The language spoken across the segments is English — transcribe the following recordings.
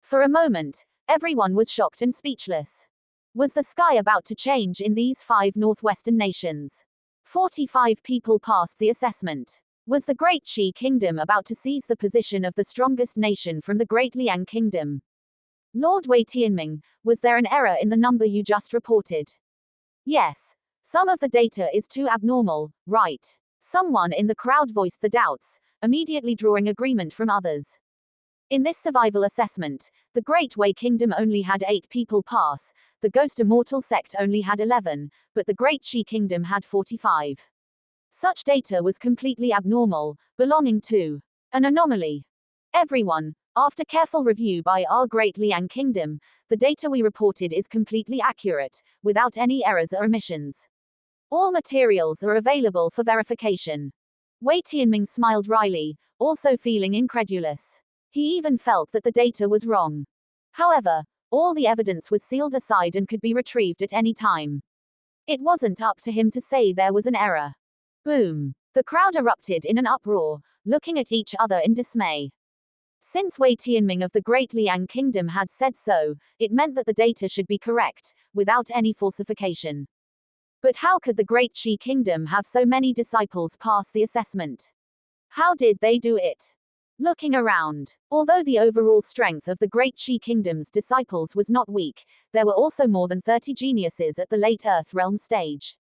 For a moment, everyone was shocked and speechless. Was the sky about to change in these 5 northwestern nations? 45 people passed the assessment. Was the Great Qi Kingdom about to seize the position of the strongest nation from the Great Liang Kingdom? Lord Wei Tianming, was there an error in the number you just reported? Yes. Some of the data is too abnormal, right? Someone in the crowd voiced the doubts, immediately drawing agreement from others. In this survival assessment, the Great Wei Kingdom only had 8 people pass, the Ghost Immortal sect only had 11, but the Great Qi Kingdom had 45. Such data was completely abnormal, belonging to an anomaly. Everyone, after careful review by our Great Liang Kingdom, the data we reported is completely accurate, without any errors or omissions. All materials are available for verification. Wei Tianming smiled wryly, also feeling incredulous. He even felt that the data was wrong. However, all the evidence was sealed aside and could be retrieved at any time. It wasn't up to him to say there was an error. Boom! The crowd erupted in an uproar, looking at each other in dismay. Since Wei Tianming of the Great Liang Kingdom had said so, it meant that the data should be correct, without any falsification. But how could the Great Qi Kingdom have so many disciples pass the assessment? How did they do it? Looking around, although the overall strength of the Great Qi Kingdom's disciples was not weak, there were also more than 30 geniuses at the late Earth realm stage.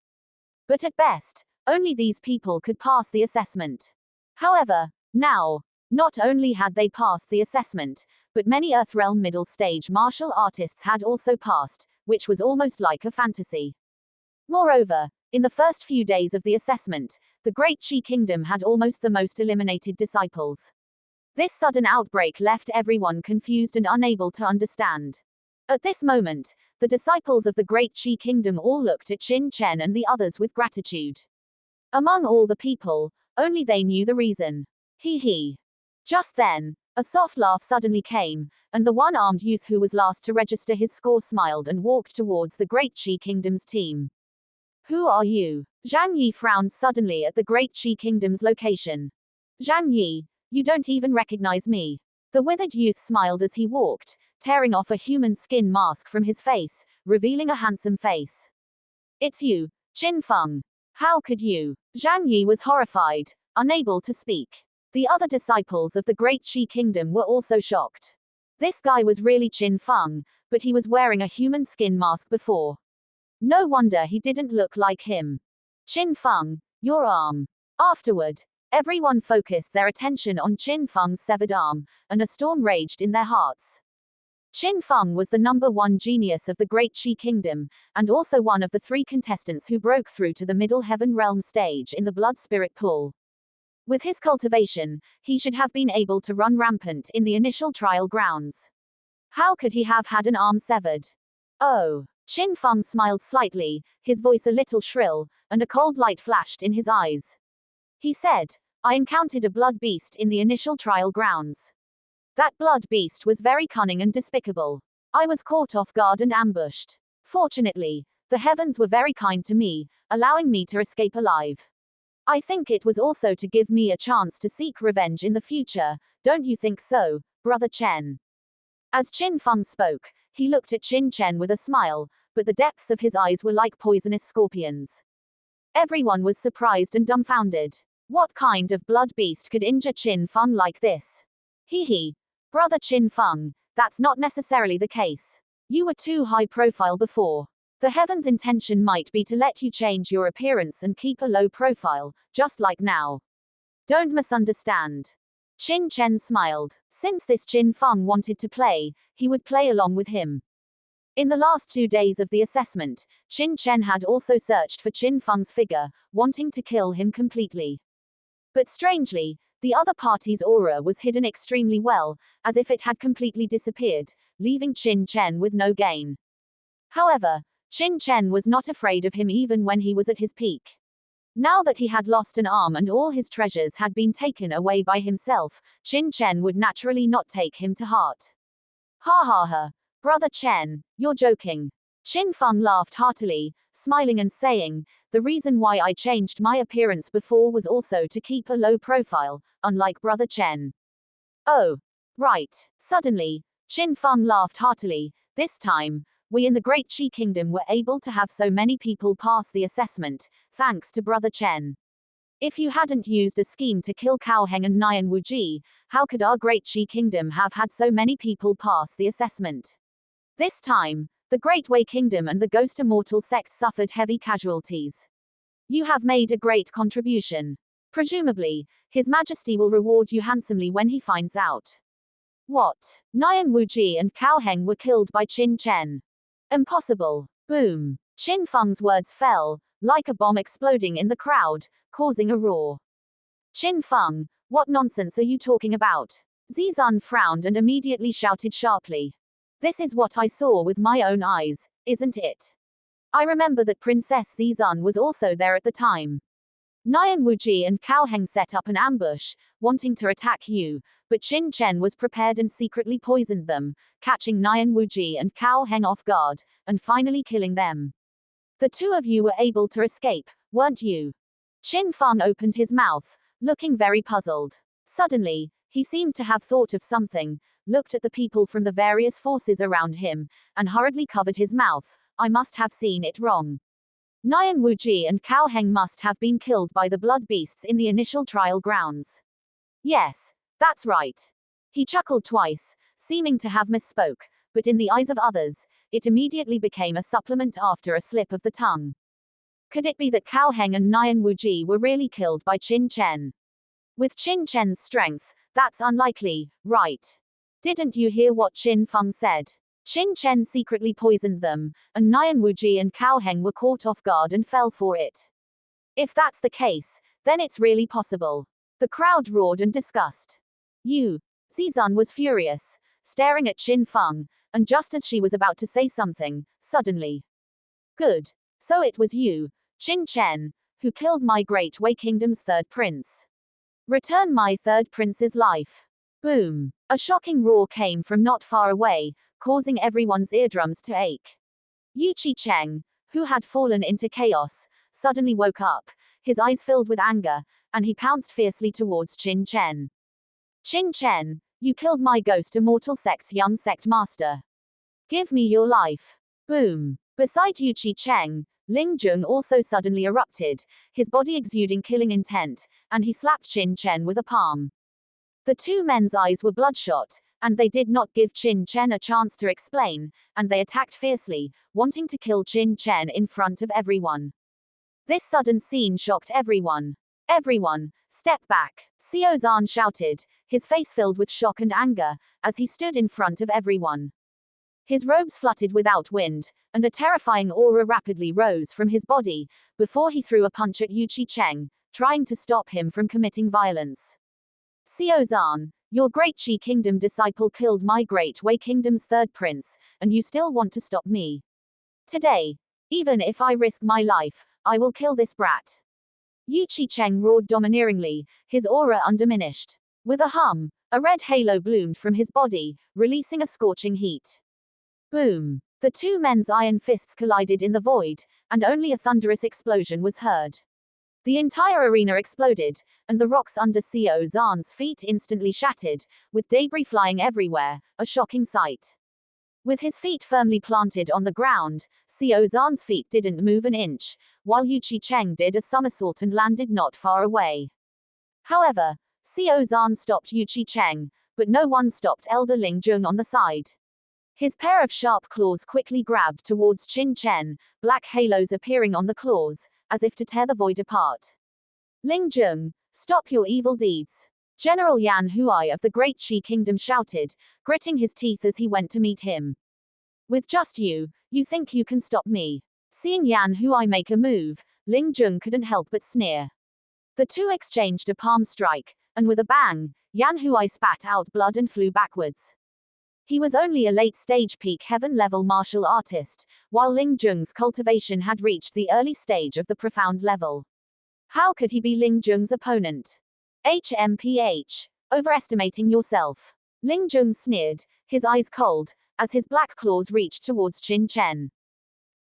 But at best, only these people could pass the assessment. However, now, not only had they passed the assessment, but many Earthrealm middle stage martial artists had also passed, which was almost like a fantasy. Moreover, in the first few days of the assessment, the Great Qi Kingdom had almost the most eliminated disciples. This sudden outbreak left everyone confused and unable to understand. At this moment, the disciples of the Great Qi Kingdom all looked at Qin Chen and the others with gratitude. Among all the people, only they knew the reason. He. Just then, a soft laugh suddenly came, and the one-armed youth who was last to register his score smiled and walked towards the Great Qi Kingdom's team. Who are you? Zhang Yi frowned suddenly at the Great Qi Kingdom's location. Zhang Yi, you don't even recognize me. The withered youth smiled as he walked, tearing off a human skin mask from his face, revealing a handsome face. It's you, Qin Feng. How could you? Zhang Yi was horrified, unable to speak. The other disciples of the Great Qi Kingdom were also shocked. This guy was really Qin Feng, but he was wearing a human skin mask before. No wonder he didn't look like him. Qin Feng, your arm. Afterward, everyone focused their attention on Qin Feng's severed arm, and a storm raged in their hearts. Qin Feng was the #1 genius of the Great Qi Kingdom, and also one of the 3 contestants who broke through to the Middle Heaven Realm stage in the Blood Spirit Pool. With his cultivation, he should have been able to run rampant in the initial trial grounds. How could he have had an arm severed? Oh. Qin Feng smiled slightly, his voice a little shrill, and a cold light flashed in his eyes. He said, I encountered a blood beast in the initial trial grounds. That blood beast was very cunning and despicable. I was caught off guard and ambushed. Fortunately, the heavens were very kind to me, allowing me to escape alive. I think it was also to give me a chance to seek revenge in the future, don't you think so, Brother Chen? As Qin Feng spoke, he looked at Qin Chen with a smile, but the depths of his eyes were like poisonous scorpions. Everyone was surprised and dumbfounded. What kind of blood beast could injure Qin Feng like this? Brother Qin Feng, that's not necessarily the case. You were too high profile before. The heaven's intention might be to let you change your appearance and keep a low profile, just like now. Don't misunderstand. Qin Chen smiled. Since this Qin Feng wanted to play, he would play along with him. In the last 2 days of the assessment, Qin Chen had also searched for Qin Feng's figure, wanting to kill him completely. But strangely, the other party's aura was hidden extremely well, as if it had completely disappeared, leaving Qin Chen with no gain. However, Qin Chen was not afraid of him even when he was at his peak. Now that he had lost an arm and all his treasures had been taken away by himself, Qin Chen would naturally not take him to heart. Ha. Brother Chen, you're joking. Qin Feng laughed heartily, smiling and saying, the reason why I changed my appearance before was also to keep a low profile, unlike Brother Chen. Oh. Right. Suddenly, Qin Feng laughed heartily. This time, we in the Great Qi Kingdom were able to have so many people pass the assessment, thanks to Brother Chen. If you hadn't used a scheme to kill Cao Heng and Nian Wuji, how could our Great Qi Kingdom have had so many people pass the assessment? This time, the Great Wei Kingdom and the Ghost Immortal sect suffered heavy casualties. You have made a great contribution. Presumably, His Majesty will reward you handsomely when he finds out. What? Nian Wuji and Cao Heng were killed by Qin Chen. Impossible. Boom. Qin Feng's words fell, like a bomb exploding in the crowd, causing a roar. Qin Feng, what nonsense are you talking about? Zizan frowned and immediately shouted sharply. This is what I saw with my own eyes, isn't it? I remember that Princess Zizan was also there at the time. Nian Wuji and Cao Heng set up an ambush, wanting to attack you, but Qin Chen was prepared and secretly poisoned them, catching Nian Wuji and Cao Heng off guard, and finally killing them. The two of you were able to escape, weren't you? Qin Feng opened his mouth, looking very puzzled. Suddenly, he seemed to have thought of something, looked at the people from the various forces around him, and hurriedly covered his mouth. I must have seen it wrong. Nian Wuji and Cao Heng must have been killed by the blood beasts in the initial trial grounds. Yes, that's right. He chuckled twice, seeming to have misspoke, but in the eyes of others, it immediately became a supplement after a slip of the tongue. Could it be that Cao Heng and Nian Wuji were really killed by Qin Chen? With Qin Chen's strength, that's unlikely, right? Didn't you hear what Qin Feng said? Qin Chen secretly poisoned them, and Nian Wuji and Cao Heng were caught off guard and fell for it. If that's the case, then it's really possible. The crowd roared in disgust. You. Zizan was furious, staring at Qin Feng, and just as she was about to say something, suddenly. Good. So it was you, Qin Chen, who killed my Great Wei Kingdom's third prince. Return my third prince's life. Boom. A shocking roar came from not far away, causing everyone's eardrums to ache. Yu Qicheng, who had fallen into chaos, suddenly woke up, his eyes filled with anger, and he pounced fiercely towards Qin Chen. Qin Chen, you killed my Ghost Immortal sect's young sect master. Give me your life. Boom. Beside Yu Qicheng, Ling Jung also suddenly erupted, his body exuding killing intent, and he slapped Qin Chen with a palm. The two men's eyes were bloodshot, and they did not give Qin Chen a chance to explain, and they attacked fiercely, wanting to kill Qin Chen in front of everyone. This sudden scene shocked everyone. Everyone, step back, Xiao Zhan shouted, his face filled with shock and anger, as he stood in front of everyone. His robes fluttered without wind, and a terrifying aura rapidly rose from his body, before he threw a punch at Yu Qicheng, trying to stop him from committing violence. Xiao Zhan, your Great Qi Kingdom disciple killed my Great Wei Kingdom's third prince, and you still want to stop me? Today, even if I risk my life, I will kill this brat. Yu Qicheng roared domineeringly, his aura undiminished. With a hum, a red halo bloomed from his body, releasing a scorching heat. Boom! The two men's iron fists collided in the void, and only a thunderous explosion was heard. The entire arena exploded, and the rocks under Xiao Zhan's feet instantly shattered, with debris flying everywhere, a shocking sight. With his feet firmly planted on the ground, Xiao Zhan's feet didn't move an inch, while Yu Qicheng did a somersault and landed not far away. However, Xiao Zhan stopped Yu Qicheng, but no one stopped Elder Ling Jung on the side. His pair of sharp claws quickly grabbed towards Qin Chen, black halos appearing on the claws, as if to tear the void apart. Ling Jung, stop your evil deeds. General Yan Huai of the Great Qi Kingdom shouted, gritting his teeth as he went to meet him. With just you think you can stop me? Seeing Yan Huai make a move, Ling Jung couldn't help but sneer. The two exchanged a palm strike, and with a bang, Yan Huai spat out blood and flew backwards. He was only a late-stage peak heaven-level martial artist, while Ling Jung's cultivation had reached the early stage of the profound level. How could he be Ling Jung's opponent? HMPH. Overestimating yourself. Ling Jung sneered, his eyes cold, as his black claws reached towards Qin Chen.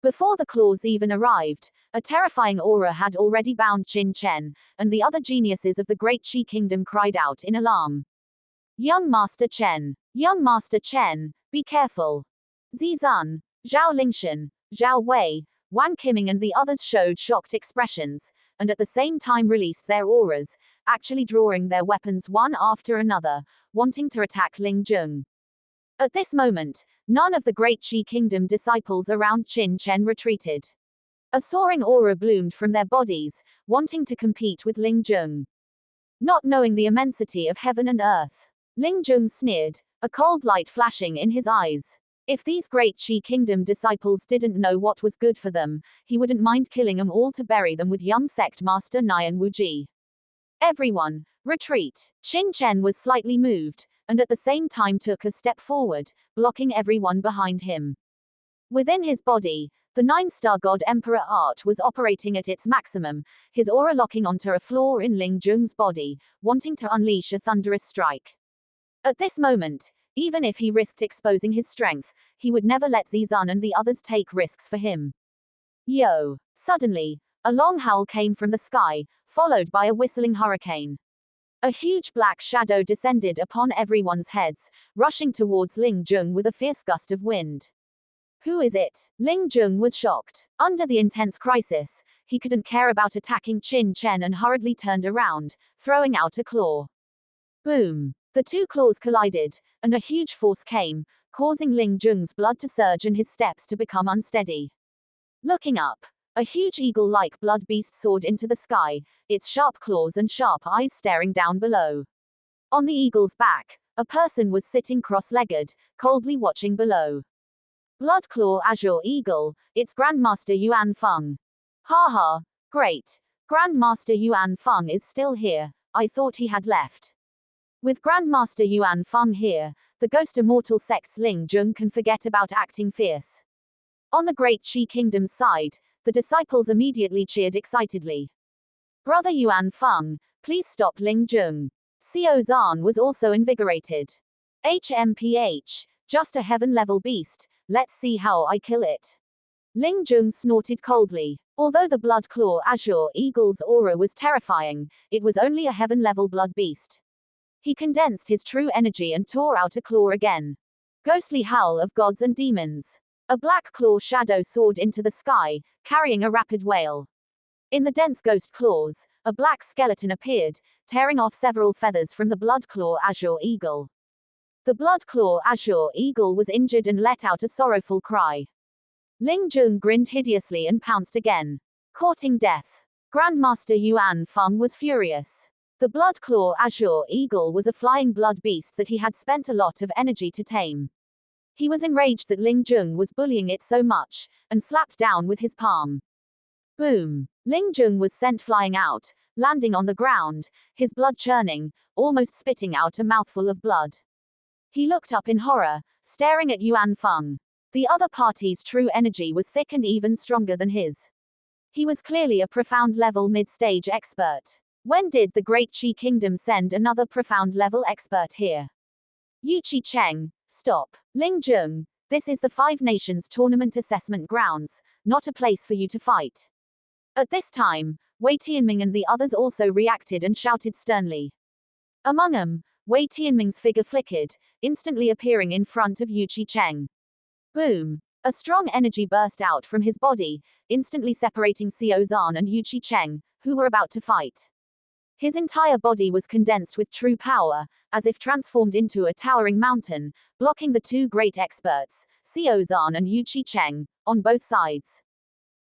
Before the claws even arrived, a terrifying aura had already bound Qin Chen, and the other geniuses of the Great Qi Kingdom cried out in alarm. Young Master Chen. Young Master Chen, be careful. Zizun, Zhao Lingshan, Zhao Wei, Wang Qiming and the others showed shocked expressions, and at the same time released their auras, actually drawing their weapons one after another, wanting to attack Ling Jun. At this moment, none of the great Qi Kingdom disciples around Qin Chen retreated. A soaring aura bloomed from their bodies, wanting to compete with Ling Jun. Not knowing the immensity of heaven and earth, Ling Jun sneered, a cold light flashing in his eyes. If these great Qi Kingdom disciples didn't know what was good for them, he wouldn't mind killing them all to bury them with young sect master Nian Wuji. Everyone, retreat. Qin Chen was slightly moved, and at the same time took a step forward, blocking everyone behind him. Within his body, the 9-star God Emperor art was operating at its maximum, his aura locking onto a flaw in Ling Jun's body, wanting to unleash a thunderous strike. At this moment, even if he risked exposing his strength, he would never let Zizun and the others take risks for him. Yo! Suddenly, a long howl came from the sky, followed by a whistling hurricane. A huge black shadow descended upon everyone's heads, rushing towards Ling Jun with a fierce gust of wind. Who is it? Ling Jun was shocked. Under the intense crisis, he couldn't care about attacking Qin Chen and hurriedly turned around, throwing out a claw. Boom! The two claws collided, and a huge force came, causing Ling Jun's blood to surge and his steps to become unsteady. Looking up, a huge eagle-like blood beast soared into the sky, its sharp claws and sharp eyes staring down below. On the eagle's back, a person was sitting cross-legged, coldly watching below. Blood Claw Azure Eagle, it's Grandmaster Yuan Feng. Ha ha, great. Grandmaster Yuan Feng is still here, I thought he had left. With Grandmaster Yuan Feng here, the Ghost Immortal sect's Ling Jun can forget about acting fierce. On the Great Qi Kingdom's side, the disciples immediately cheered excitedly. Brother Yuan Feng, please stop Ling Jun. Xiao Zhan was also invigorated. HMPH, just a heaven-level beast, let's see how I kill it. Ling Jun snorted coldly. Although the Blood Claw Azure Eagle's aura was terrifying, it was only a heaven-level blood beast. He condensed his true energy and tore out a claw again. Ghostly howl of gods and demons. A black claw shadow soared into the sky, carrying a rapid wail. In the dense ghost claws, a black skeleton appeared, tearing off several feathers from the Blood Claw Azure Eagle. The Blood Claw Azure Eagle was injured and let out a sorrowful cry. Ling Jun grinned hideously and pounced again. Courting death. Grandmaster Yuan Feng was furious. The Blood Claw Azure Eagle was a flying blood beast that he had spent a lot of energy to tame. He was enraged that Ling Jun was bullying it so much, and slapped down with his palm. Boom! Ling Jun was sent flying out, landing on the ground, his blood churning, almost spitting out a mouthful of blood. He looked up in horror, staring at Yuan Feng. The other party's true energy was thick and even stronger than his. He was clearly a profound level mid-stage expert. When did the Great Qi Kingdom send another profound level expert here? Yuqi Cheng, stop. Ling Jun, this is the Five Nations Tournament Assessment Grounds, not a place for you to fight. At this time, Wei Tianming and the others also reacted and shouted sternly. Among them, Wei Tianming's figure flickered, instantly appearing in front of Yuqi Cheng. Boom! A strong energy burst out from his body, instantly separating Xiao Zhan and Yuqi Cheng, who were about to fight. His entire body was condensed with true power, as if transformed into a towering mountain, blocking the two great experts, Xiao Zhan and Yuqi Cheng, on both sides.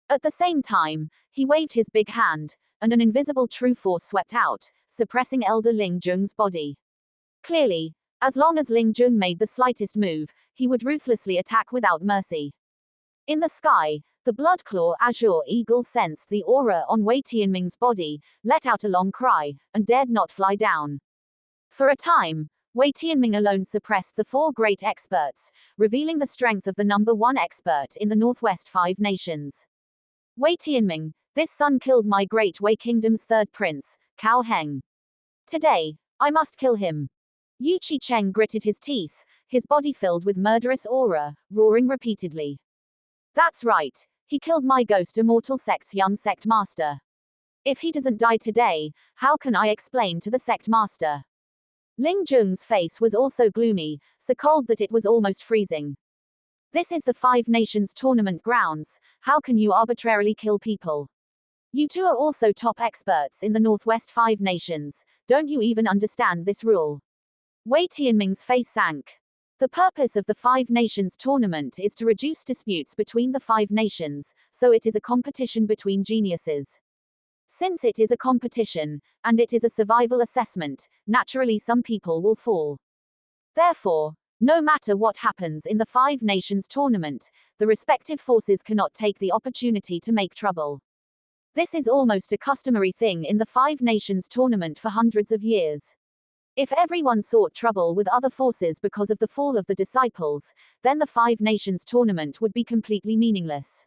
At the same time, he waved his big hand, and an invisible true force swept out, suppressing Elder Ling Jun's body. Clearly, as long as Ling Jun made the slightest move, he would ruthlessly attack without mercy. In the sky, the Blood Claw Azure Eagle sensed the aura on Wei Tianming's body, let out a long cry, and dared not fly down. For a time, Wei Tianming alone suppressed the four great experts, revealing the strength of the number one expert in the Northwest Five Nations. Wei Tianming, this son killed my great Wei Kingdom's third prince, Cao Heng. Today, I must kill him. Yuqi Cheng gritted his teeth, his body filled with murderous aura, roaring repeatedly. That's right, he killed my Ghost Immortal sect's young sect master. If he doesn't die today, how can I explain to the sect master? Ling Zhong's face was also gloomy, so cold that it was almost freezing. This is the Five Nations tournament grounds, how can you arbitrarily kill people? You two are also top experts in the Northwest Five Nations, don't you even understand this rule? Wei Tianming's face sank. The purpose of the Five Nations tournament is to reduce disputes between the Five Nations, so it is a competition between geniuses. Since it is a competition, and it is a survival assessment, naturally some people will fall. Therefore, no matter what happens in the Five Nations tournament, the respective forces cannot take the opportunity to make trouble. This is almost a customary thing in the Five Nations tournament for hundreds of years. If everyone sought trouble with other forces because of the fall of the disciples, then the Five Nations tournament would be completely meaningless.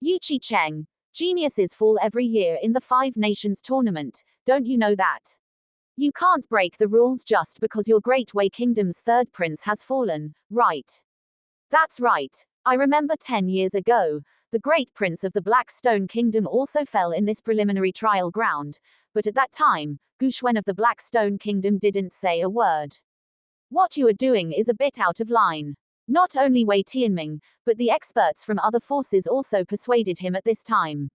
Yu Qi-Cheng, geniuses fall every year in the Five Nations tournament, don't you know that? You can't break the rules just because your Great Wei Kingdom's third prince has fallen, right? That's right. I remember 10 years ago, the Great Prince of the Black Stone Kingdom also fell in this preliminary trial ground, but at that time, Gu Xuan of the Black Stone Kingdom didn't say a word. What you are doing is a bit out of line. Not only Wei Tianming, but the experts from other forces also persuaded him at this time.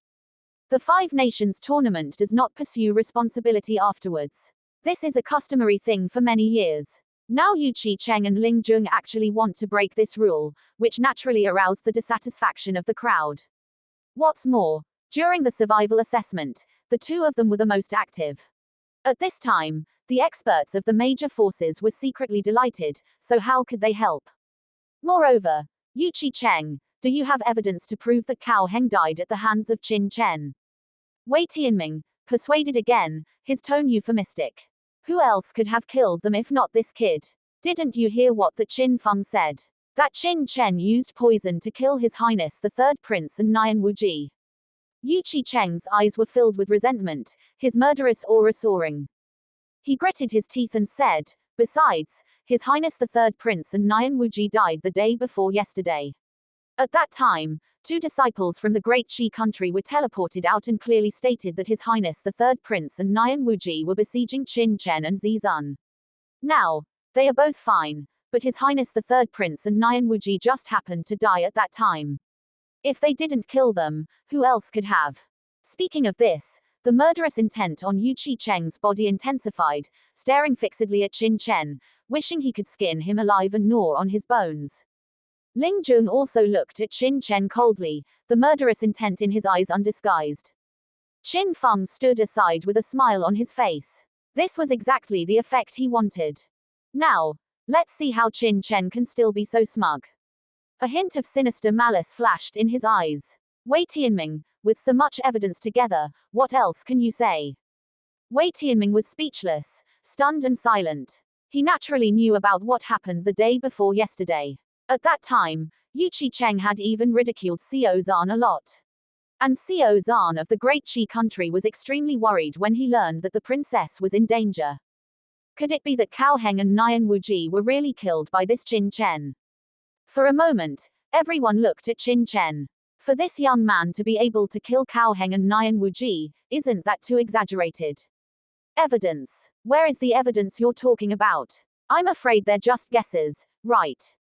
The Five Nations tournament does not pursue responsibility afterwards. This is a customary thing for many years. Now Yu Qi-Cheng and Ling Zhong actually want to break this rule, which naturally aroused the dissatisfaction of the crowd. What's more, during the survival assessment, the two of them were the most active. At this time, the experts of the major forces were secretly delighted, so how could they help? Moreover, Yu Qi-Cheng, do you have evidence to prove that Cao Heng died at the hands of Qin Chen? Wei Tianming, persuaded again, his tone euphemistic. Who else could have killed them if not this kid? Didn't you hear what the Qin Feng said? That Qin Chen used poison to kill His Highness the Third Prince and Nian Wuji. Yu Qi-Cheng's eyes were filled with resentment, his murderous aura soaring. He gritted his teeth and said, besides, His Highness the Third Prince and Nian Wuji died the day before yesterday. At that time, two disciples from the Great Qi country were teleported out and clearly stated that His Highness the Third Prince and Nian Wuji were besieging Qin Chen and Zizun. Now, they are both fine, but His Highness the Third Prince and Nian Wuji just happened to die at that time. If they didn't kill them, who else could have? Speaking of this, the murderous intent on Yu Qi-Cheng's body intensified, staring fixedly at Qin Chen, wishing he could skin him alive and gnaw on his bones. Ling Zhong also looked at Qin Chen coldly, the murderous intent in his eyes undisguised. Qin Feng stood aside with a smile on his face. This was exactly the effect he wanted. Now, let's see how Qin Chen can still be so smug. A hint of sinister malice flashed in his eyes. Wei Tianming, with so much evidence together, what else can you say? Wei Tianming was speechless, stunned and silent. He naturally knew about what happened the day before yesterday. At that time, Yu Qi-Cheng had even ridiculed Xiao Zhan a lot. And Xiao Zhan of the Great Qi country was extremely worried when he learned that the princess was in danger. Could it be that Cao Heng and Nian Wuji were really killed by this Qin Chen? For a moment, everyone looked at Qin Chen. For this young man to be able to kill Cao Heng and Nian Wuji, isn't that too exaggerated? Evidence. Where is the evidence you're talking about? I'm afraid they're just guesses, right?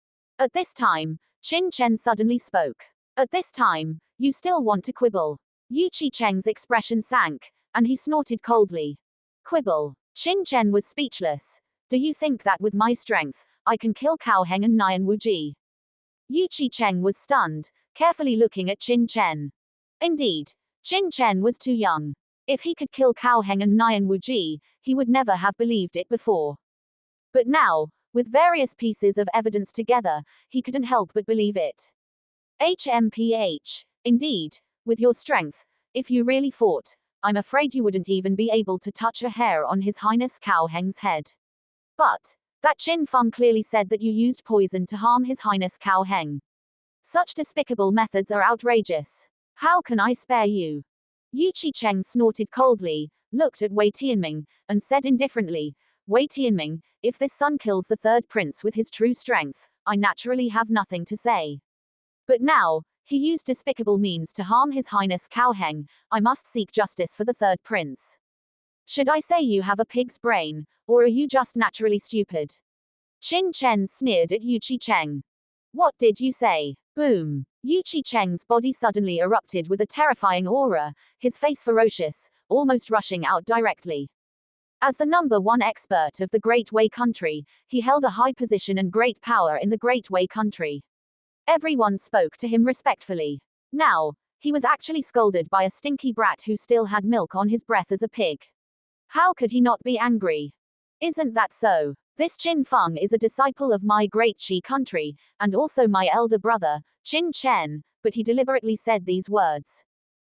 At this time, Qin Chen suddenly spoke. At this time, you still want to quibble? Yu Qi-Cheng's expression sank, and he snorted coldly. Quibble. Qin Chen was speechless. Do you think that with my strength, I can kill Cao Heng and Nian Wuji? Yu Qi-Cheng was stunned, carefully looking at Qin Chen. Indeed, Qin Chen was too young. If he could kill Cao Heng and Nian Wuji, he would never have believed it before. But now, with various pieces of evidence together, he couldn't help but believe it. HMPH. Indeed, with your strength, if you really fought, I'm afraid you wouldn't even be able to touch a hair on His Highness Cao Heng's head. But that Qin Feng clearly said that you used poison to harm His Highness Cao Heng. Such despicable methods are outrageous. How can I spare you? Yu Qi-Cheng snorted coldly, looked at Wei Tianming, and said indifferently, Wei Tianming, if this son kills the third prince with his true strength, I naturally have nothing to say. But now, he used despicable means to harm His Highness Cao Heng, I must seek justice for the third prince. Should I say you have a pig's brain, or are you just naturally stupid? Qin Chen sneered at Yu Qicheng. What did you say? Boom. Yu Qicheng's body suddenly erupted with a terrifying aura, his face ferocious, almost rushing out directly. As the #1 expert of the Great Wei country, he held a high position and great power in the Great Wei country. Everyone spoke to him respectfully. Now, he was actually scolded by a stinky brat who still had milk on his breath as a pig. How could he not be angry? Isn't that so? This Qin Feng is a disciple of my great Qi country, and also my elder brother, Qin Chen, but he deliberately said these words.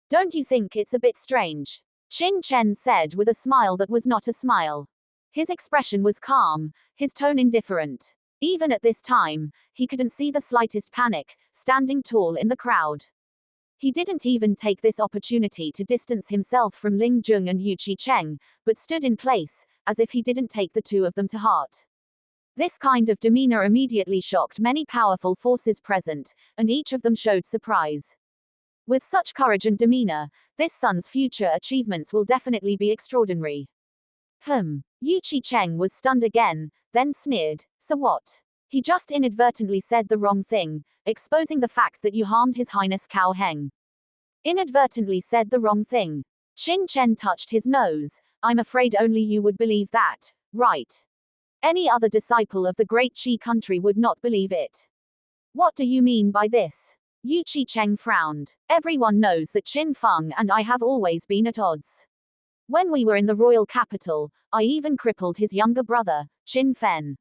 Don't you think it's a bit strange? Qin Chen said with a smile that was not a smile. His expression was calm, his tone indifferent. Even at this time, he couldn't see the slightest panic, standing tall in the crowd. He didn't even take this opportunity to distance himself from Ling Jung and Yu Qicheng, but stood in place, as if he didn't take the two of them to heart. This kind of demeanor immediately shocked many powerful forces present, and each of them showed surprise. With such courage and demeanor, this son's future achievements will definitely be extraordinary. Yu Qicheng was stunned again, then sneered, so what? He just inadvertently said the wrong thing, exposing the fact that you harmed His Highness Cao Heng. Inadvertently said the wrong thing. Qin Chen touched his nose. I'm afraid only you would believe that, right? Any other disciple of the great Qi country would not believe it. What do you mean by this? Yu Qicheng frowned. Everyone knows that Qin Feng and I have always been at odds. When we were in the royal capital, I even crippled his younger brother, Qin Fen.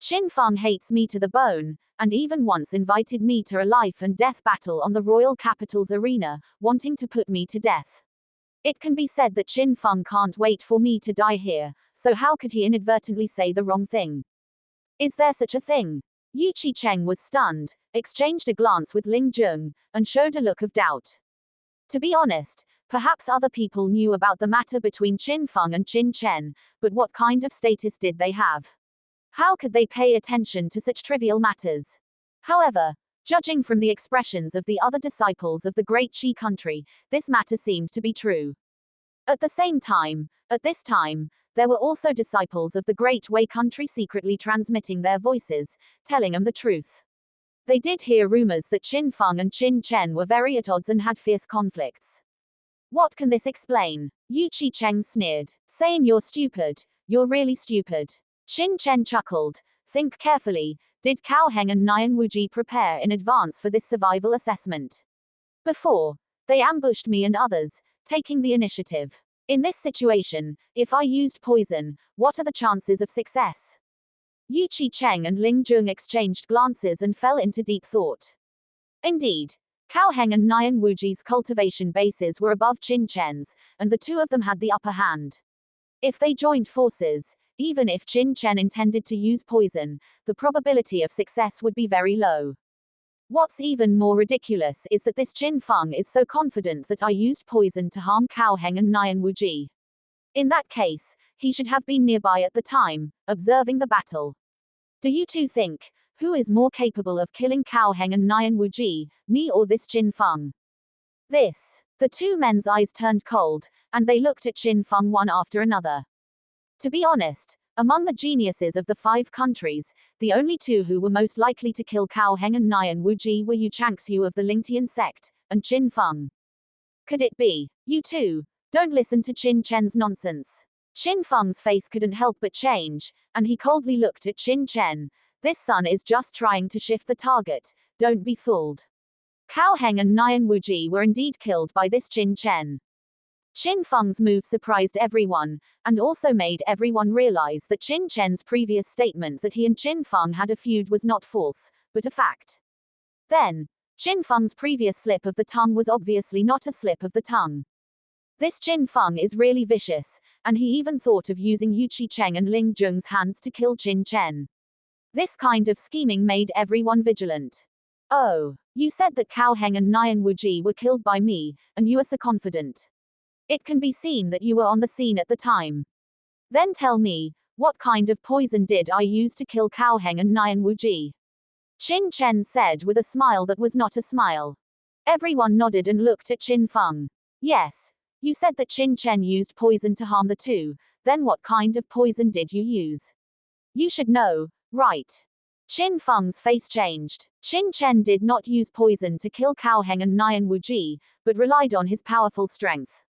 Qin Feng hates me to the bone, and even once invited me to a life and death battle on the royal capital's arena, wanting to put me to death. It can be said that Qin Feng can't wait for me to die here, so how could he inadvertently say the wrong thing? Is there such a thing? Yu Qicheng was stunned, exchanged a glance with Ling Jung, and showed a look of doubt. To be honest, perhaps other people knew about the matter between Qin Feng and Qin Chen, but what kind of status did they have? How could they pay attention to such trivial matters? However, judging from the expressions of the other disciples of the great Qi country, this matter seemed to be true. At the same time, at this time, there were also disciples of the great Wei country secretly transmitting their voices, telling them the truth. They did hear rumors that Qin Feng and Qin Chen were very at odds and had fierce conflicts. What can this explain? Yu Qicheng sneered, saying you're stupid, you're really stupid. Qin Chen chuckled. Think carefully, did Cao Heng and Nian Wuji prepare in advance for this survival assessment? Before, they ambushed me and others, taking the initiative. In this situation, if I used poison, what are the chances of success? Yu Qicheng and Ling Jung exchanged glances and fell into deep thought. Indeed, Cao Heng and Nian Wuji's cultivation bases were above Qin Chen's, and the two of them had the upper hand. If they joined forces, even if Qin Chen intended to use poison, the probability of success would be very low. What's even more ridiculous is that this Qin Feng is so confident that I used poison to harm Cao Heng and Nian Wuji. In that case, he should have been nearby at the time, observing the battle. Do you two think, who is more capable of killing Cao Heng and Nian Wuji, me or this Qin Feng? The two men's eyes turned cold, and they looked at Qin Feng one after another. To be honest, among the geniuses of the 5 countries, the only two who were most likely to kill Cao Heng and Nian Wuji were Yu Changxiu of the Lingtian sect, and Qin Feng. Could it be? You two, don't listen to Qin Chen's nonsense. Qin Feng's face couldn't help but change, and he coldly looked at Qin Chen. This son is just trying to shift the target, don't be fooled. Cao Heng and Nian Wuji were indeed killed by this Qin Chen. Qin Feng's move surprised everyone, and also made everyone realize that Qin Chen's previous statement that he and Qin Feng had a feud was not false, but a fact. Then, Qin Feng's previous slip of the tongue was obviously not a slip of the tongue. This Qin Feng is really vicious, and he even thought of using Yu Qicheng and Ling Jung's hands to kill Qin Chen. This kind of scheming made everyone vigilant. Oh, you said that Cao Heng and Nian Wuji were killed by me, and you are so confident. It can be seen that you were on the scene at the time. Then tell me, what kind of poison did I use to kill Cao Heng and Nian Wuji? Qin Chen said with a smile that was not a smile. Everyone nodded and looked at Qin Feng. Yes, You said that Qin Chen used poison to harm the two, then what kind of poison did you use? You should know, right? Qin Feng's face changed. Qin Chen did not use poison to kill Cao Heng and Nian Wuji, but relied on his powerful strength.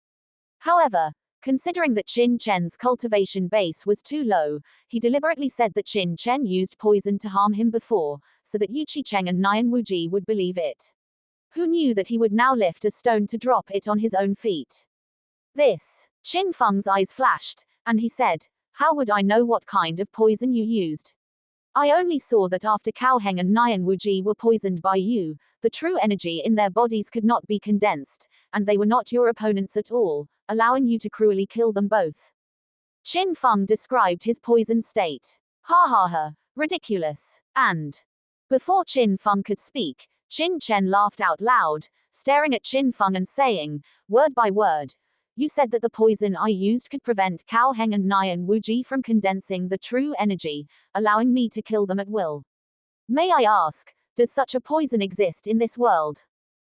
However, considering that Qin Chen's cultivation base was too low, he deliberately said that Qin Chen used poison to harm him before, so that Yu Qicheng and Nian Wuji would believe it. Who knew that he would now lift a stone to drop it on his own feet? This. Qin Feng's eyes flashed, and he said, "How would I know what kind of poison you used? I only saw that after Cao Heng and Nian Wuji were poisoned by you, the true energy in their bodies could not be condensed, and they were not your opponents at all, allowing you to cruelly kill them both." Qin Feng described his poisoned state. Ha ha ha, ridiculous. And before Qin Feng could speak, Qin Chen laughed out loud, staring at Qin Feng and saying, word by word, "You said that the poison I used could prevent Cao Heng and Nian Wuji from condensing the true energy, allowing me to kill them at will. May I ask, does such a poison exist in this world?"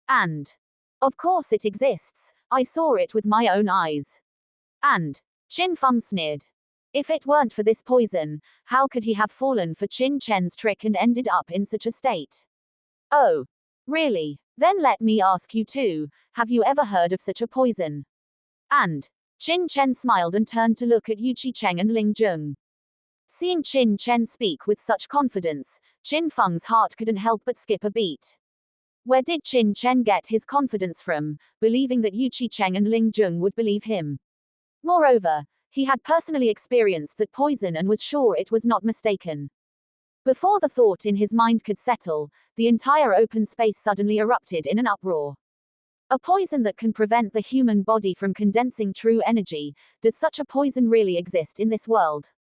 And of course it exists, I saw it with my own eyes. And Qin Feng sneered. If it weren't for this poison, how could he have fallen for Qin Chen's trick and ended up in such a state? Oh, really? Then let me ask you too, have you ever heard of such a poison? And Qin Chen smiled and turned to look at Yu Qicheng and Ling Zheng. Seeing Qin Chen speak with such confidence, Qin Feng's heart couldn't help but skip a beat. Where did Qin Chen get his confidence from, believing that Yu Qicheng and Ling Zheng would believe him? Moreover, he had personally experienced that poison and was sure it was not mistaken. Before the thought in his mind could settle, the entire open space suddenly erupted in an uproar. A poison that can prevent the human body from condensing true energy, does such a poison really exist in this world?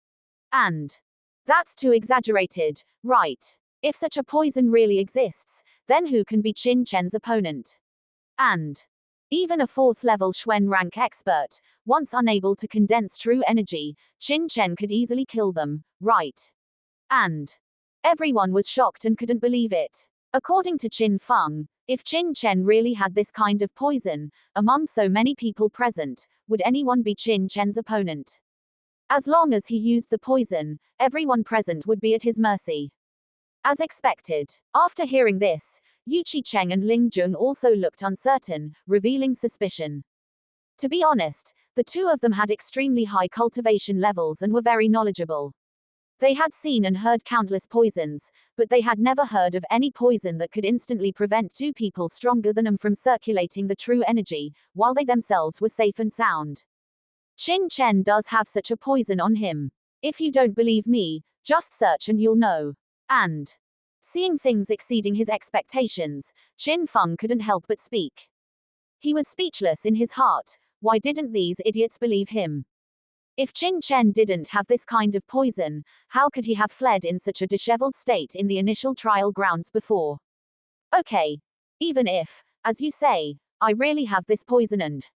And that's too exaggerated, right? If such a poison really exists, then who can be Qin Chen's opponent? And even a 4th level Xuan rank expert, once unable to condense true energy, Qin Chen could easily kill them, right? And everyone was shocked and couldn't believe it. According to Qin Feng, if Qin Chen really had this kind of poison, among so many people present, would anyone be Qin Chen's opponent? As long as he used the poison, everyone present would be at his mercy. As expected, after hearing this, Yu Qicheng and Ling Zheng also looked uncertain, revealing suspicion. To be honest, the two of them had extremely high cultivation levels and were very knowledgeable. They had seen and heard countless poisons, but they had never heard of any poison that could instantly prevent two people stronger than them from circulating the true energy, while they themselves were safe and sound. Qin Chen does have such a poison on him. If you don't believe me, just search and you'll know. And seeing things exceeding his expectations, Qin Feng couldn't help but speak. He was speechless in his heart. Why didn't these idiots believe him? If Qin Chen didn't have this kind of poison, how could he have fled in such a disheveled state in the initial trial grounds before? Okay. Even if, as you say, I really have this poison and...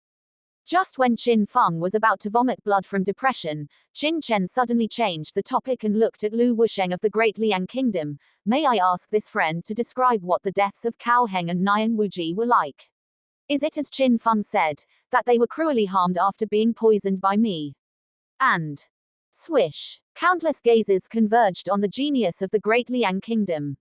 Just when Qin Feng was about to vomit blood from depression, Qin Chen suddenly changed the topic and looked at Lu Wusheng of the Great Liang Kingdom. May I ask this friend to describe what the deaths of Cao Heng and Nian Wuji were like? Is it as Qin Feng said, that they were cruelly harmed after being poisoned by me? And swish, countless gazes converged on the genius of the Great Liang Kingdom.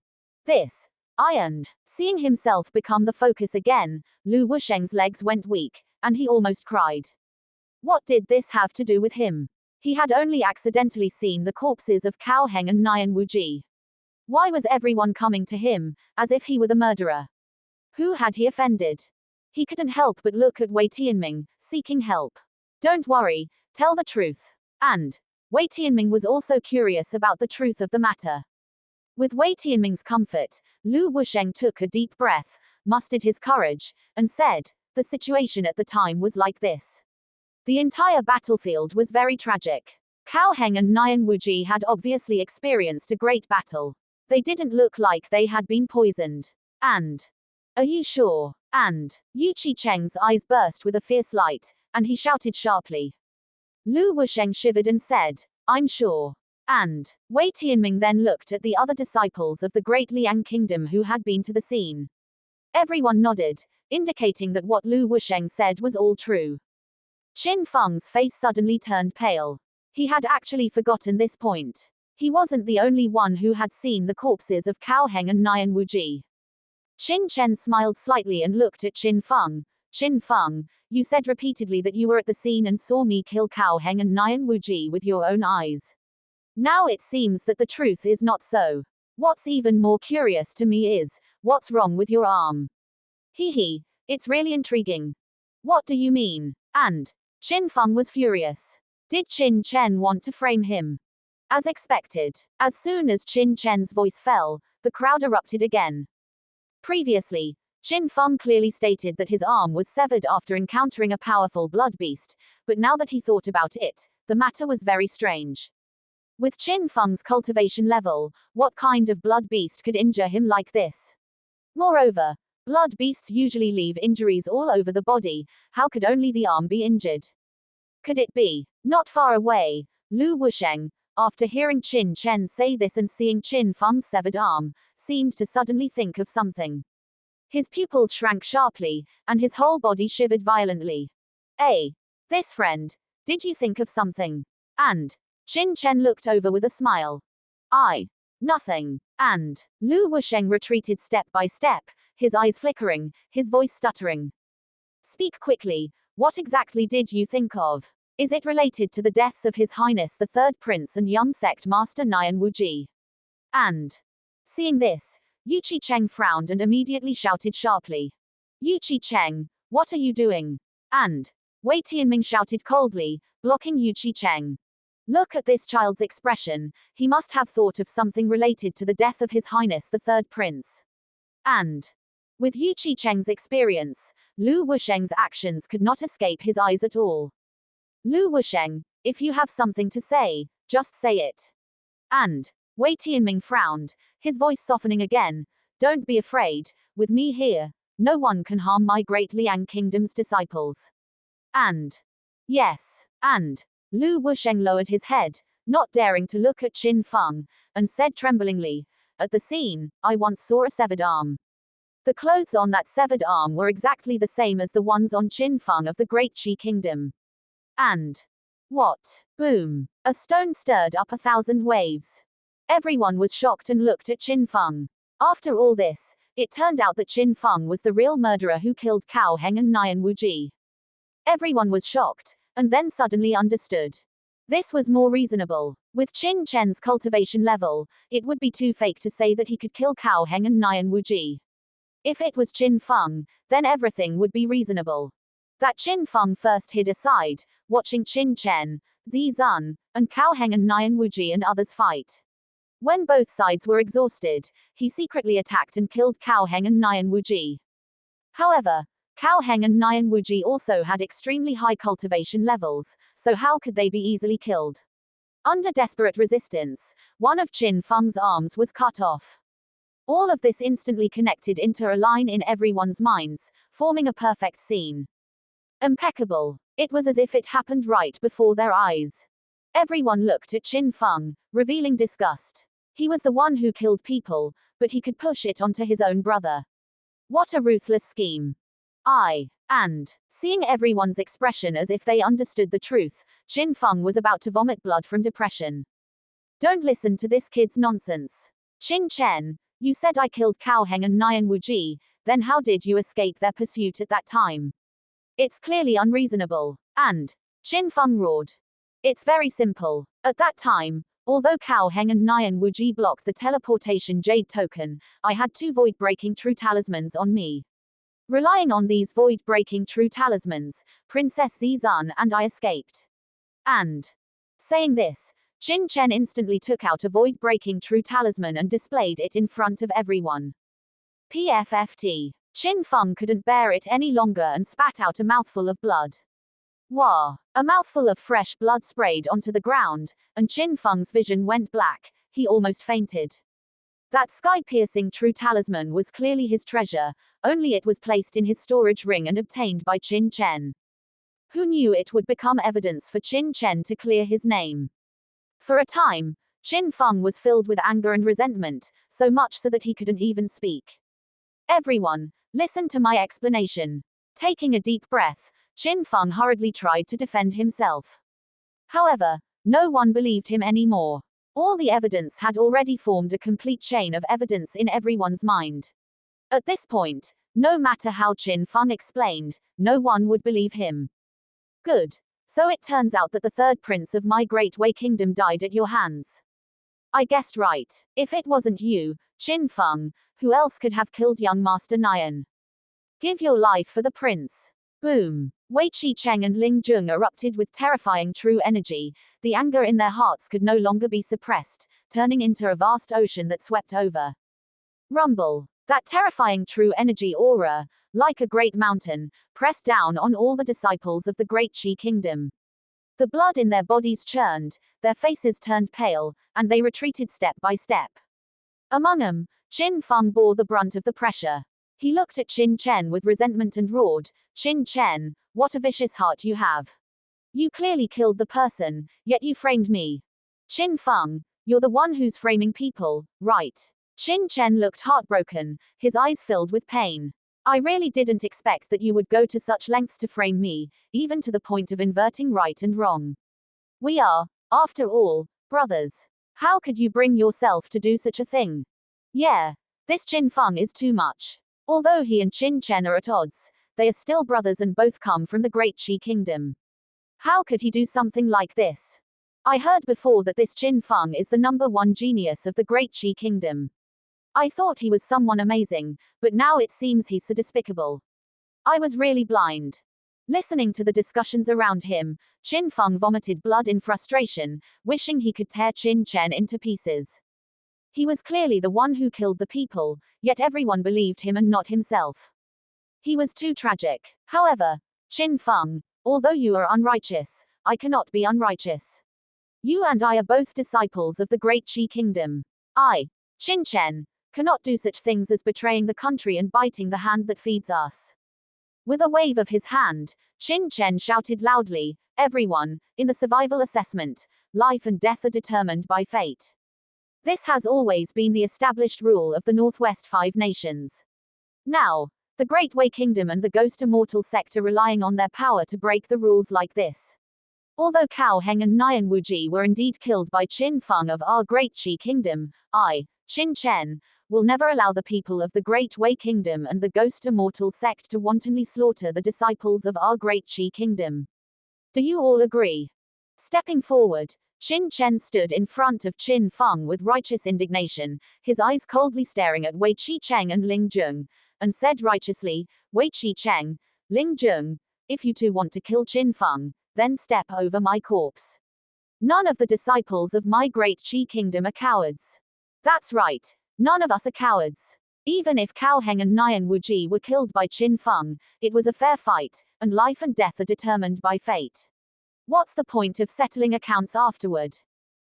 This, and seeing himself become the focus again, Lu Wusheng's legs went weak, and he almost cried. What did this have to do with him? He had only accidentally seen the corpses of Cao Heng and Nian Wuji. Why was everyone coming to him, as if he were the murderer? Who had he offended? He couldn't help but look at Wei Tianming, seeking help. Don't worry, tell the truth. And Wei Tianming was also curious about the truth of the matter. With Wei Tianming's comfort, Lu Wusheng took a deep breath, mustered his courage, and said, the situation at the time was like this. The entire battlefield was very tragic. Cao Heng and Nian Wuji had obviously experienced a great battle. They didn't look like they had been poisoned. And are you sure? And Yu Qicheng's eyes burst with a fierce light, and he shouted sharply. Lu Wusheng shivered and said, I'm sure. And Wei Tianming then looked at the other disciples of the Great Liang Kingdom who had been to the scene. Everyone nodded, indicating that what Lu Wusheng said was all true. Qin Feng's face suddenly turned pale. He had actually forgotten this point. He wasn't the only one who had seen the corpses of Cao Heng and Nian Wuji. Qin Chen smiled slightly and looked at Qin Feng. Qin Feng, you said repeatedly that you were at the scene and saw me kill Cao Heng and Nian Wuji with your own eyes. Now it seems that the truth is not so. What's even more curious to me is, what's wrong with your arm? Hee, it's really intriguing. What do you mean? And Qin Feng was furious. Did Qin Chen want to frame him? As expected, as soon as Qin Chen's voice fell, the crowd erupted again. Previously, Qin Feng clearly stated that his arm was severed after encountering a powerful blood beast, but now that he thought about it, the matter was very strange. With Qin Feng's cultivation level, what kind of blood beast could injure him like this? Moreover, blood beasts usually leave injuries all over the body, how could only the arm be injured? Could it be? Not far away, Lu Wusheng, after hearing Qin Chen say this and seeing Qin Feng's severed arm, seemed to suddenly think of something. His pupils shrank sharply, and his whole body shivered violently. This friend, did you think of something? And Qin Chen looked over with a smile. Nothing. And Lu Wusheng retreated step by step, his eyes flickering, his voice stuttering. Speak quickly, what exactly did you think of? Is it related to the deaths of His Highness the Third Prince and young sect master Nian Wuji? And seeing this, Yu Qicheng frowned and immediately shouted sharply. Yu Qicheng, what are you doing? And Wei Tianming shouted coldly, blocking Yu Qicheng. Look at this child's expression, he must have thought of something related to the death of His Highness the Third Prince. And with Yu Qicheng's experience, Lu Wusheng's actions could not escape his eyes at all. Lu Wusheng, if you have something to say, just say it. And Wei Tianming frowned, his voice softening again. Don't be afraid, with me here, no one can harm my great Liang Kingdom's disciples. And yes, and Lu Wusheng lowered his head, not daring to look at Qin Feng, and said tremblingly, at the scene, I once saw a severed arm. The clothes on that severed arm were exactly the same as the ones on Qin Feng of the Great Qi Kingdom. And what? Boom! A stone stirred up 1,000 waves. Everyone was shocked and looked at Qin Feng. After all this, it turned out that Qin Feng was the real murderer who killed Cao Heng and Nian Wuji. Everyone was shocked, and then suddenly understood. This was more reasonable. With Qin Chen's cultivation level, it would be too fake to say that he could kill Cao Heng and Nian Wuji. If it was Qin Feng, then everything would be reasonable. That Qin Feng first hid aside, watching Qin Chen, Zi Zun, and Cao Heng and Nian Wuji and others fight. When both sides were exhausted, he secretly attacked and killed Cao Heng and Nian Wuji. However, Cao Heng and Nian Wuji also had extremely high cultivation levels, so how could they be easily killed? Under desperate resistance, one of Qin Feng's arms was cut off. All of this instantly connected into a line in everyone's minds, forming a perfect scene. Impeccable. It was as if it happened right before their eyes. Everyone looked at Qin Feng, revealing disgust. He was the one who killed people, but he could push it onto his own brother. What a ruthless scheme. And seeing everyone's expression as if they understood the truth, Qin Feng was about to vomit blood from depression. Don't listen to this kid's nonsense. Qin Chen, you said I killed Cao Heng and Nian Wuji, then how did you escape their pursuit at that time? It's clearly unreasonable. And Qin Feng roared. It's very simple. At that time, although Cao Heng and Nian Wuji blocked the teleportation jade token, I had 2 void-breaking true talismans on me. Relying on these void-breaking true talismans, Princess Zizan and I escaped. And saying this, Qin Chen instantly took out a void-breaking true talisman and displayed it in front of everyone. PFFT. Qin Feng couldn't bear it any longer and spat out a mouthful of blood. Wah! A mouthful of fresh blood sprayed onto the ground, and Qin Feng's vision went black, he almost fainted. That sky-piercing true talisman was clearly his treasure, only it was placed in his storage ring and obtained by Qin Chen. Who knew it would become evidence for Qin Chen to clear his name? For a time, Qin Feng was filled with anger and resentment, so much so that he couldn't even speak. Everyone, listen to my explanation. Taking a deep breath, Qin Feng hurriedly tried to defend himself. However, no one believed him anymore. All the evidence had already formed a complete chain of evidence in everyone's mind. At this point, no matter how Qin Feng explained, no one would believe him. Good. So it turns out that the third prince of my great Wei kingdom died at your hands. I guessed right. If it wasn't you, Qin Feng, who else could have killed young Master Nian? Give your life for the prince. Boom. Wei Qicheng and Ling Jung erupted with terrifying true energy. The anger in their hearts could no longer be suppressed, turning into a vast ocean that swept over. Rumble. That terrifying true energy aura, like a great mountain, pressed down on all the disciples of the great Qi kingdom. The blood in their bodies churned, their faces turned pale, and they retreated step by step. Among them, Qin Feng bore the brunt of the pressure. He looked at Qin Chen with resentment and roared, "Qin Chen, what a vicious heart you have. You clearly killed the person, yet you framed me. Qin Feng, you're the one who's framing people, right?" Qin Chen looked heartbroken, his eyes filled with pain. "I really didn't expect that you would go to such lengths to frame me, even to the point of inverting right and wrong. We are, after all, brothers. How could you bring yourself to do such a thing? Yeah. This Qin Feng is too much. Although he and Qin Chen are at odds, they are still brothers and both come from the great Qi kingdom. How could he do something like this? I heard before that this Qin Feng is the #1 genius of the great Qi kingdom. I thought he was someone amazing, but now it seems he's so despicable. I was really blind." Listening to the discussions around him, Qin Feng vomited blood in frustration, wishing he could tear Qin Chen into pieces. He was clearly the one who killed the people, yet everyone believed him and not himself. He was too tragic. However, Qin Feng, although you are unrighteous, I cannot be unrighteous. You and I are both disciples of the great Qi kingdom. I, Qin Chen, cannot do such things as betraying the country and biting the hand that feeds us. With a wave of his hand, Qin Chen shouted loudly, "Everyone, in the survival assessment, life and death are determined by fate. This has always been the established rule of the Northwest 5 nations. Now, the Great Wei Kingdom and the Ghost Immortal sect are relying on their power to break the rules like this. Although Cao Heng and Nian Wuji were indeed killed by Qin Feng of our Great Qi Kingdom, I, Qin Chen, will never allow the people of the Great Wei Kingdom and the Ghost Immortal sect to wantonly slaughter the disciples of our Great Qi Kingdom. Do you all agree?" Stepping forward, Qin Chen stood in front of Qin Feng with righteous indignation, his eyes coldly staring at Wei Qicheng and Ling Jung, and said righteously, "Wei Qicheng, Ling Jung, if you two want to kill Qin Feng, then step over my corpse. None of the disciples of my great Qi kingdom are cowards. That's right, none of us are cowards. Even if Cao Heng and Nian Wuji were killed by Qin Feng, it was a fair fight, and life and death are determined by fate. What's the point of settling accounts afterward?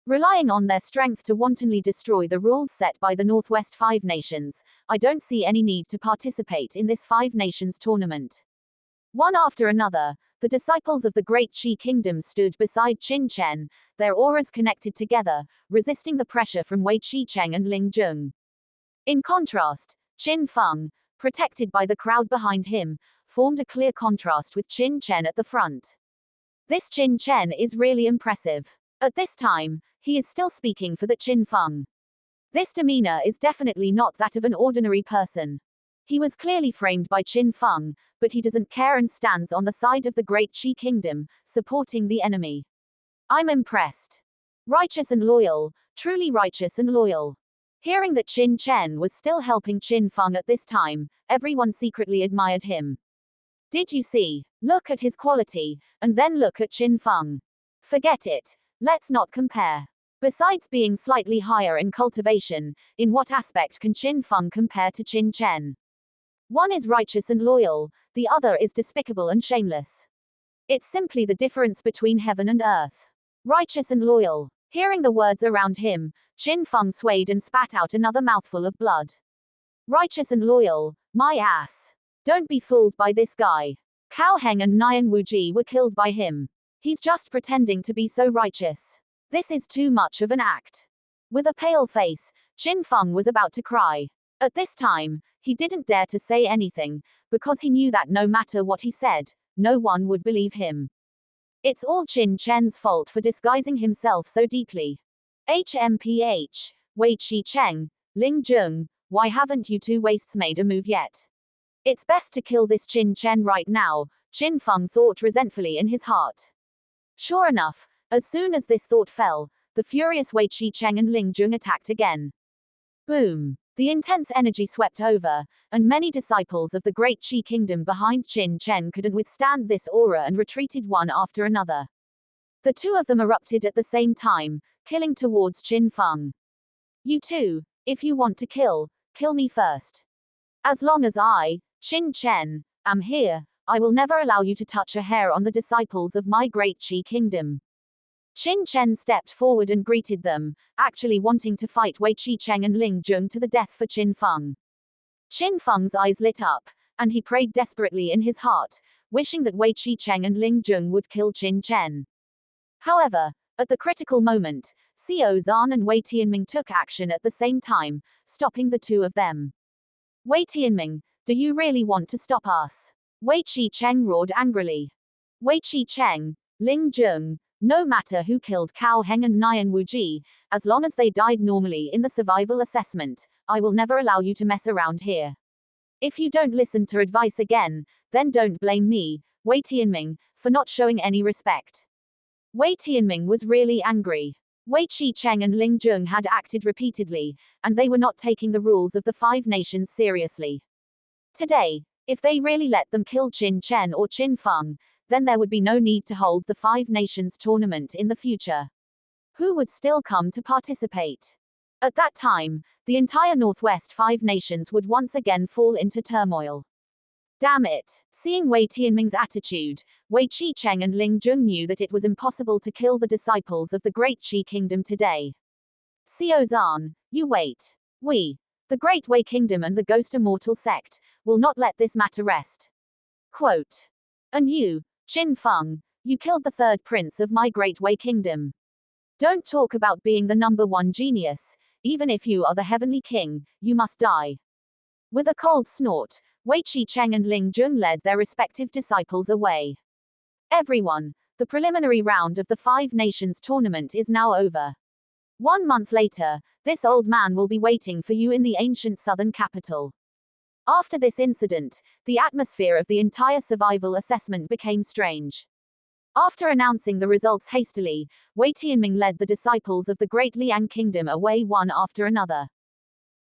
Relying on their strength to wantonly destroy the rules set by the Northwest 5 nations, I don't see any need to participate in this 5 nations tournament." One after another, the disciples of the Great Qi Kingdom stood beside Qin Chen, their auras connected together, resisting the pressure from Wei Qicheng and Ling Jung. In contrast, Qin Feng, protected by the crowd behind him, formed a clear contrast with Qin Chen at the front. This Qin Chen is really impressive. At this time, he is still speaking for the Qin Feng. This demeanor is definitely not that of an ordinary person. He was clearly framed by Qin Feng, but he doesn't care and stands on the side of the great Qi kingdom, supporting the enemy. I'm impressed. Righteous and loyal, truly righteous and loyal. Hearing that Qin Chen was still helping Qin Feng at this time, everyone secretly admired him. Did you see? Look at his quality, and then look at Qin Feng. Forget it. Let's not compare. Besides being slightly higher in cultivation, in what aspect can Qin Feng compare to Qin Chen? One is righteous and loyal, the other is despicable and shameless. It's simply the difference between heaven and earth. Righteous and loyal. Hearing the words around him, Qin Feng swayed and spat out another mouthful of blood. Righteous and loyal, my ass. Don't be fooled by this guy. Cao Heng and Nian Wuji were killed by him. He's just pretending to be so righteous. This is too much of an act. With a pale face, Qin Feng was about to cry. At this time, he didn't dare to say anything, because he knew that no matter what he said, no one would believe him. It's all Qin Chen's fault for disguising himself so deeply. HMPH. Wei Qi-cheng, Ling Jung, why haven't you two wastes made a move yet? It's best to kill this Qin Chen right now, Qin Feng thought resentfully in his heart. Sure enough, as soon as this thought fell, the furious Wei Qi-cheng and Ling Jung attacked again. Boom! The intense energy swept over, and many disciples of the great Qi kingdom behind Qin Chen couldn't withstand this aura and retreated one after another. The two of them erupted at the same time, killing towards Qin Feng. You two, if you want to kill me first. As long as I, Qin Chen, am here, I will never allow you to touch a hair on the disciples of my great Qi kingdom. Qin Chen stepped forward and greeted them, actually wanting to fight Wei Qi-cheng and Ling Jung to the death for Qin Feng. Qin Feng's eyes lit up, and he prayed desperately in his heart, wishing that Wei Qi-cheng and Ling Jung would kill Qin Chen. However, at the critical moment, Xiao Zhan and Wei Tianming took action at the same time, stopping the two of them. Wei Tianming, do you really want to stop us? Wei Qi-cheng roared angrily. Wei Qi-cheng, Ling Jung, no matter who killed Cao Heng and Nian Wuji, as long as they died normally in the survival assessment, I will never allow you to mess around here. If you don't listen to advice again, then don't blame me, Wei Tianming, for not showing any respect. Wei Tianming was really angry. Wei Qi-cheng and Ling Jung had acted repeatedly, and they were not taking the rules of the Five Nations seriously. Today, if they really let them kill Qin Chen or Qin Feng, then there would be no need to hold the Five Nations tournament in the future. Who would still come to participate? At that time, the entire Northwest Five Nations would once again fall into turmoil. Damn it! Seeing Wei Tianming's attitude, Wei Qi-cheng and Ling Jung knew that it was impossible to kill the disciples of the Great Qi Kingdom today. Xiao Zhan, you wait. We, the Great Wei Kingdom and the Ghost Immortal Sect, will not let this matter rest. Quote. And you, Qin Feng, you killed the third prince of my Great Wei Kingdom. Don't talk about being the #1 genius, even if you are the Heavenly King, you must die. With a cold snort, Wei Qi-cheng and Ling Jung led their respective disciples away. Everyone, the preliminary round of the Five Nations tournament is now over. 1 month later, this old man will be waiting for you in the ancient southern capital. After this incident, the atmosphere of the entire survival assessment became strange. After announcing the results hastily, Wei Tianming led the disciples of the Great Liang Kingdom away one after another.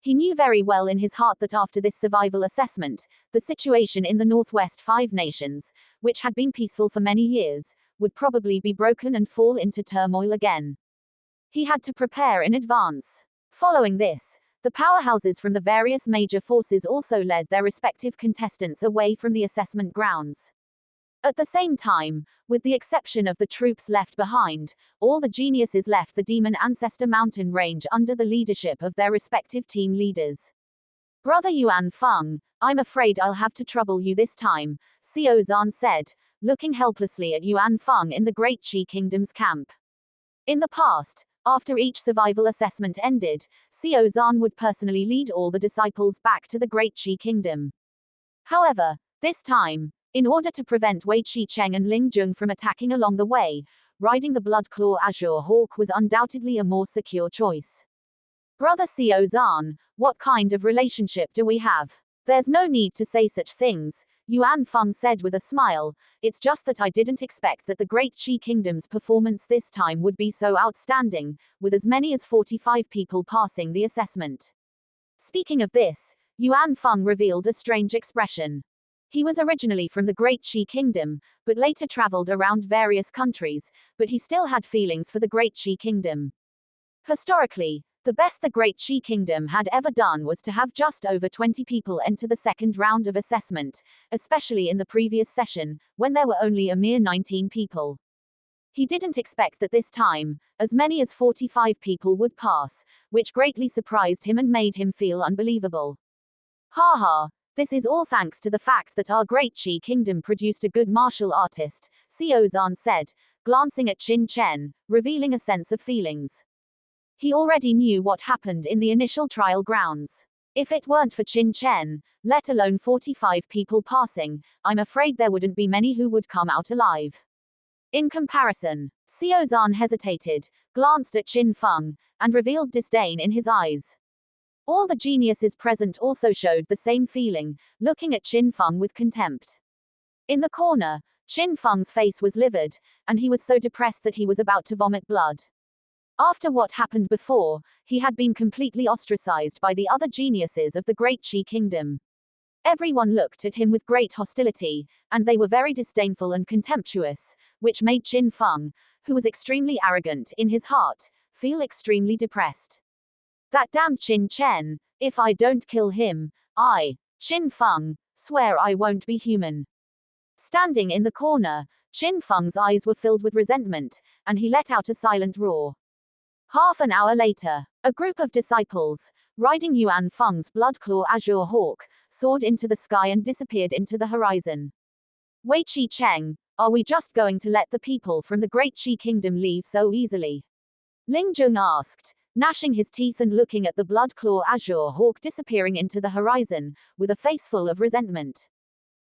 He knew very well in his heart that after this survival assessment, the situation in the Northwest Five Nations, which had been peaceful for many years, would probably be broken and fall into turmoil again. He had to prepare in advance. Following this, the powerhouses from the various major forces also led their respective contestants away from the assessment grounds. At the same time, with the exception of the troops left behind, all the geniuses left the Demon Ancestor Mountain range under the leadership of their respective team leaders. Brother Yuan Feng, I'm afraid I'll have to trouble you this time, Xiao Zhan said, looking helplessly at Yuan Feng in the Great Qi Kingdom's camp. In the past, after each survival assessment ended, Xiao Zhan would personally lead all the disciples back to the Great Qi Kingdom. However, this time, in order to prevent Wei Qi-cheng and Ling Jung from attacking along the way, riding the Bloodclaw Azure Hawk was undoubtedly a more secure choice. Brother Xiao Zhan, what kind of relationship do we have? There's no need to say such things, Yuan Feng said with a smile, it's just that I didn't expect that the Great Qi Kingdom's performance this time would be so outstanding, with as many as 45 people passing the assessment. Speaking of this, Yuan Feng revealed a strange expression. He was originally from the Great Qi Kingdom, but later traveled around various countries, but he still had feelings for the Great Qi Kingdom. Historically, the best the Great Qi Kingdom had ever done was to have just over 20 people enter the second round of assessment, especially in the previous session, when there were only a mere 19 people. He didn't expect that this time, as many as 45 people would pass, which greatly surprised him and made him feel unbelievable. Ha ha, this is all thanks to the fact that our Great Qi Kingdom produced a good martial artist, Xiao Zhan said, glancing at Qin Chen, revealing a sense of feelings. He already knew what happened in the initial trial grounds. If it weren't for Qin Chen, let alone 45 people passing, I'm afraid there wouldn't be many who would come out alive. In comparison, Xiao Zhan hesitated, glanced at Qin Feng, and revealed disdain in his eyes. All the geniuses present also showed the same feeling, looking at Qin Feng with contempt. In the corner, Qin Feng's face was livid, and he was so depressed that he was about to vomit blood. After what happened before, he had been completely ostracized by the other geniuses of the Great Qi Kingdom. Everyone looked at him with great hostility, and they were very disdainful and contemptuous, which made Qin Feng, who was extremely arrogant in his heart, feel extremely depressed. That damned Qin Chen, if I don't kill him, I, Qin Feng, swear I won't be human. Standing in the corner, Qin Feng's eyes were filled with resentment, and he let out a silent roar. Half an hour later, a group of disciples, riding Yuan Feng's blood-claw azure hawk, soared into the sky and disappeared into the horizon. Wei Qi Cheng, are we just going to let the people from the Great Qi Kingdom leave so easily? Ling Zhong asked, gnashing his teeth and looking at the blood-claw azure hawk disappearing into the horizon, with a face full of resentment.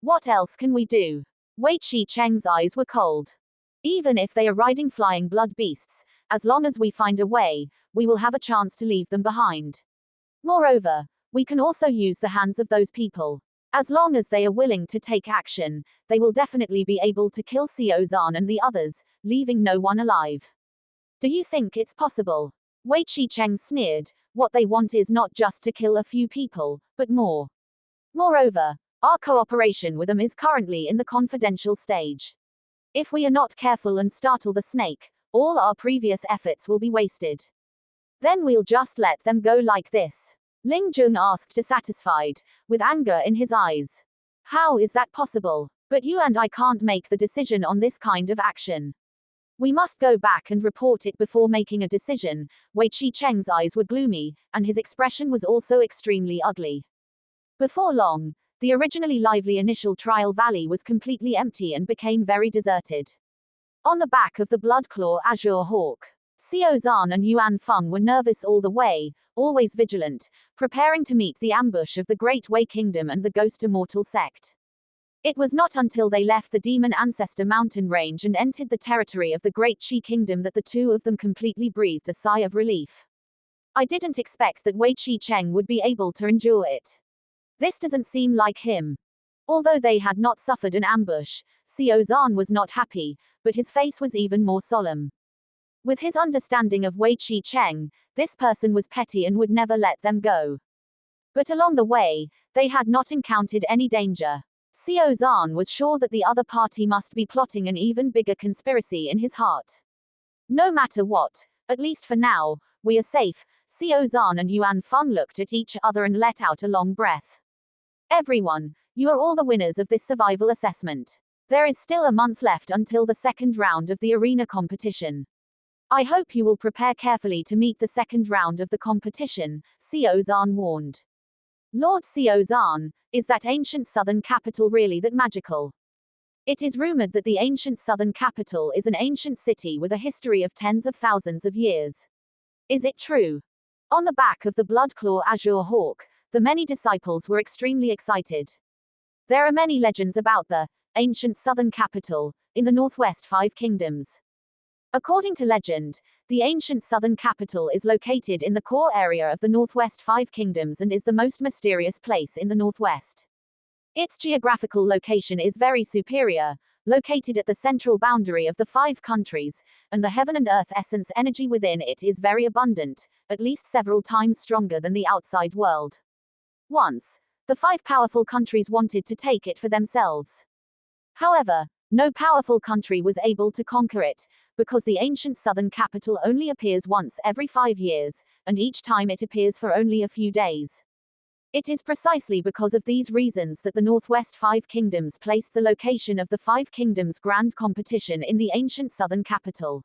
What else can we do? Wei Qi Cheng's eyes were cold. Even if they are riding flying blood beasts, as long as we find a way, we will have a chance to leave them behind. Moreover, we can also use the hands of those people. As long as they are willing to take action, they will definitely be able to kill Xiao Zhan and the others, leaving no one alive. Do you think it's possible? Wei Qi Cheng sneered, what they want is not just to kill a few people, but more. Moreover, our cooperation with them is currently in the confidential stage. If we are not careful and startle the snake, all our previous efforts will be wasted. Then we'll just let them go like this. Ling Zhong asked dissatisfied, with anger in his eyes. How is that possible? But you and I can't make the decision on this kind of action. We must go back and report it before making a decision. Wei Qi Cheng's eyes were gloomy, and his expression was also extremely ugly. Before long, the originally lively initial trial valley was completely empty and became very deserted. On the back of the blood-claw azure hawk, Xiao Zhan and Yuan Feng were nervous all the way, always vigilant, preparing to meet the ambush of the Great Wei Kingdom and the Ghost Immortal sect. It was not until they left the Demon Ancestor mountain range and entered the territory of the Great Qi Kingdom that the two of them completely breathed a sigh of relief. I didn't expect that Wei Qi Cheng would be able to endure it. This doesn't seem like him. Although they had not suffered an ambush, Xiao Zhan was not happy, but his face was even more solemn. With his understanding of Wei Qi Cheng, this person was petty and would never let them go. But along the way, they had not encountered any danger. Xiao Zhan was sure that the other party must be plotting an even bigger conspiracy in his heart. No matter what, at least for now, we are safe. Xiao Zhan and Yuan Feng looked at each other and let out a long breath. Everyone, you are all the winners of this survival assessment. There is still a month left until the second round of the arena competition. I hope you will prepare carefully to meet the second round of the competition, Xiao Zhan warned. Lord Xiao Zhan, is that ancient southern capital really that magical? It is rumored that the ancient southern capital is an ancient city with a history of tens of thousands of years. Is it true? On the back of the blood-claw azure hawk, the many disciples were extremely excited. There are many legends about the ancient southern capital in the northwest 5 kingdoms. According to legend, the ancient southern capital is located in the core area of the northwest 5 kingdoms and is the most mysterious place in the northwest. Its geographical location is very superior, located at the central boundary of the 5 countries, and the heaven and earth essence energy within it is very abundant, at least several times stronger than the outside world. Once, the 5 powerful countries wanted to take it for themselves. However, no powerful country was able to conquer it, because the ancient southern capital only appears once every 5 years, and each time it appears for only a few days. It is precisely because of these reasons that the Northwest 5 Kingdoms placed the location of the 5 Kingdoms Grand Competition in the ancient southern capital.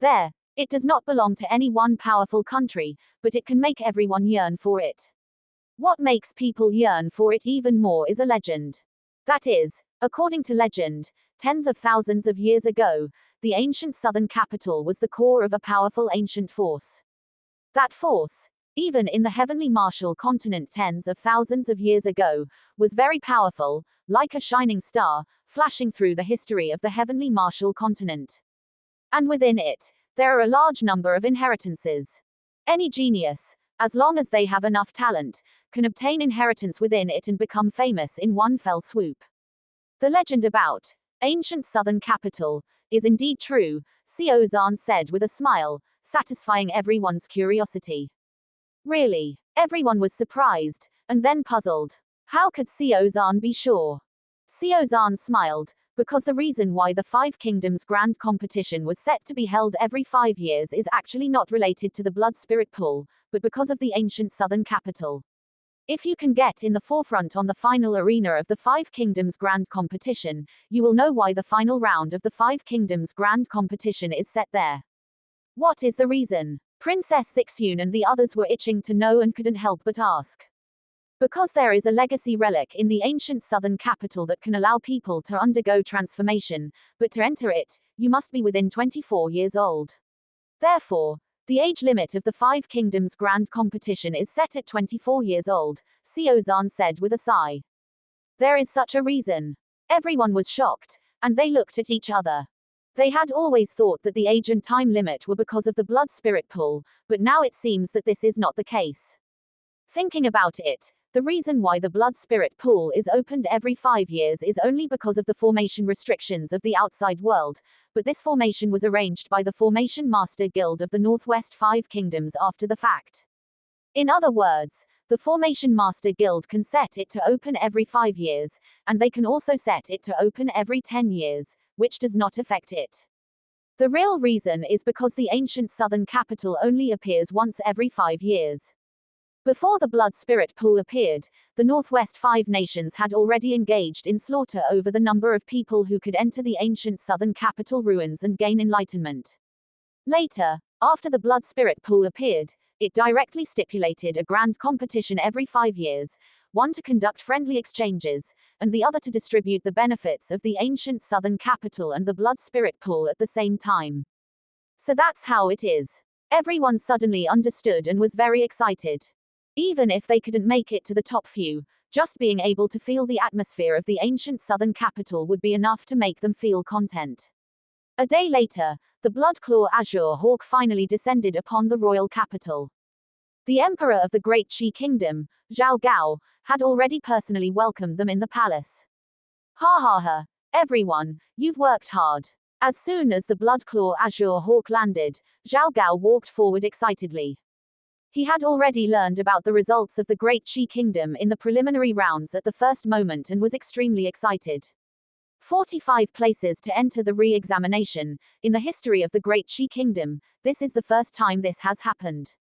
There, it does not belong to any one powerful country, but it can make everyone yearn for it. What makes people yearn for it even more is a legend. That is, according to legend, tens of thousands of years ago, the ancient southern capital was the core of a powerful ancient force. That force, even in the heavenly martial continent tens of thousands of years ago, was very powerful, like a shining star, flashing through the history of the heavenly martial continent. And within it, there are a large number of inheritances. Any genius, as long as they have enough talent, can obtain inheritance within it and become famous in one fell swoop. The legend about ancient southern capital is indeed true, Xiao Zhan said with a smile, satisfying everyone's curiosity. Really? Everyone was surprised, and then puzzled. How could Xiao Zhan be sure? Xiao Zhan smiled, because the reason why the Five Kingdoms Grand Competition was set to be held every 5 years is actually not related to the blood spirit pool, but because of the ancient southern capital. If you can get in the forefront on the final arena of the Five Kingdoms Grand Competition, you will know why the final round of the Five Kingdoms Grand Competition is set there. What is the reason? Princess Sixyun and the others were itching to know and couldn't help but ask. Because there is a legacy relic in the ancient southern capital that can allow people to undergo transformation, but to enter it, you must be within 24 years old. Therefore, the age limit of the Five Kingdoms Grand Competition is set at 24 years old, Xiao Zhan said with a sigh. There is such a reason. Everyone was shocked, and they looked at each other. They had always thought that the age and time limit were because of the blood spirit pool, but now it seems that this is not the case. Thinking about it, the reason why the blood spirit pool is opened every 5 years is only because of the formation restrictions of the outside world, but this formation was arranged by the Formation Master Guild of the Northwest Five Kingdoms after the fact. In other words, the Formation Master Guild can set it to open every 5 years, and they can also set it to open every 10 years, which does not affect it. The real reason is because the ancient southern capital only appears once every 5 years. Before the blood spirit pool appeared, the Northwest Five Nations had already engaged in slaughter over the number of people who could enter the ancient southern capital ruins and gain enlightenment. Later, after the blood spirit pool appeared, it directly stipulated a grand competition every 5 years, one to conduct friendly exchanges, and the other to distribute the benefits of the ancient southern capital and the blood spirit pool at the same time. So that's how it is. Everyone suddenly understood and was very excited. Even if they couldn't make it to the top few, just being able to feel the atmosphere of the ancient southern capital would be enough to make them feel content. A day later, the Bloodclaw Azure Hawk finally descended upon the royal capital. The emperor of the Great Qi Kingdom, Zhao Gao, had already personally welcomed them in the palace. Ha ha ha, everyone, you've worked hard. As soon as the Bloodclaw Azure Hawk landed, Zhao Gao walked forward excitedly. He had already learned about the results of the Great Qi Kingdom in the preliminary rounds at the first moment and was extremely excited. 45 places to enter the re-examination. In the history of the Great Qi Kingdom, this is the first time this has happened.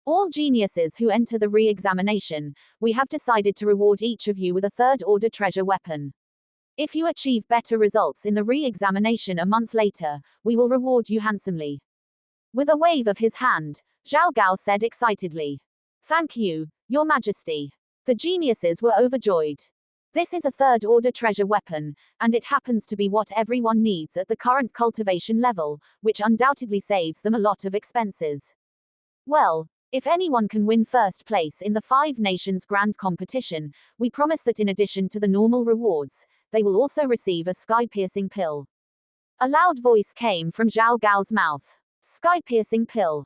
All geniuses who enter the re-examination, we have decided to reward each of you with a third-order treasure weapon. If you achieve better results in the re-examination a month later, we will reward you handsomely. With a wave of his hand, Zhao Gao said excitedly. Thank you, Your Majesty. The geniuses were overjoyed. This is a third-order treasure weapon, and it happens to be what everyone needs at the current cultivation level, which undoubtedly saves them a lot of expenses. Well, if anyone can win first place in the Five Nations Grand Competition, we promise that in addition to the normal rewards, they will also receive a sky-piercing pill. A loud voice came from Zhao Gao's mouth. Sky-piercing pill.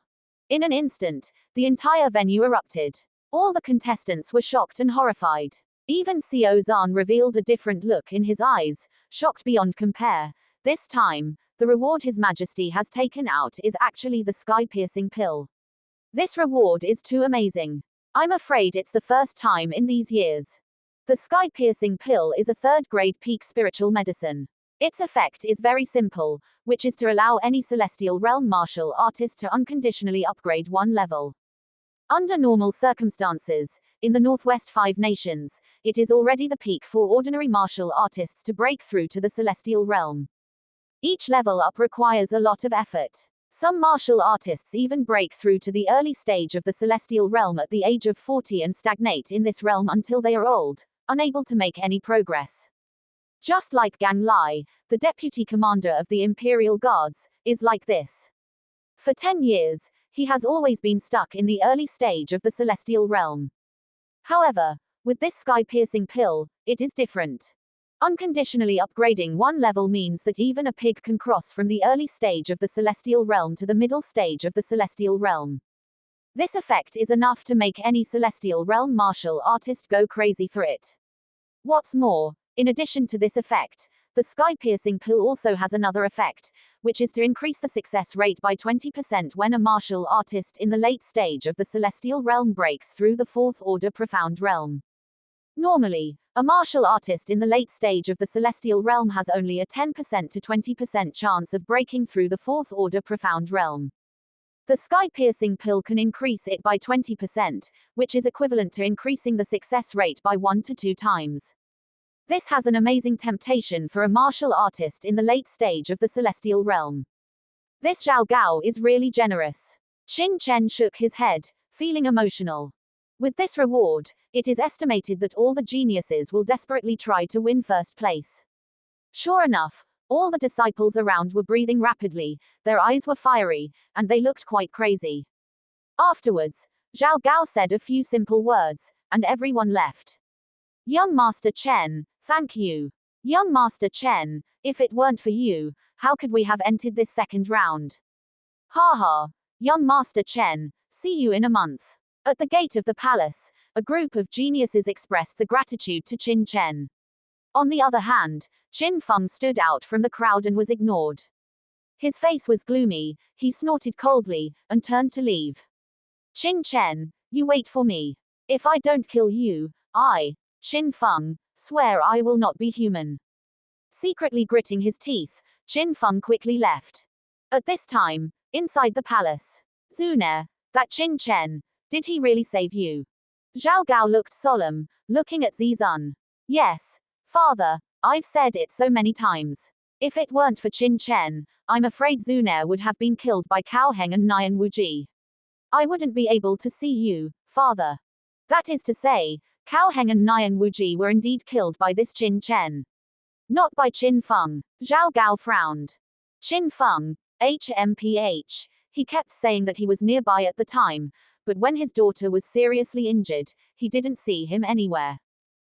In an instant, the entire venue erupted. All the contestants were shocked and horrified. Even Xiao Zhan revealed a different look in his eyes, shocked beyond compare. This time, the reward His Majesty has taken out is actually the sky-piercing pill. This reward is too amazing. I'm afraid it's the first time in these years. The sky-piercing pill is a third-grade peak spiritual medicine. Its effect is very simple, which is to allow any celestial realm martial artist to unconditionally upgrade one level. Under normal circumstances, in the Northwest Five Nations, it is already the peak for ordinary martial artists to break through to the celestial realm. Each level up requires a lot of effort. Some martial artists even break through to the early stage of the celestial realm at the age of 40 and stagnate in this realm until they are old, unable to make any progress. Just like Gang Lai, the deputy commander of the Imperial Guards, is like this. For 10 years, He has always been stuck in the early stage of the celestial realm. However, with this sky-piercing pill, it is different. Unconditionally upgrading one level means that even a pig can cross from the early stage of the celestial realm to the middle stage of the celestial realm. This effect is enough to make any celestial realm martial artist go crazy for it. What's more, in addition to this effect, the sky-piercing pill also has another effect, which is to increase the success rate by 20% when a martial artist in the late stage of the celestial realm breaks through the fourth order profound realm. Normally, a martial artist in the late stage of the celestial realm has only a 10% to 20% chance of breaking through the fourth order profound realm. The sky-piercing pill can increase it by 20%, which is equivalent to increasing the success rate by 1 to 2 times. This has an amazing temptation for a martial artist in the late stage of the celestial realm. This Zhao Gao is really generous. Qin Chen shook his head, feeling emotional. With this reward, it is estimated that all the geniuses will desperately try to win first place. Sure enough, all the disciples around were breathing rapidly, their eyes were fiery, and they looked quite crazy. Afterwards, Zhao Gao said a few simple words, and everyone left. Young Master Chen, thank you. Young Master Chen, if it weren't for you, how could we have entered this second round? Ha ha. Young Master Chen, see you in a month. At the gate of the palace, a group of geniuses expressed the gratitude to Qin Chen. On the other hand, Qin Feng stood out from the crowd and was ignored. His face was gloomy, he snorted coldly, and turned to leave. Qin Chen, you wait for me. If I don't kill you, I, Qin Feng, swear I will not be human. Secretly gritting his teeth, Qin Feng quickly left. At this time, inside the palace, Zunair, that Qin Chen, did he really save you? Zhao Gao looked solemn, looking at Zizun. Yes, father, I've said it so many times. If it weren't for Qin Chen, I'm afraid Zunair would have been killed by Cao Heng and Nian Wuji. I wouldn't be able to see you, father. That is to say, Cao Heng and Nian Wuji were indeed killed by this Qin Chen. Not by Qin Feng. Zhao Gao frowned. Qin Feng, HMPH. He kept saying that he was nearby at the time, but when his daughter was seriously injured, he didn't see him anywhere.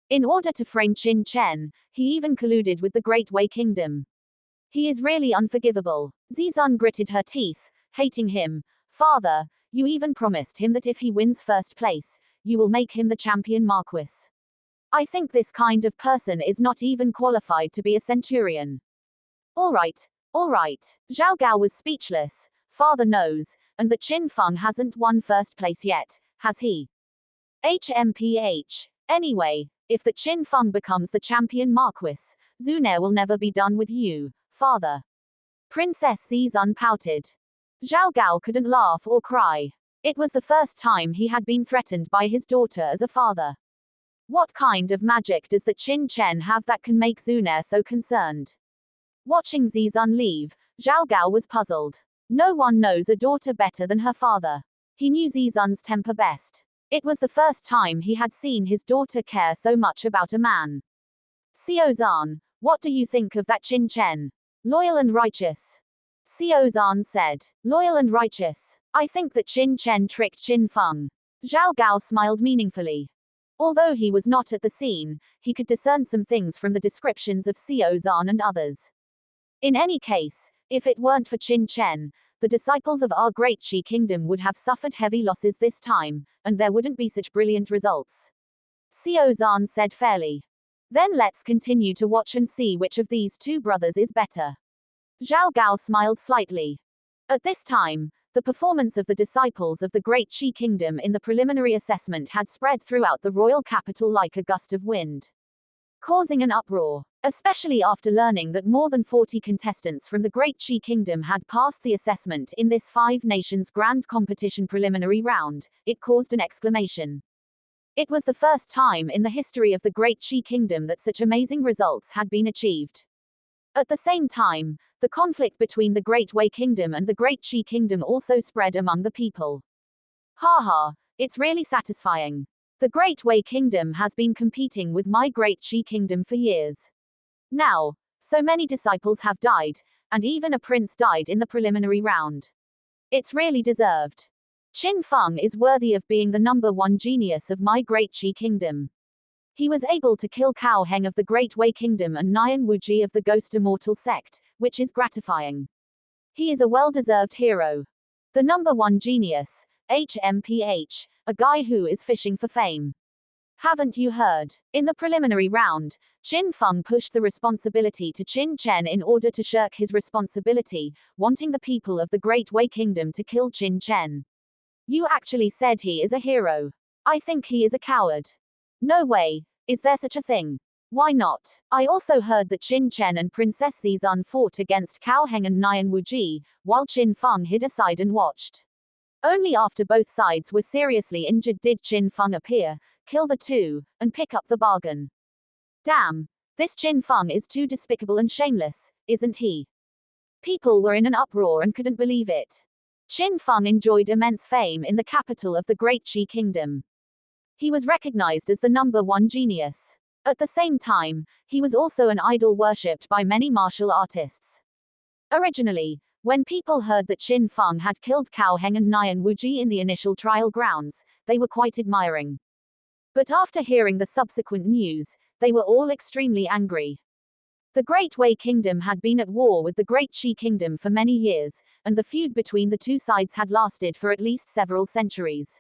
In order to frame Qin Chen, he even colluded with the Great Wei Kingdom. He is really unforgivable. Zizun gritted her teeth, hating him. Father, you even promised him that if he wins first place, you will make him the champion marquis. I think this kind of person is not even qualified to be a centurion. All right. Zhao Gao was speechless. Father knows, and that Qin Feng hasn't won first place yet, has he? HMPH. Anyway, if the Qin Feng becomes the champion marquis, Zunair will never be done with you, father. Princess Zizun pouted. Zhao Gao couldn't laugh or cry. It was the first time he had been threatened by his daughter as a father. What kind of magic does the Qin Chen have that can make Zunair so concerned? Watching Zizun leave, Zhao Gao was puzzled. No one knows a daughter better than her father. He knew Zizun's temper best. It was the first time he had seen his daughter care so much about a man. Xiao, what do you think of that Qin Chen? Loyal and righteous. Xiao said. Loyal and righteous. I think that Qin Chen tricked Qin Feng. Zhao Gao smiled meaningfully. Although he was not at the scene, he could discern some things from the descriptions of Xiao and others. In any case, if it weren't for Qin Chen, the disciples of our great Qi kingdom would have suffered heavy losses this time, and there wouldn't be such brilliant results. Xiao said fairly. Then let's continue to watch and see which of these two brothers is better. Zhao Gao smiled slightly. At this time, the performance of the disciples of the great Qi kingdom in the preliminary assessment had spread throughout the royal capital like a gust of wind, causing an uproar. Especially after learning that more than 40 contestants from the Great Qi Kingdom had passed the assessment in this 5 nations grand competition preliminary round, it caused an exclamation. It was the first time in the history of the Great Qi Kingdom that such amazing results had been achieved. At the same time, the conflict between the Great Wei Kingdom and the Great Qi Kingdom also spread among the people. Haha, it's really satisfying. The Great Wei Kingdom has been competing with my Great Qi Kingdom for years. Now, so many disciples have died, and even a prince died in the preliminary round. It's really deserved. Qin Feng is worthy of being the #1 genius of my great Qi kingdom. He was able to kill Cao Heng of the Great Wei Kingdom and Nian Wuji of the Ghost Immortal sect, which is gratifying. He is a well-deserved hero. The #1 genius, HMPH, a guy who is fishing for fame. Haven't you heard? In the preliminary round, Qin Feng pushed the responsibility to Qin Chen in order to shirk his responsibility, wanting the people of the Great Wei Kingdom to kill Qin Chen. You actually said he is a hero. I think he is a coward. No way. Is there such a thing? Why not? I also heard that Qin Chen and Princess Xizun fought against Cao Heng and Nian Wuji, while Qin Feng hid aside and watched. Only after both sides were seriously injured did Qin Feng appear, kill the two, and pick up the bargain. Damn. This Qin Feng is too despicable and shameless, isn't he? People were in an uproar and couldn't believe it. Qin Feng enjoyed immense fame in the capital of the Great Qi Kingdom. He was recognized as the #1 genius. At the same time, he was also an idol worshipped by many martial artists. Originally, when people heard that Qin Feng had killed Cao Heng and Nian Wuji in the initial trial grounds, they were quite admiring. But after hearing the subsequent news, they were all extremely angry. The Great Wei Kingdom had been at war with the Great Qi Kingdom for many years, and the feud between the two sides had lasted for at least several centuries.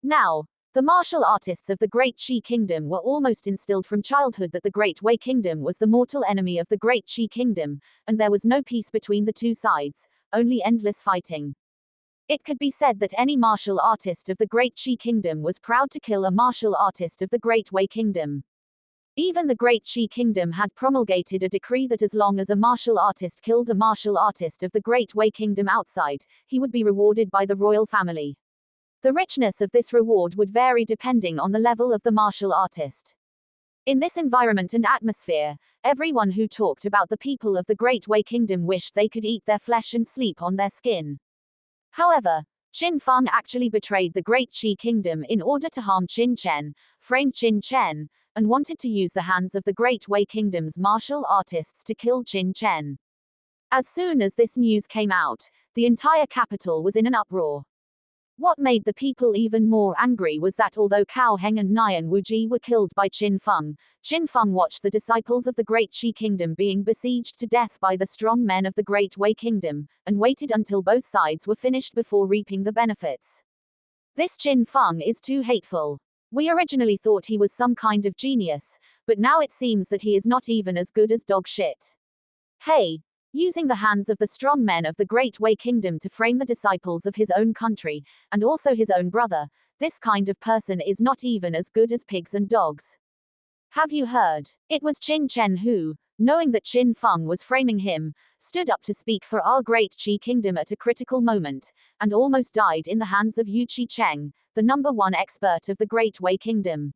Now, the martial artists of the Great Qi Kingdom were almost instilled from childhood that the Great Wei Kingdom was the mortal enemy of the Great Qi Kingdom, and there was no peace between the two sides, only endless fighting. It could be said that any martial artist of the Great Qi Kingdom was proud to kill a martial artist of the Great Wei Kingdom. Even the Great Qi Kingdom had promulgated a decree that as long as a martial artist killed a martial artist of the Great Wei Kingdom outside, he would be rewarded by the royal family. The richness of this reward would vary depending on the level of the martial artist. In this environment and atmosphere, everyone who talked about the people of the Great Wei Kingdom wished they could eat their flesh and sleep on their skin. However, Qin Feng actually betrayed the Great Qi Kingdom in order to harm Qin Chen, framed Qin Chen, and wanted to use the hands of the Great Wei Kingdom's martial artists to kill Qin Chen. As soon as this news came out, the entire capital was in an uproar. What made the people even more angry was that although Cao Heng and Nian Wuji were killed by Qin Feng watched the disciples of the Great Qi Kingdom being besieged to death by the strong men of the Great Wei Kingdom, and waited until both sides were finished before reaping the benefits. This Qin Feng is too hateful. We originally thought he was some kind of genius, but now it seems that he is not even as good as dog shit. Hey! Using the hands of the strong men of the Great Wei Kingdom to frame the disciples of his own country, and also his own brother, this kind of person is not even as good as pigs and dogs. Have you heard? It was Qin Chen who, knowing that Qin Feng was framing him, stood up to speak for our Great Qi Kingdom at a critical moment, and almost died in the hands of Yu Qicheng, the #1 expert of the Great Wei Kingdom.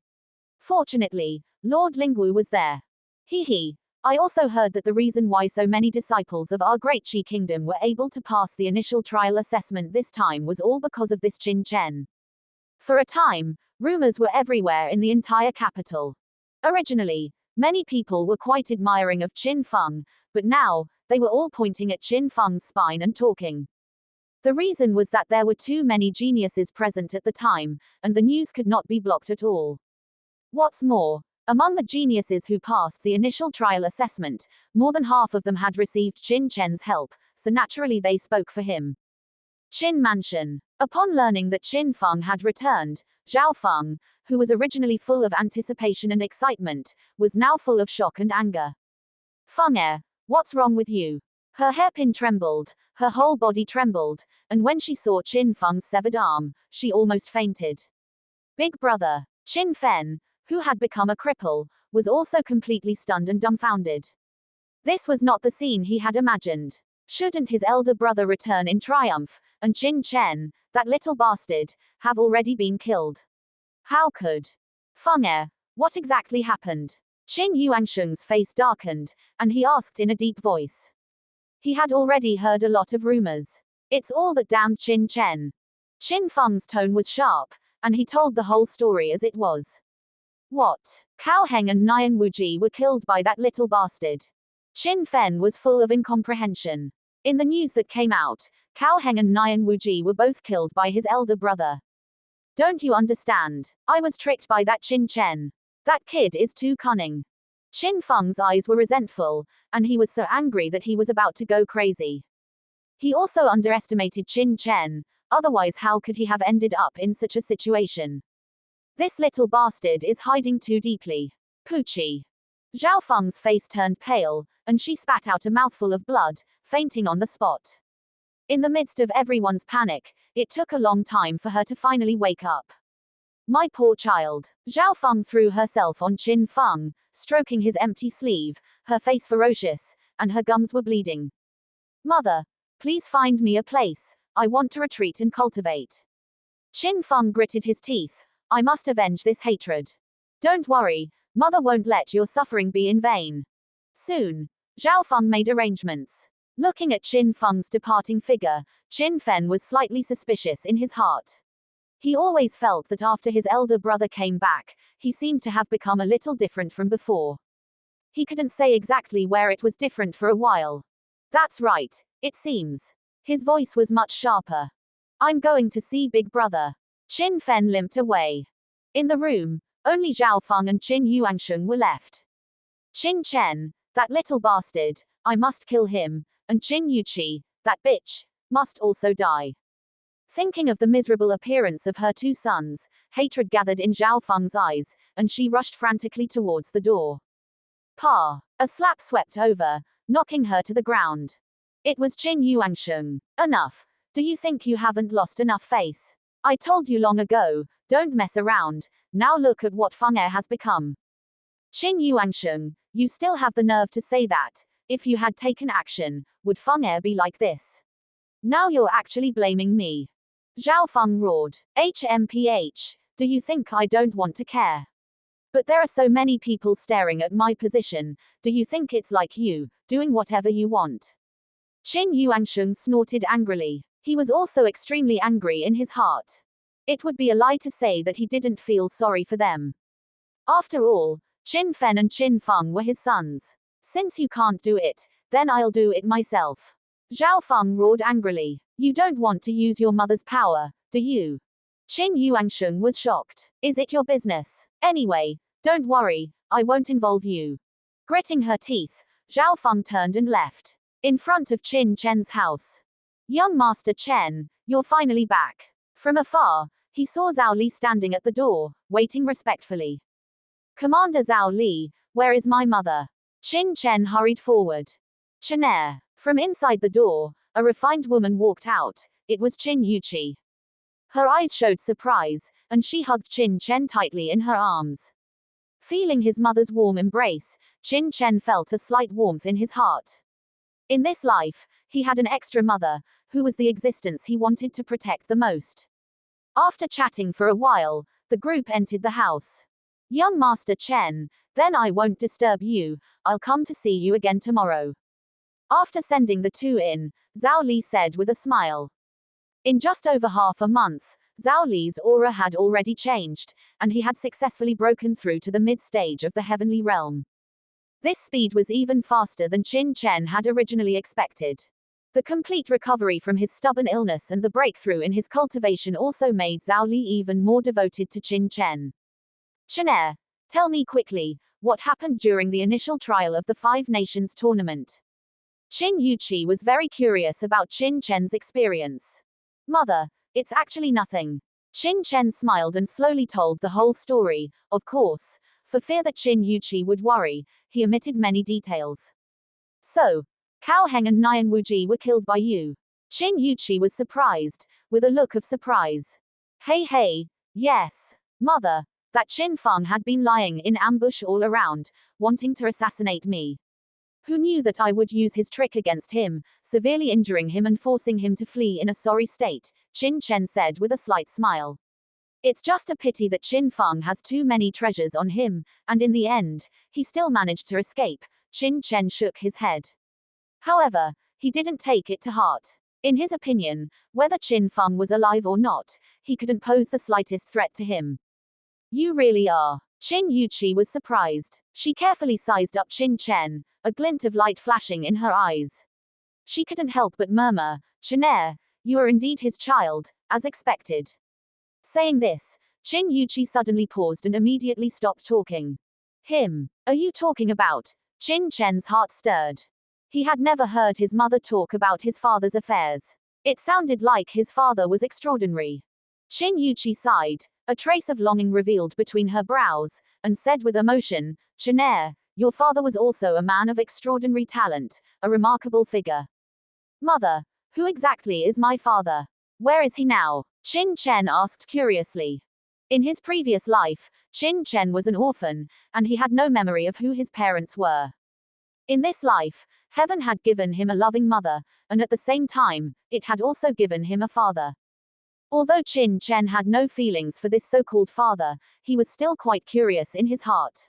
Fortunately, Lord Lingwu was there. Hee. I also heard that the reason why so many disciples of our Great Qi Kingdom were able to pass the initial trial assessment this time was all because of this Qin Chen. For a time, rumors were everywhere in the entire capital. Originally, many people were quite admiring of Qin Feng, but now, they were all pointing at Qin Feng's spine and talking. The reason was that there were too many geniuses present at the time, and the news could not be blocked at all. What's more, among the geniuses who passed the initial trial assessment, more than half of them had received Qin Chen's help, so naturally they spoke for him. Qin Mansion. Upon learning that Qin Feng had returned, Zhao Feng, who was originally full of anticipation and excitement, was now full of shock and anger. Feng, what's wrong with you? Her hairpin trembled, her whole body trembled, and when she saw Qin Feng's severed arm, she almost fainted. Big brother, Qin Fen, who had become a cripple, was also completely stunned and dumbfounded. This was not the scene he had imagined. Shouldn't his elder brother return in triumph, and Qin Chen, that little bastard, have already been killed? How could? Feng, what exactly happened? Qin Yuansheng's face darkened, and he asked in a deep voice. He had already heard a lot of rumors. It's all that damned Qin Chen. Qin Feng's tone was sharp, and he told the whole story as it was. What? Cao Heng and Nian Wuji were killed by that little bastard. Qin Fen was full of incomprehension. In the news that came out, Cao Heng and Nian Wuji were both killed by his elder brother. Don't you understand? I was tricked by that Qin Chen. That kid is too cunning. Qin Feng's eyes were resentful, and he was so angry that he was about to go crazy. He also underestimated Qin Chen, otherwise how could he have ended up in such a situation? This little bastard is hiding too deeply. Poochie. Zhao Feng's face turned pale, and she spat out a mouthful of blood, fainting on the spot. In the midst of everyone's panic, it took a long time for her to finally wake up. My poor child. Zhao Feng threw herself on Qin Feng, stroking his empty sleeve, her face ferocious, and her gums were bleeding. Mother, please find me a place. I want to retreat and cultivate. Qin Feng gritted his teeth. I must avenge this hatred. Don't worry, Mother won't let your suffering be in vain. Soon, Zhao Feng made arrangements. Looking at Qin Feng's departing figure, Qin Fen was slightly suspicious in his heart. He always felt that after his elder brother came back, he seemed to have become a little different from before. He couldn't say exactly where it was different for a while. That's right, it seems. His voice was much sharper. I'm going to see Big Brother. Qin Fen limped away. In the room, only Zhao Feng and Qin Yuansheng were left. Qin Chen, that little bastard, I must kill him, and Qin Yuqi, that bitch, must also die. Thinking of the miserable appearance of her two sons, hatred gathered in Zhao Feng's eyes, and she rushed frantically towards the door. Pa! A slap swept over, knocking her to the ground. It was Qin Yuansheng. Enough. Do you think you haven't lost enough face? I told you long ago, don't mess around, now look at what Feng Er has become. Qin Yuansheng, you still have the nerve to say that. If you had taken action, would Feng Er be like this? Now you're actually blaming me. Zhao Feng roared. HMPH, do you think I don't want to care? But there are so many people staring at my position, do you think it's like you, doing whatever you want? Qin Yuansheng snorted angrily. He was also extremely angry in his heart. It would be a lie to say that he didn't feel sorry for them. After all, Qin Fen and Qin Feng were his sons. Since you can't do it, then I'll do it myself. Zhao Feng roared angrily. You don't want to use your mother's power, do you? Qin Yuansheng was shocked. Is it your business? Anyway, don't worry, I won't involve you. Gritting her teeth, Zhao Feng turned and left. In front of Qin Chen's house. Young Master Chen, you're finally back. From afar, he saw Zhao Li standing at the door, waiting respectfully. Commander Zhao Li, where is my mother? Qin Chen hurried forward. Chenair. From inside the door, a refined woman walked out. It was Qin Yuqi. Her eyes showed surprise, and she hugged Qin Chen tightly in her arms. Feeling his mother's warm embrace, Qin Chen felt a slight warmth in his heart. In this life, he had an extra mother, who was the existence he wanted to protect the most. After chatting for a while, the group entered the house. Young Master Chen, then I won't disturb you, I'll come to see you again tomorrow. After sending the two in, Zhao Li said with a smile. In just over half a month, Zhao Li's aura had already changed, and he had successfully broken through to the mid-stage of the heavenly realm. This speed was even faster than Qin Chen had originally expected. The complete recovery from his stubborn illness and the breakthrough in his cultivation also made Zhao Li even more devoted to Qin Chen. Chenair, tell me quickly, what happened during the initial trial of the Five Nations tournament? Qin Yuqi was very curious about Qin Chen's experience. Mother, it's actually nothing. Qin Chen smiled and slowly told the whole story. Of course, for fear that Qin Yuqi would worry, he omitted many details. So, Cao Heng and Nian Wuji were killed by you. Qin Yuqi was surprised, with a look of surprise. Hey, yes. Mother, that Qin Feng had been lying in ambush all around, wanting to assassinate me. Who knew that I would use his trick against him, severely injuring him and forcing him to flee in a sorry state, Qin Chen said with a slight smile. It's just a pity that Qin Feng has too many treasures on him, and in the end, he still managed to escape. Qin Chen shook his head. However, he didn't take it to heart. In his opinion, whether Qin Feng was alive or not, he couldn't pose the slightest threat to him. You really are. Qin Yuqi was surprised. She carefully sized up Qin Chen, a glint of light flashing in her eyes. She couldn't help but murmur, Chenair, You are indeed his child, as expected. Saying this, Qin Yuqi suddenly paused and immediately stopped talking. Him. Are you talking about? Qin Chen's heart stirred. He had never heard his mother talk about his father's affairs. It sounded like his father was extraordinary. Qin Yuqi sighed, a trace of longing revealed between her brows, and said with emotion, Chen, your father was also a man of extraordinary talent, a remarkable figure. Mother, who exactly is my father? Where is he now? Qin Chen asked curiously. In his previous life, Qin Chen was an orphan, and he had no memory of who his parents were. In this life, heaven had given him a loving mother, and at the same time, it had also given him a father. Although Qin Chen had no feelings for this so-called father, he was still quite curious in his heart.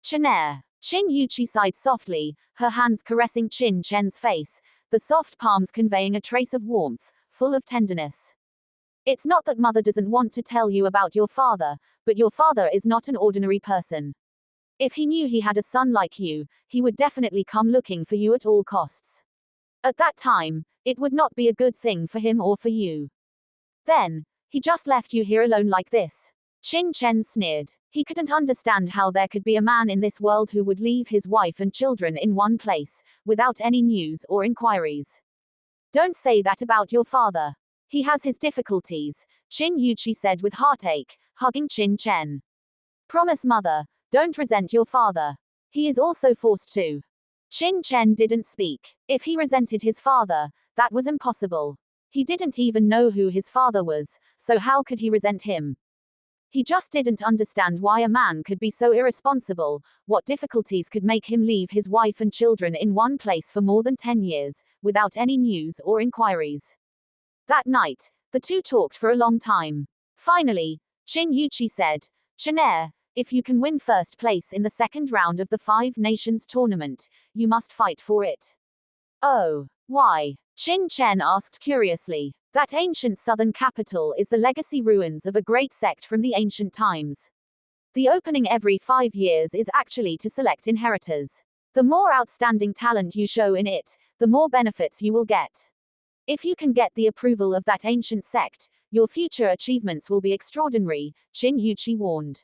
Chen. Qin Yuqi sighed softly, her hands caressing Qin Chen's face, the soft palms conveying a trace of warmth, full of tenderness. It's not that mother doesn't want to tell you about your father, but your father is not an ordinary person. If he knew he had a son like you, he would definitely come looking for you at all costs. At that time, it would not be a good thing for him or for you. Then, he just left you here alone like this. Qin Chen sneered. He couldn't understand how there could be a man in this world who would leave his wife and children in one place, without any news or inquiries. Don't say that about your father. He has his difficulties, Qin Yuqi said with heartache, hugging Qin Chen. Promise mother, don't resent your father. He is also forced to. Qin Chen didn't speak. If he resented his father, that was impossible. He didn't even know who his father was, so how could he resent him? He just didn't understand why a man could be so irresponsible, what difficulties could make him leave his wife and children in one place for more than 10 years, without any news or inquiries. That night, the two talked for a long time. Finally, Qin Yuqi said, Chen, if you can win first place in the second round of the Five Nations tournament, you must fight for it. Oh, why? Qin Chen asked curiously. That ancient southern capital is the legacy ruins of a great sect from the ancient times. The opening every 5 years is actually to select inheritors. The more outstanding talent you show in it, the more benefits you will get. If you can get the approval of that ancient sect, your future achievements will be extraordinary, Qin Yuqi warned.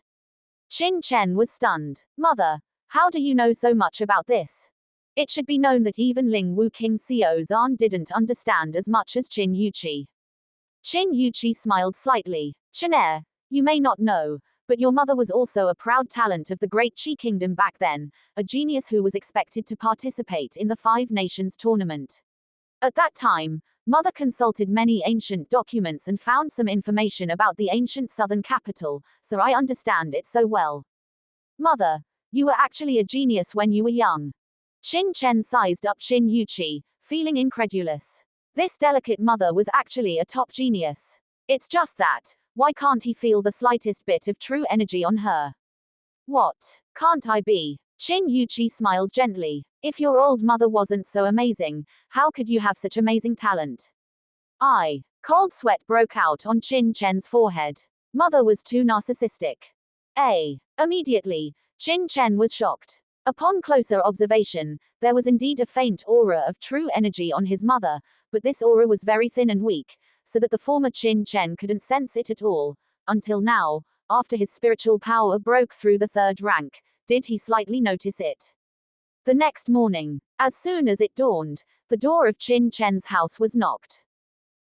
Qin Chen was stunned. Mother, how do you know so much about this? It should be known that even Ling Wu King Xiao Zhan didn't understand as much as Qin Yuqi. Qin Yuqi smiled slightly. Chen, you may not know, but your mother was also a proud talent of the Great Qi Kingdom back then, a genius who was expected to participate in the Five Nations tournament. At that time, mother consulted many ancient documents and found some information about the ancient southern capital, so I understand it so well. Mother, you were actually a genius when you were young. Qin Chen sized up Qin Yuqi, feeling incredulous. This delicate mother was actually a top genius. It's just that, why can't he feel the slightest bit of true energy on her? What? Can't I be? Qin Yuqi smiled gently. If your old mother wasn't so amazing, how could you have such amazing talent? Cold sweat broke out on Qin Chen's forehead. Mother was too narcissistic. Immediately, Qin Chen was shocked. Upon closer observation, there was indeed a faint aura of true energy on his mother, but this aura was very thin and weak, so that the former Qin Chen couldn't sense it at all, until now, after his spiritual power broke through the third rank, did he slightly notice it. The next morning, as soon as it dawned, the door of Qin Chen's house was knocked.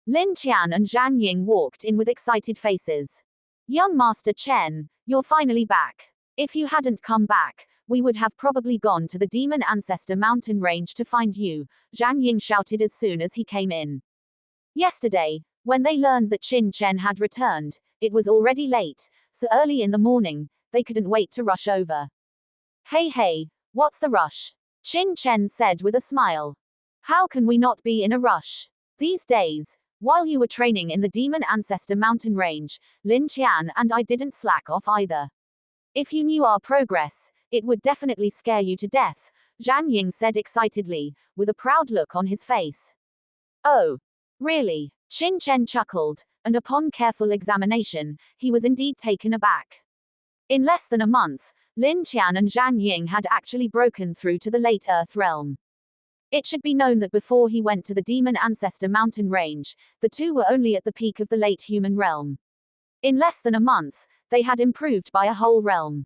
Lin Qian and Zhang Ying walked in with excited faces. Young Master Chen, you're finally back. If you hadn't come back, we would have probably gone to the Demon Ancestor mountain range to find you, Zhang Ying shouted as soon as he came in. Yesterday, when they learned that Qin Chen had returned, it was already late, so early in the morning, they couldn't wait to rush over. Hey, what's the rush? Qin Chen said with a smile. How can we not be in a rush? These days, while you were training in the Demon Ancestor mountain range, Lin Qian and I didn't slack off either. If you knew our progress, it would definitely scare you to death, Zhang Ying said excitedly, with a proud look on his face. Oh, really? Qin Chen chuckled, and upon careful examination, he was indeed taken aback. In less than a month, Lin Qian and Zhang Ying had actually broken through to the late Earth realm. It should be known that before he went to the Demon Ancestor mountain range, the two were only at the peak of the late human realm. In less than a month, they had improved by a whole realm.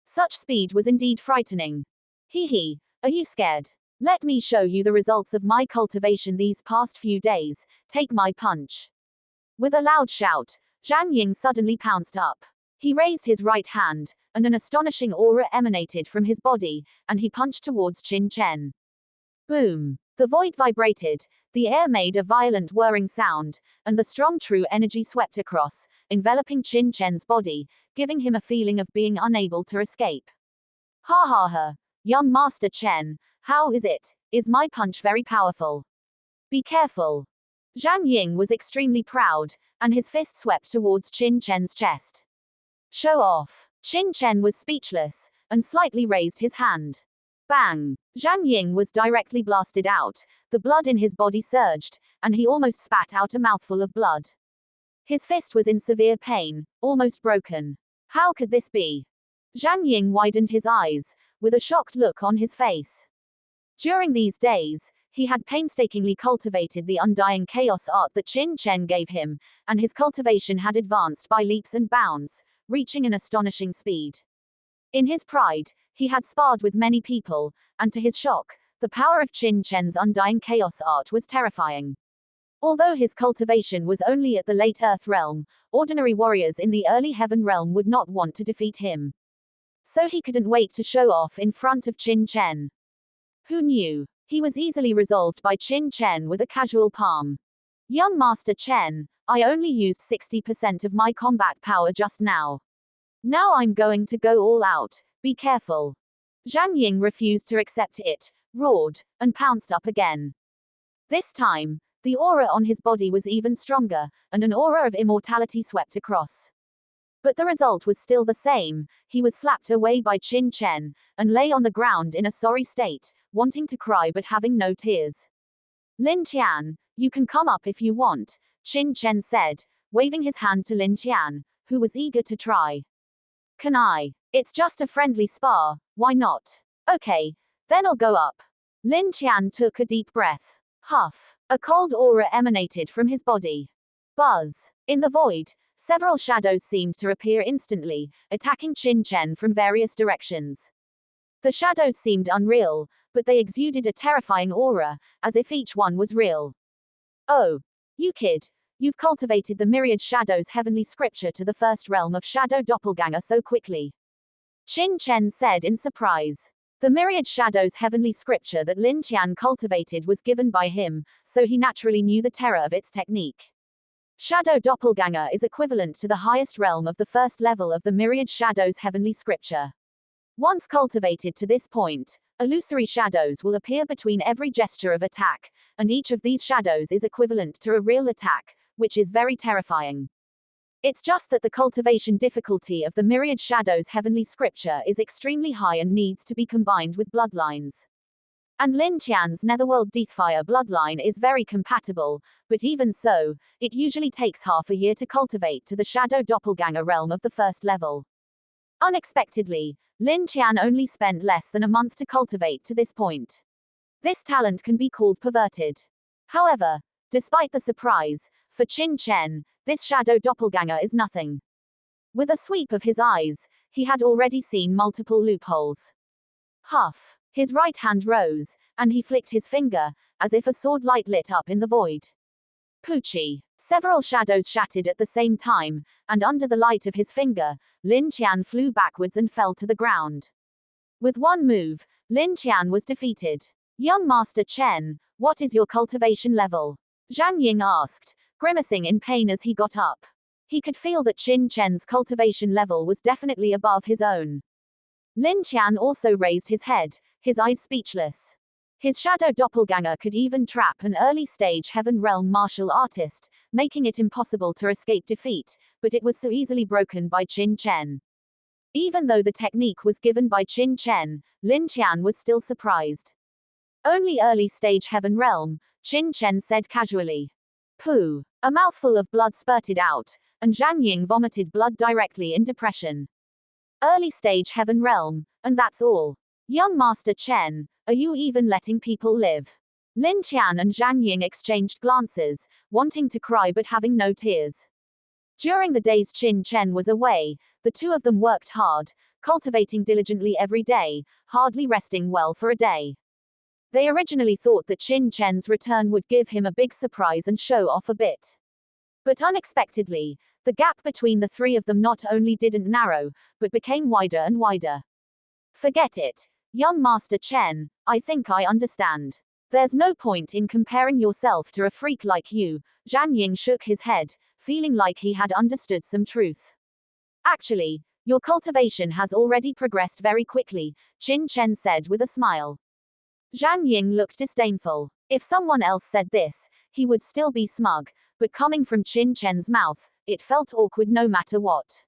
Such speed was indeed frightening. Hee, are you scared? Let me show you the results of my cultivation these past few days. Take my punch. With a loud shout, Zhang Ying suddenly pounced up. He raised his right hand, and an astonishing aura emanated from his body, and he punched towards Qin Chen. Boom! The void vibrated, the air made a violent whirring sound, and the strong true energy swept across, enveloping Qin Chen's body, giving him a feeling of being unable to escape. Ha ha ha! Young Master Chen, how is it? Is my punch very powerful? Be careful. Zhang Ying was extremely proud, and his fist swept towards Qin Chen's chest. Show off. Qin Chen was speechless, and slightly raised his hand. Bang! Zhang Ying was directly blasted out, the blood in his body surged, and he almost spat out a mouthful of blood. His fist was in severe pain, almost broken. How could this be? Zhang Ying widened his eyes, with a shocked look on his face. During these days, he had painstakingly cultivated the undying chaos art that Qin Chen gave him, and his cultivation had advanced by leaps and bounds, reaching an astonishing speed. In his pride, he had sparred with many people, and to his shock, the power of Qin Chen's undying chaos art was terrifying. Although his cultivation was only at the late Earth realm, ordinary warriors in the early Heaven realm would not want to defeat him. So he couldn't wait to show off in front of Qin Chen. Who knew? He was easily resolved by Qin Chen with a casual palm. Young Master Chen, I only used 60% of my combat power just now. Now I'm going to go all out, be careful. Zhang Ying refused to accept it, roared, and pounced up again. This time, the aura on his body was even stronger, and an aura of immortality swept across. But the result was still the same. He was slapped away by Qin Chen, and lay on the ground in a sorry state, wanting to cry but having no tears. Lin Tian, you can come up if you want, Qin Chen said, waving his hand to Lin Tian, who was eager to try. Can I? It's just a friendly spar, why not? Okay, then I'll go up. Lin Tian took a deep breath. Huff. A cold aura emanated from his body. Buzz. In the void, several shadows seemed to appear instantly, attacking Qin Chen from various directions. The shadows seemed unreal, but they exuded a terrifying aura, as if each one was real. Oh, you kid. You've cultivated the myriad shadows heavenly scripture to the first realm of shadow doppelganger so quickly. Qin Chen said in surprise. The myriad shadows heavenly scripture that Lin Tian cultivated was given by him, so he naturally knew the terror of its technique. Shadow doppelganger is equivalent to the highest realm of the first level of the myriad shadows heavenly scripture. Once cultivated to this point, illusory shadows will appear between every gesture of attack, and each of these shadows is equivalent to a real attack, which is very terrifying. It's just that the cultivation difficulty of the myriad shadows heavenly scripture is extremely high and needs to be combined with bloodlines. And Lin Tian's Netherworld Deathfire bloodline is very compatible, but even so, it usually takes half a year to cultivate to the shadow doppelganger realm of the first level. Unexpectedly, Lin Tian only spent less than a month to cultivate to this point. This talent can be called perverted. However, despite the surprise, for Qin Chen, this shadow doppelganger is nothing. With a sweep of his eyes, he had already seen multiple loopholes. Huff. His right hand rose, and he flicked his finger, as if a sword light lit up in the void. Poochie. Several shadows shattered at the same time, and under the light of his finger, Lin Tian flew backwards and fell to the ground. With one move, Lin Tian was defeated. Young Master Chen, what is your cultivation level? Zhang Ying asked, grimacing in pain as he got up. He could feel that Qin Chen's cultivation level was definitely above his own. Lin Tian also raised his head, his eyes speechless. His shadow doppelganger could even trap an early-stage Heaven Realm martial artist, making it impossible to escape defeat, but it was so easily broken by Qin Chen. Even though the technique was given by Qin Chen, Lin Tian was still surprised. Only early-stage Heaven Realm, Qin Chen said casually. Pooh. A mouthful of blood spurted out, and Zhang Ying vomited blood directly in depression. Early-stage Heaven Realm, and that's all. Young Master Chen, Are you even letting people live? Lin Qian and Zhang Ying exchanged glances, wanting to cry but having no tears. During the days Qin Chen was away, the two of them worked hard, cultivating diligently every day, hardly resting well for a day. They originally thought that Qin Chen's return would give him a big surprise and show off a bit. But unexpectedly, the gap between the three of them not only didn't narrow, but became wider and wider. Forget it, young Master Chen, I think I understand. There's no point in comparing yourself to a freak like you. Zhang Ying shook his head, feeling like he had understood some truth. Actually, your cultivation has already progressed very quickly, Qin Chen said with a smile. Zhang Ying looked disdainful. If someone else said this, he would still be smug, but coming from Qin Chen's mouth, it felt awkward no matter what.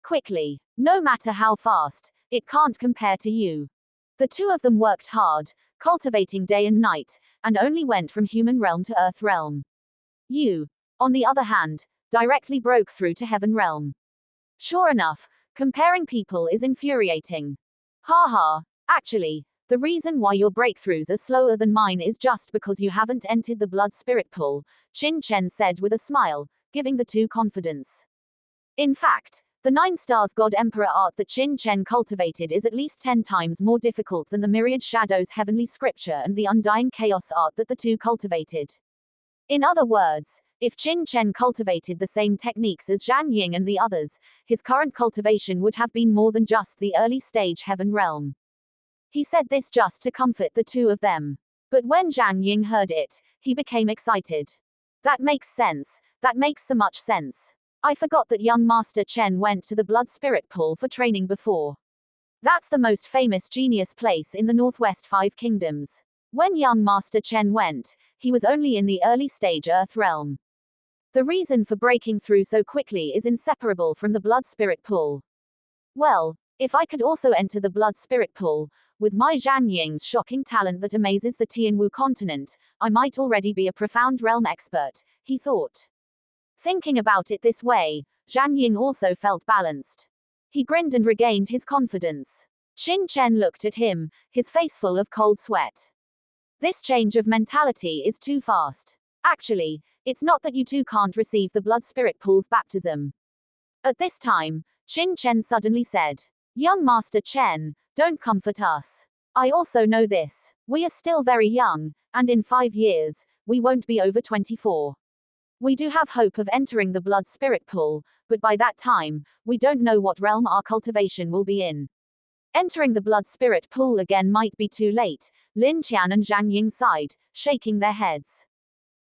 Quickly, no matter how fast, it can't compare to you. The two of them worked hard, cultivating day and night, and only went from human realm to earth realm. You, on the other hand, directly broke through to heaven realm. Sure enough, comparing people is infuriating. Ha. Actually, the reason why your breakthroughs are slower than mine is just because you haven't entered the blood spirit pool, Qin Chen said with a smile, giving the two confidence. In fact, the 9 stars God Emperor art that Qin Chen cultivated is at least 10 times more difficult than the myriad shadows heavenly scripture and the undying chaos art that the two cultivated. In other words, if Qin Chen cultivated the same techniques as Zhang Ying and the others, his current cultivation would have been more than just the early stage heaven realm. He said this just to comfort the two of them. But when Zhang Ying heard it, he became excited. That makes sense, that makes so much sense. I forgot that young Master Chen went to the blood spirit pool for training before. That's the most famous genius place in the Northwest 5 Kingdoms. When young Master Chen went, he was only in the early stage Earth realm. The reason for breaking through so quickly is inseparable from the blood spirit pool. Well, if I could also enter the blood spirit pool, with my Zhang Ying's shocking talent that amazes the Tianwu Continent, I might already be a profound realm expert, he thought. Thinking about it this way, Zhang Ying also felt balanced. He grinned and regained his confidence. Qin Chen looked at him, his face full of cold sweat. This change of mentality is too fast. Actually, it's not that you two can't receive the blood spirit pool's baptism. At this time, Qin Chen suddenly said, Young Master Chen, don't comfort us. I also know this. We are still very young, and in 5 years, we won't be over 24. We do have hope of entering the blood spirit pool, but by that time, we don't know what realm our cultivation will be in. Entering the blood spirit pool again might be too late, Lin Qian and Zhang Ying sighed, shaking their heads.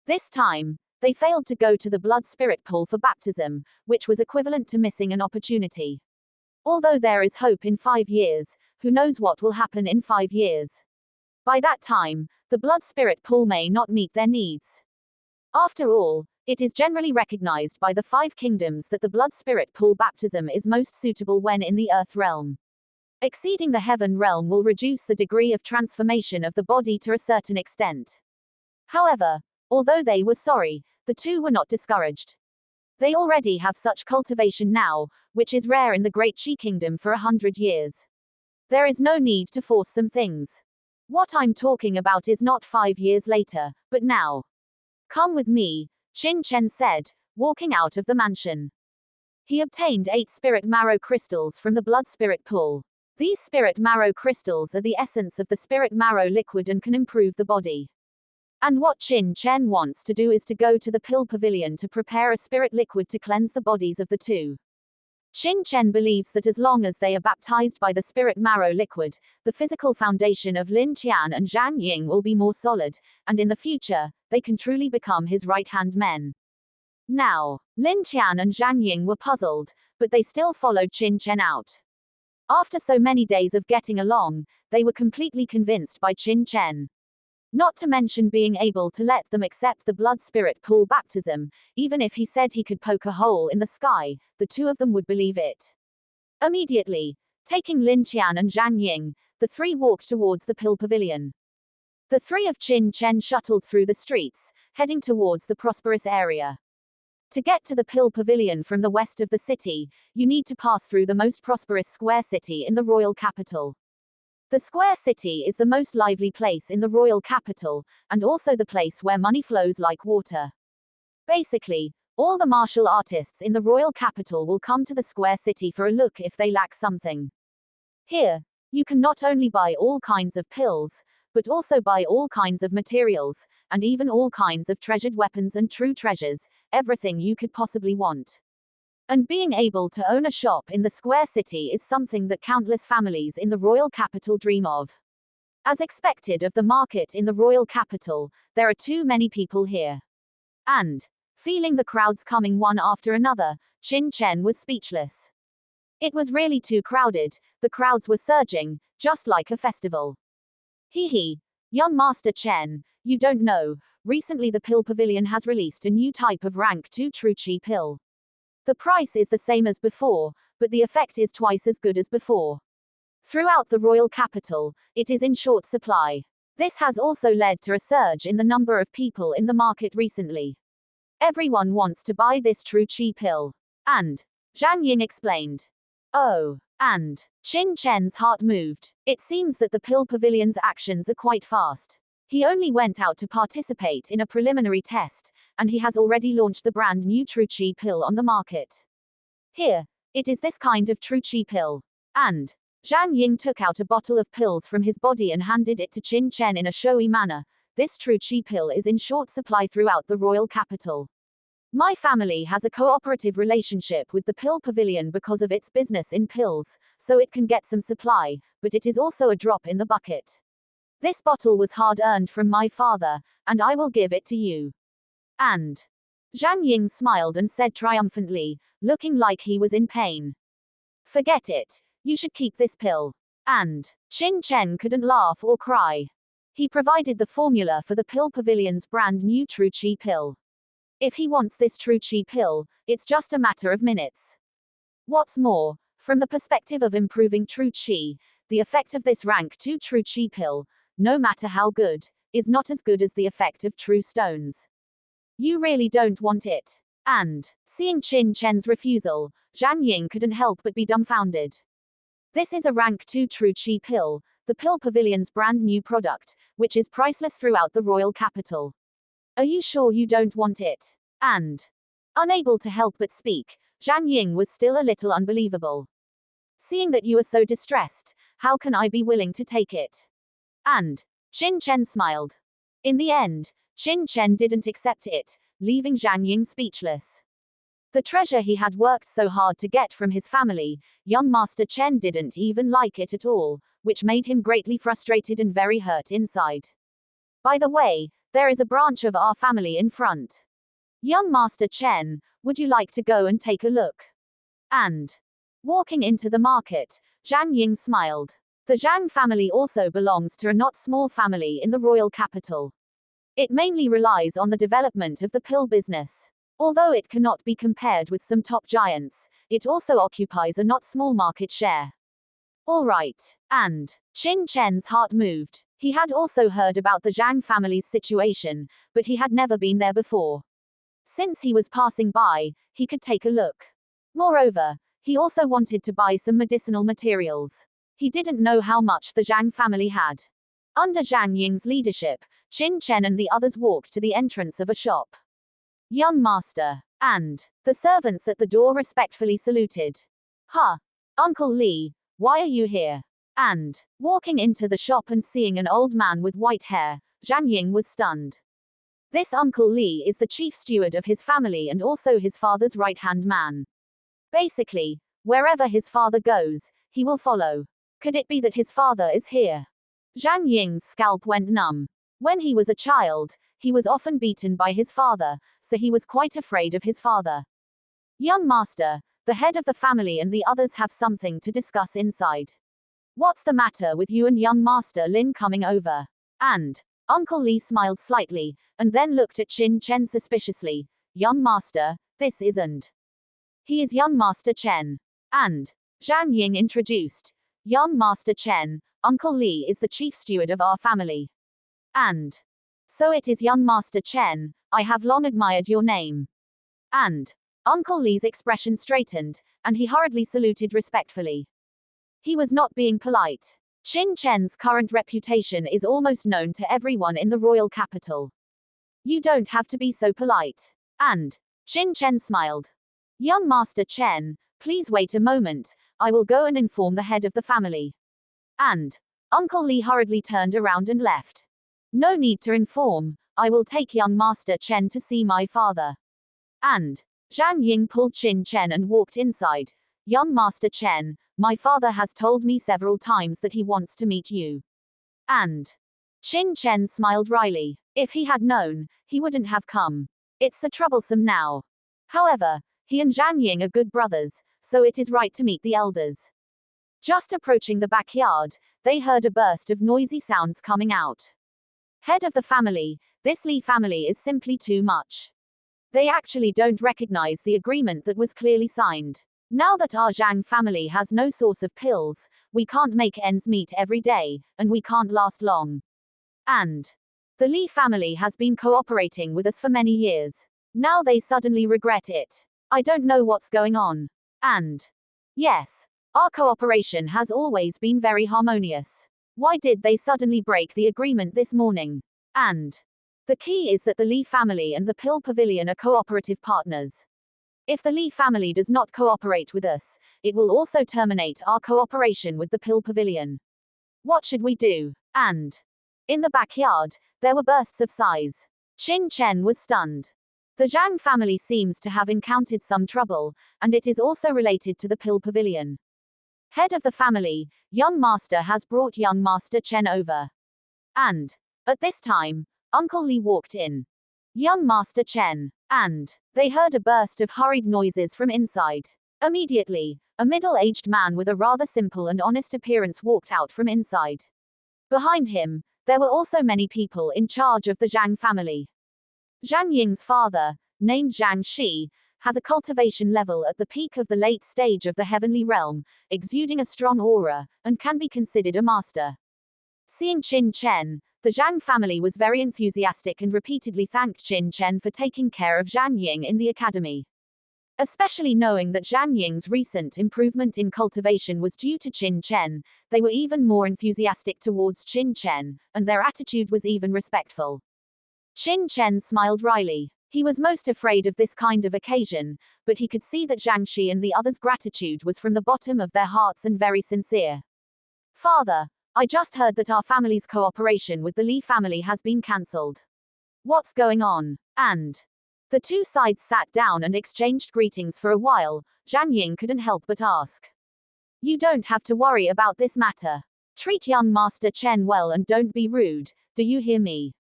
This time, they failed to go to the blood spirit pool for baptism, which was equivalent to missing an opportunity. Although there is hope in 5 years, who knows what will happen in 5 years. By that time, the blood spirit pool may not meet their needs. After all, it is generally recognized by the 5 kingdoms that the blood spirit pool baptism is most suitable when in the earth realm. Exceeding the heaven realm will reduce the degree of transformation of the body to a certain extent. However, although they were sorry, the two were not discouraged. They already have such cultivation now, which is rare in the Great Qi Kingdom for 100 years. There is no need to force some things. What I'm talking about is not 5 years later, but now. Come with me, Qin Chen said, walking out of the mansion. He obtained 8 spirit marrow crystals from the blood spirit pool. These spirit marrow crystals are the essence of the spirit marrow liquid and can improve the body. And what Qin Chen wants to do is to go to the pill pavilion to prepare a spirit liquid to cleanse the bodies of the two. Qin Chen believes that as long as they are baptized by the spirit marrow liquid, the physical foundation of Lin Qian and Zhang Ying will be more solid, and in the future, they can truly become his right-hand men. Now, Lin Qian and Zhang Ying were puzzled, but they still followed Qin Chen out. After so many days of getting along, they were completely convinced by Qin Chen. Not to mention being able to let them accept the blood spirit pool baptism, even if he said he could poke a hole in the sky, the two of them would believe it. Immediately, taking Lin Qian and Zhang Ying, the 3 walked towards the pill pavilion. The 3 of Qin Chen shuttled through the streets, heading towards the prosperous area. To get to the pill pavilion from the west of the city, you need to pass through the most prosperous square city in the royal capital. The square city is the most lively place in the royal capital, and also the place where money flows like water. Basically, all the martial artists in the royal capital will come to the square city for a look if they lack something. Here, you can not only buy all kinds of pills, but also buy all kinds of materials, and even all kinds of treasured weapons and true treasures, everything you could possibly want. And being able to own a shop in the square city is something that countless families in the royal capital dream of. As expected of the market in the royal capital, there are too many people here. And, feeling the crowds coming one after another, Qin Chen was speechless. It was really too crowded, the crowds were surging, just like a festival. Hee, young Master Chen, you don't know, recently the pill pavilion has released a new type of rank 2 true chi pill. The price is the same as before, but the effect is twice as good as before. Throughout the royal capital, it is in short supply. This has also led to a surge in the number of people in the market recently. Everyone wants to buy this true chi pill. And, Zhang Ying explained. Oh, and, Qin Chen's heart moved. It seems that the pill pavilion's actions are quite fast. He only went out to participate in a preliminary test, and he has already launched the brand new true chi pill on the market. Here, it is this kind of true chi pill. And, Zhang Ying took out a bottle of pills from his body and handed it to Qin Chen in a showy manner. This true chi pill is in short supply throughout the royal capital. My family has a cooperative relationship with the pill pavilion because of its business in pills, so it can get some supply, but it is also a drop in the bucket. This bottle was hard-earned from my father, and I will give it to you. And Zhang Ying smiled and said triumphantly, looking like he was in pain. Forget it. You should keep this pill. And Qin Chen couldn't laugh or cry. He provided the formula for the pill pavilion's brand new true chi pill. If he wants this true chi pill, it's just a matter of minutes. What's more, from the perspective of improving true chi, the effect of this rank 2 true chi pill, no matter how good, is not as good as the effect of true stones. You really don't want it. And, seeing Qin Chen's refusal, Zhang Ying couldn't help but be dumbfounded. This is a rank 2 true chi pill, the pill pavilion's brand new product, which is priceless throughout the royal capital. Are you sure you don't want it? And, unable to help but speak, Zhang Ying was still a little unbelievable. Seeing that you are so distressed, how can I be willing to take it? And, Qin Chen smiled. In the end, Qin Chen didn't accept it, leaving Zhang Ying speechless. The treasure he had worked so hard to get from his family, young Master Chen didn't even like it at all, which made him greatly frustrated and very hurt inside. By the way, there is a branch of our family in front. Young Master Chen, would you like to go and take a look? And, walking into the market, Zhang Ying smiled. The Zhang family also belongs to a not small family in the royal capital. It mainly relies on the development of the pill business. Although it cannot be compared with some top giants, it also occupies a not small market share. All right. And, Qin Chen's heart moved. He had also heard about the Zhang family's situation, but he had never been there before. Since he was passing by, he could take a look. Moreover, he also wanted to buy some medicinal materials. He didn't know how much the Zhang family had. Under Zhang Ying's leadership, Qin Chen and the others walked to the entrance of a shop. Young Master. And, the servants at the door respectfully saluted. Uncle Li, why are you here? And, walking into the shop and seeing an old man with white hair, Zhang Ying was stunned. This Uncle Li is the chief steward of his family and also his father's right-hand man. Basically, wherever his father goes, he will follow. Could it be that his father is here? Zhang Ying's scalp went numb. When he was a child, he was often beaten by his father, so he was quite afraid of his father. Young Master, the head of the family and the others have something to discuss inside. What's the matter with you and young Master Lin coming over? And, Uncle Li smiled slightly, and then looked at Qin Chen suspiciously. Young Master, this isn't. He is young Master Chen. And, Zhang Ying introduced. Young Master Chen, Uncle Li is the chief steward of our family. And, so it is young Master Chen, I have long admired your name. And, Uncle Li's expression straightened, and he hurriedly saluted respectfully. He was not being polite. Qin Chen's current reputation is almost known to everyone in the royal capital. You don't have to be so polite. And Qin Chen smiled. Young Master Chen, please wait a moment, I will go and inform the head of the family. And Uncle Li hurriedly turned around and left. No need to inform, I will take young Master Chen to see my father. And Zhang Ying pulled Qin Chen and walked inside. Young Master Chen, my father has told me several times that he wants to meet you. And Qin Chen smiled wryly. If he had known, he wouldn't have come. It's so troublesome now. However, he and Zhang Ying are good brothers, so it is right to meet the elders. Just approaching the backyard, they heard a burst of noisy sounds coming out. Head of the family, this Li family is simply too much. They actually don't recognize the agreement that was clearly signed. Now that our Zhang family has no source of pills, we can't make ends meet every day, and we can't last long. And the Li family has been cooperating with us for many years. Now they suddenly regret it. I don't know what's going on. And yes, our cooperation has always been very harmonious. Why did they suddenly break the agreement this morning? And the key is that the Li family and the Pill Pavilion are cooperative partners. If the Li family does not cooperate with us, it will also terminate our cooperation with the Pill Pavilion. What should we do? And in the backyard, there were bursts of sighs. Qin Chen was stunned. The Zhang family seems to have encountered some trouble, and it is also related to the Pill Pavilion. Head of the family, young master has brought young Master Chen over. And at this time, Uncle Li walked in. Young Master Chen. And they heard a burst of hurried noises from inside. Immediately, a middle-aged man with a rather simple and honest appearance walked out from inside. Behind him, there were also many people in charge of the Zhang family. Zhang Ying's father, named Zhang Shi, has a cultivation level at the peak of the late stage of the heavenly realm, exuding a strong aura, and can be considered a master. Seeing Qin Chen, the Zhang family was very enthusiastic and repeatedly thanked Qin Chen for taking care of Zhang Ying in the academy. Especially knowing that Zhang Ying's recent improvement in cultivation was due to Qin Chen, they were even more enthusiastic towards Qin Chen, and their attitude was even respectful. Qin Chen smiled wryly. He was most afraid of this kind of occasion, but he could see that Zhang Shi and the others' gratitude was from the bottom of their hearts and very sincere. Father, I just heard that our family's cooperation with the Li family has been cancelled. What's going on? And the two sides sat down and exchanged greetings for a while. Zhang Ying couldn't help but ask. You don't have to worry about this matter. Treat young Master Chen well and don't be rude, do you hear me?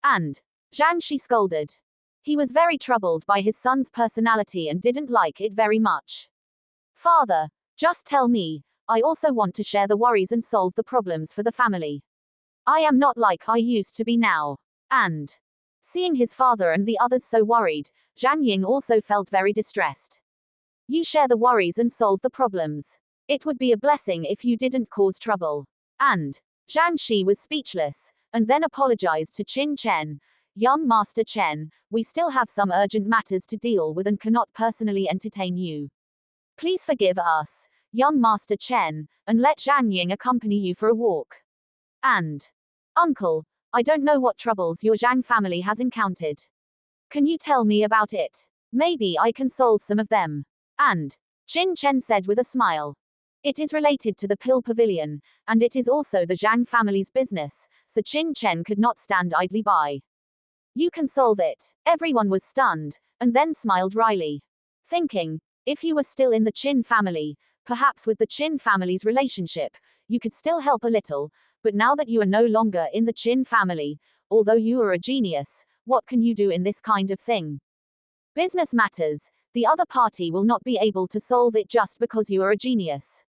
And Zhang Shi scolded. He was very troubled by his son's personality and didn't like it very much. Father, just tell me, I also want to share the worries and solve the problems for the family. I am not like I used to be now. And seeing his father and the others so worried, Zhang Ying also felt very distressed. You share the worries and solve the problems. It would be a blessing if you didn't cause trouble. And Zhang Shi was speechless, and then apologized to Qin Chen. Young Master Chen, we still have some urgent matters to deal with and cannot personally entertain you. Please forgive us, young Master Chen, and let Zhang Ying accompany you for a walk. And Uncle, I don't know what troubles your Zhang family has encountered. Can you tell me about it? Maybe I can solve some of them. And Qin Chen said with a smile. It is related to the Pill Pavilion, and it is also the Zhang family's business, so Qin Chen could not stand idly by. You can solve it. Everyone was stunned, and then smiled wryly. Thinking, if you were still in the Qin family, perhaps with the Qin family's relationship, you could still help a little, but now that you are no longer in the Qin family, although you are a genius, what can you do in this kind of thing? Business matters, the other party will not be able to solve it just because you are a genius.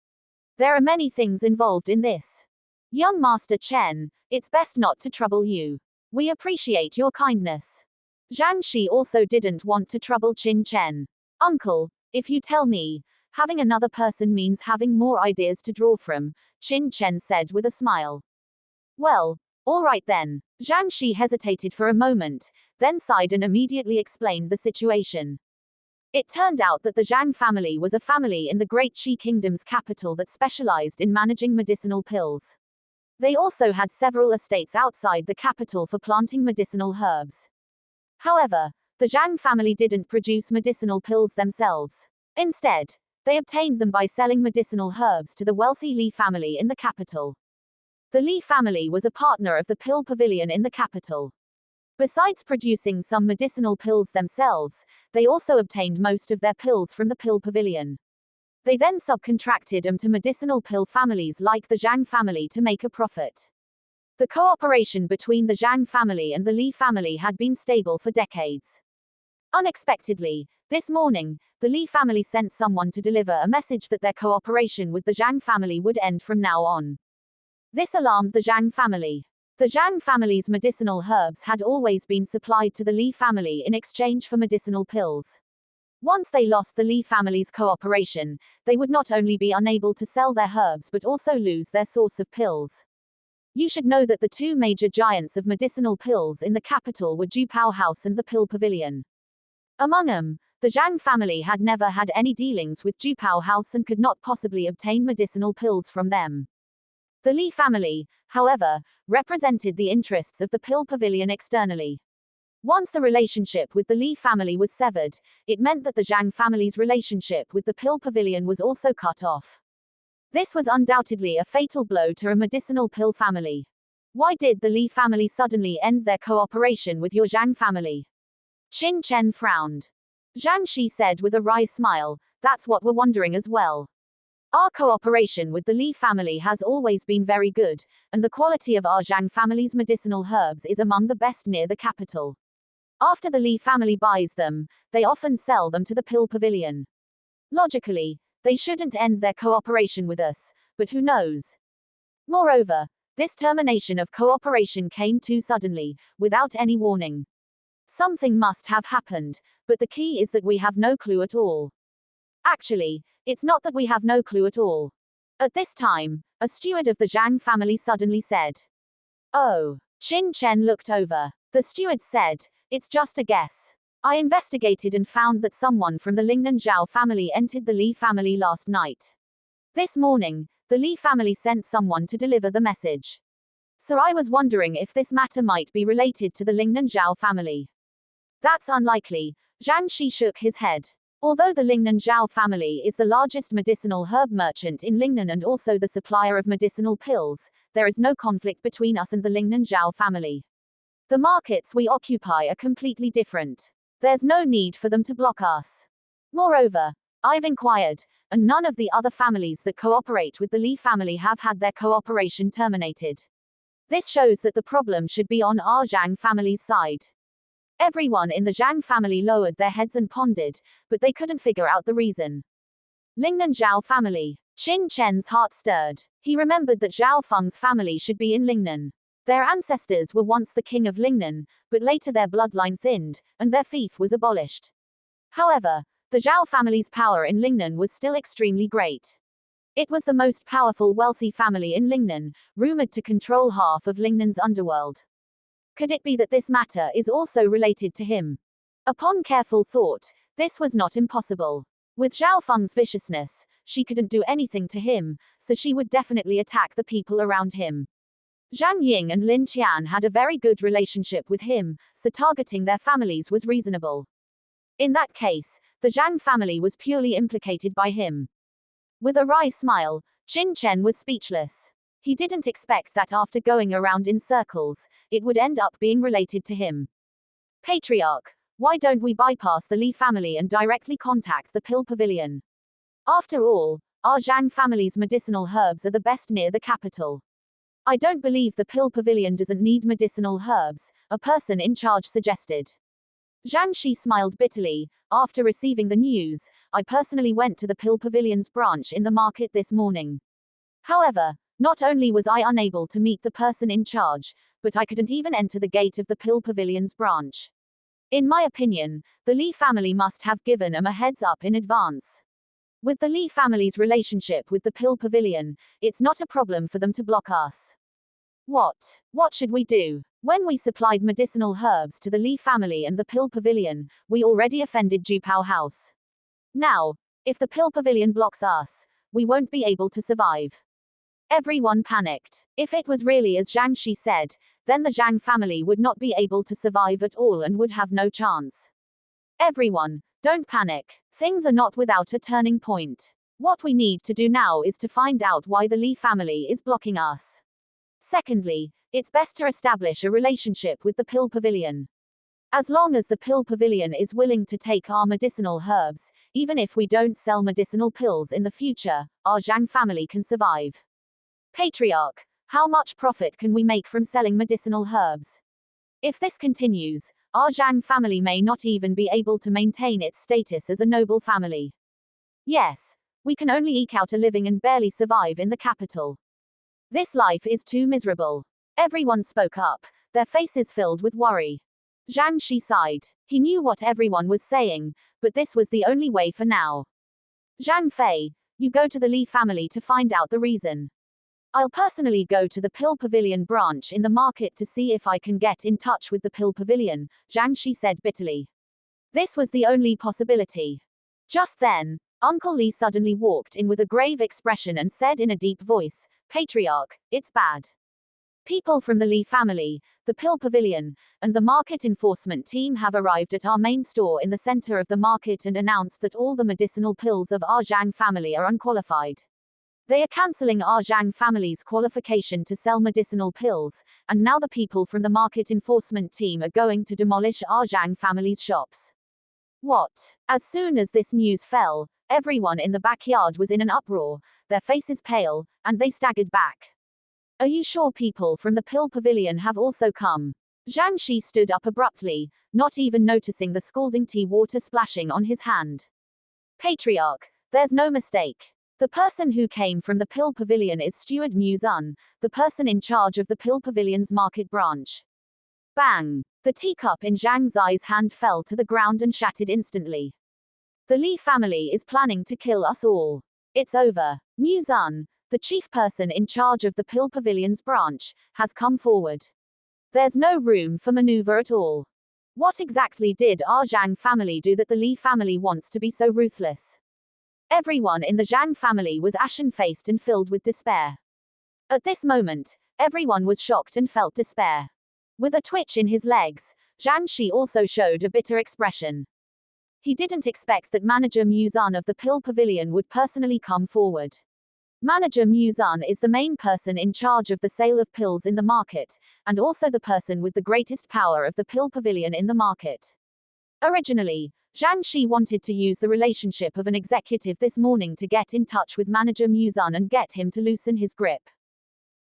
There are many things involved in this. Young Master Chen, it's best not to trouble you. We appreciate your kindness. Zhang Shi also didn't want to trouble Qin Chen. Uncle, if you tell me, having another person means having more ideas to draw from, Qin Chen said with a smile. Well, all right then. Zhang Shi hesitated for a moment, then sighed and immediately explained the situation. It turned out that the Zhang family was a family in the Great Qi Kingdom's capital that specialized in managing medicinal pills. They also had several estates outside the capital for planting medicinal herbs. However, the Zhang family didn't produce medicinal pills themselves. Instead, they obtained them by selling medicinal herbs to the wealthy Li family in the capital. The Li family was a partner of the pill pavilion in the capital. Besides producing some medicinal pills themselves, they also obtained most of their pills from the pill pavilion. They then subcontracted them to medicinal pill families like the Zhang family to make a profit. The cooperation between the Zhang family and the Li family had been stable for decades. Unexpectedly, this morning, the Li family sent someone to deliver a message that their cooperation with the Zhang family would end from now on. This alarmed the Zhang family. The Zhang family's medicinal herbs had always been supplied to the Li family in exchange for medicinal pills. Once they lost the Li family's cooperation, they would not only be unable to sell their herbs but also lose their source of pills. You should know that the two major giants of medicinal pills in the capital were Jupao House and the Pill Pavilion. Among them, the Zhang family had never had any dealings with Jupao House and could not possibly obtain medicinal pills from them. The Li family, however, represented the interests of the Pill Pavilion externally. Once the relationship with the Li family was severed, it meant that the Zhang family's relationship with the Pill Pavilion was also cut off. This was undoubtedly a fatal blow to a medicinal pill family. Why did the Li family suddenly end their cooperation with your Zhang family? Qin Chen frowned. Zhang Shi said with a wry smile, "That's what we're wondering as well. Our cooperation with the Li family has always been very good, and the quality of our Zhang family's medicinal herbs is among the best near the capital. After the Li family buys them, they often sell them to the Pill Pavilion. Logically, they shouldn't end their cooperation with us, but who knows? Moreover, this termination of cooperation came too suddenly, without any warning. Something must have happened, but the key is that we have no clue at all. Actually, it's not that we have no clue at all." At this time, a steward of the Zhang family suddenly said. "Oh." Qin Chen looked over. The steward said, "It's just a guess. I investigated and found that someone from the Lingnan Zhao family entered the Li family last night. This morning, the Li family sent someone to deliver the message. So I was wondering if this matter might be related to the Lingnan Zhao family." "That's unlikely." Zhang Shi shook his head. "Although the Lingnan Zhao family is the largest medicinal herb merchant in Lingnan and also the supplier of medicinal pills, there is no conflict between us and the Lingnan Zhao family. The markets we occupy are completely different. There's no need for them to block us. Moreover, I've inquired, and none of the other families that cooperate with the Li family have had their cooperation terminated. This shows that the problem should be on our Zhang family's side." Everyone in the Zhang family lowered their heads and pondered, but they couldn't figure out the reason. Lingnan Zhao family. Qin Chen's heart stirred. He remembered that Zhao Feng's family should be in Lingnan. Their ancestors were once the king of Lingnan, but later their bloodline thinned, and their fief was abolished. However, the Zhao family's power in Lingnan was still extremely great. It was the most powerful wealthy family in Lingnan, rumored to control half of Lingnan's underworld. Could it be that this matter is also related to him? Upon careful thought, this was not impossible. With Zhao Feng's viciousness, she couldn't do anything to him, so she would definitely attack the people around him. Zhang Ying and Lin Qian had a very good relationship with him, so targeting their families was reasonable. In that case, the Zhang family was purely implicated by him. With a wry smile, Qin Chen was speechless. He didn't expect that after going around in circles, it would end up being related to him. "Patriarch, why don't we bypass the Li family and directly contact the Pill Pavilion? After all, our Zhang family's medicinal herbs are the best near the capital." "I don't believe the Pill Pavilion doesn't need medicinal herbs," a person in charge suggested. Zhang Shi smiled bitterly. "After receiving the news, I personally went to the Pill Pavilion's branch in the market this morning. However, not only was I unable to meet the person in charge, but I couldn't even enter the gate of the Pill Pavilion's branch. In my opinion, the Li family must have given them a heads up in advance. With the Li family's relationship with the Pill Pavilion, it's not a problem for them to block us. What should we do? When we supplied medicinal herbs to the Li family and the Pill Pavilion, we already offended Jupao House. Now, if the Pill Pavilion blocks us, we won't be able to survive. Everyone panicked. If it was really as Zhang Shi said, then the Zhang family would not be able to survive at all and would have no chance. Everyone, don't panic. Things are not without a turning point. What we need to do now is to find out why the Li family is blocking us. Secondly, it's best to establish a relationship with the Pill Pavilion. As long as the Pill Pavilion is willing to take our medicinal herbs, even if we don't sell medicinal pills in the future, our Zhang family can survive. Patriarch, how much profit can we make from selling medicinal herbs? If this continues, our Zhang family may not even be able to maintain its status as a noble family. Yes, we can only eke out a living and barely survive in the capital. This life is too miserable. Everyone spoke up, their faces filled with worry. Zhang Shi sighed. He knew what everyone was saying, but this was the only way for now. Zhang Fei, you go to the Li family to find out the reason. I'll personally go to the Pill Pavilion branch in the market to see if I can get in touch with the Pill Pavilion, Zhang Shi said bitterly. This was the only possibility. Just then, Uncle Li suddenly walked in with a grave expression and said in a deep voice, Patriarch, it's bad. People from the Li family, the Pill Pavilion, and the market enforcement team have arrived at our main store in the center of the market and announced that all the medicinal pills of our Zhang family are unqualified. They are cancelling our Zhang family's qualification to sell medicinal pills, and now the people from the market enforcement team are going to demolish our Zhang family's shops. What? As soon as this news fell, everyone in the backyard was in an uproar, their faces pale, and they staggered back. Are you sure people from the Pill Pavilion have also come? Zhang Shi stood up abruptly, not even noticing the scalding tea water splashing on his hand. Patriarch, there's no mistake. The person who came from the Pill Pavilion is Steward Mu Zun, the person in charge of the Pill Pavilion's market branch. Bang! The teacup in Zhang Zai's hand fell to the ground and shattered instantly. The Li family is planning to kill us all. It's over. Mu Zun, the chief person in charge of the Pill Pavilion's branch, has come forward. There's no room for maneuver at all. What exactly did our Zhang family do that the Li family wants to be so ruthless? Everyone in the Zhang family was ashen-faced and filled with despair. At this moment, everyone was shocked and felt despair. With a twitch in his legs, Zhang Shi also showed a bitter expression. He didn't expect that Manager Mu Zun of the Pill Pavilion would personally come forward. Manager Mu Zun is the main person in charge of the sale of pills in the market, and also the person with the greatest power of the Pill Pavilion in the market. Originally, Zhang Shi wanted to use the relationship of an executive this morning to get in touch with Manager Mu Zun and get him to loosen his grip.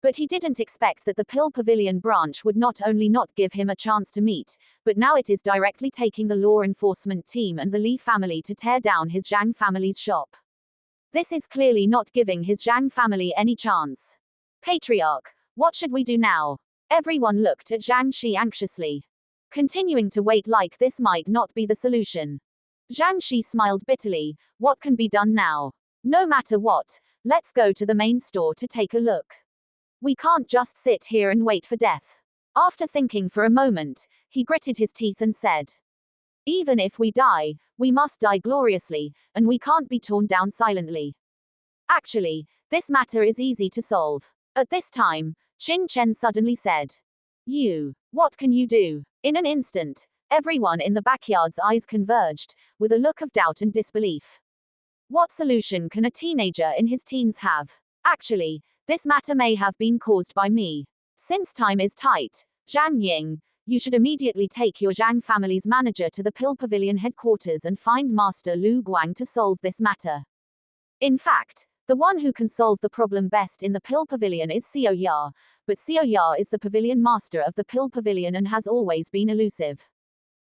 But he didn't expect that the Pill Pavilion branch would not only not give him a chance to meet, but now it is directly taking the law enforcement team and the Li family to tear down his Zhang family's shop. This is clearly not giving his Zhang family any chance. Patriarch, what should we do now? Everyone looked at Zhang Shi anxiously. Continuing to wait like this might not be the solution. Zhang Shi smiled bitterly. What can be done now? No matter what, let's go to the main store to take a look. We can't just sit here and wait for death. After thinking for a moment, he gritted his teeth and said, even if we die, we must die gloriously, and we can't be torn down silently. Actually, this matter is easy to solve. At this time, Qin Chen suddenly said, what can you do? In an instant, everyone in the backyard's eyes converged, with a look of doubt and disbelief. What solution can a teenager in his teens have? Actually, this matter may have been caused by me. Since time is tight, Zhang Ying, you should immediately take your Zhang family's manager to the Pill Pavilion headquarters and find Master Lu Guang to solve this matter. In fact, the one who can solve the problem best in the Pill Pavilion is Xiao Ya, but Xiao Ya is the pavilion master of the Pill Pavilion and has always been elusive.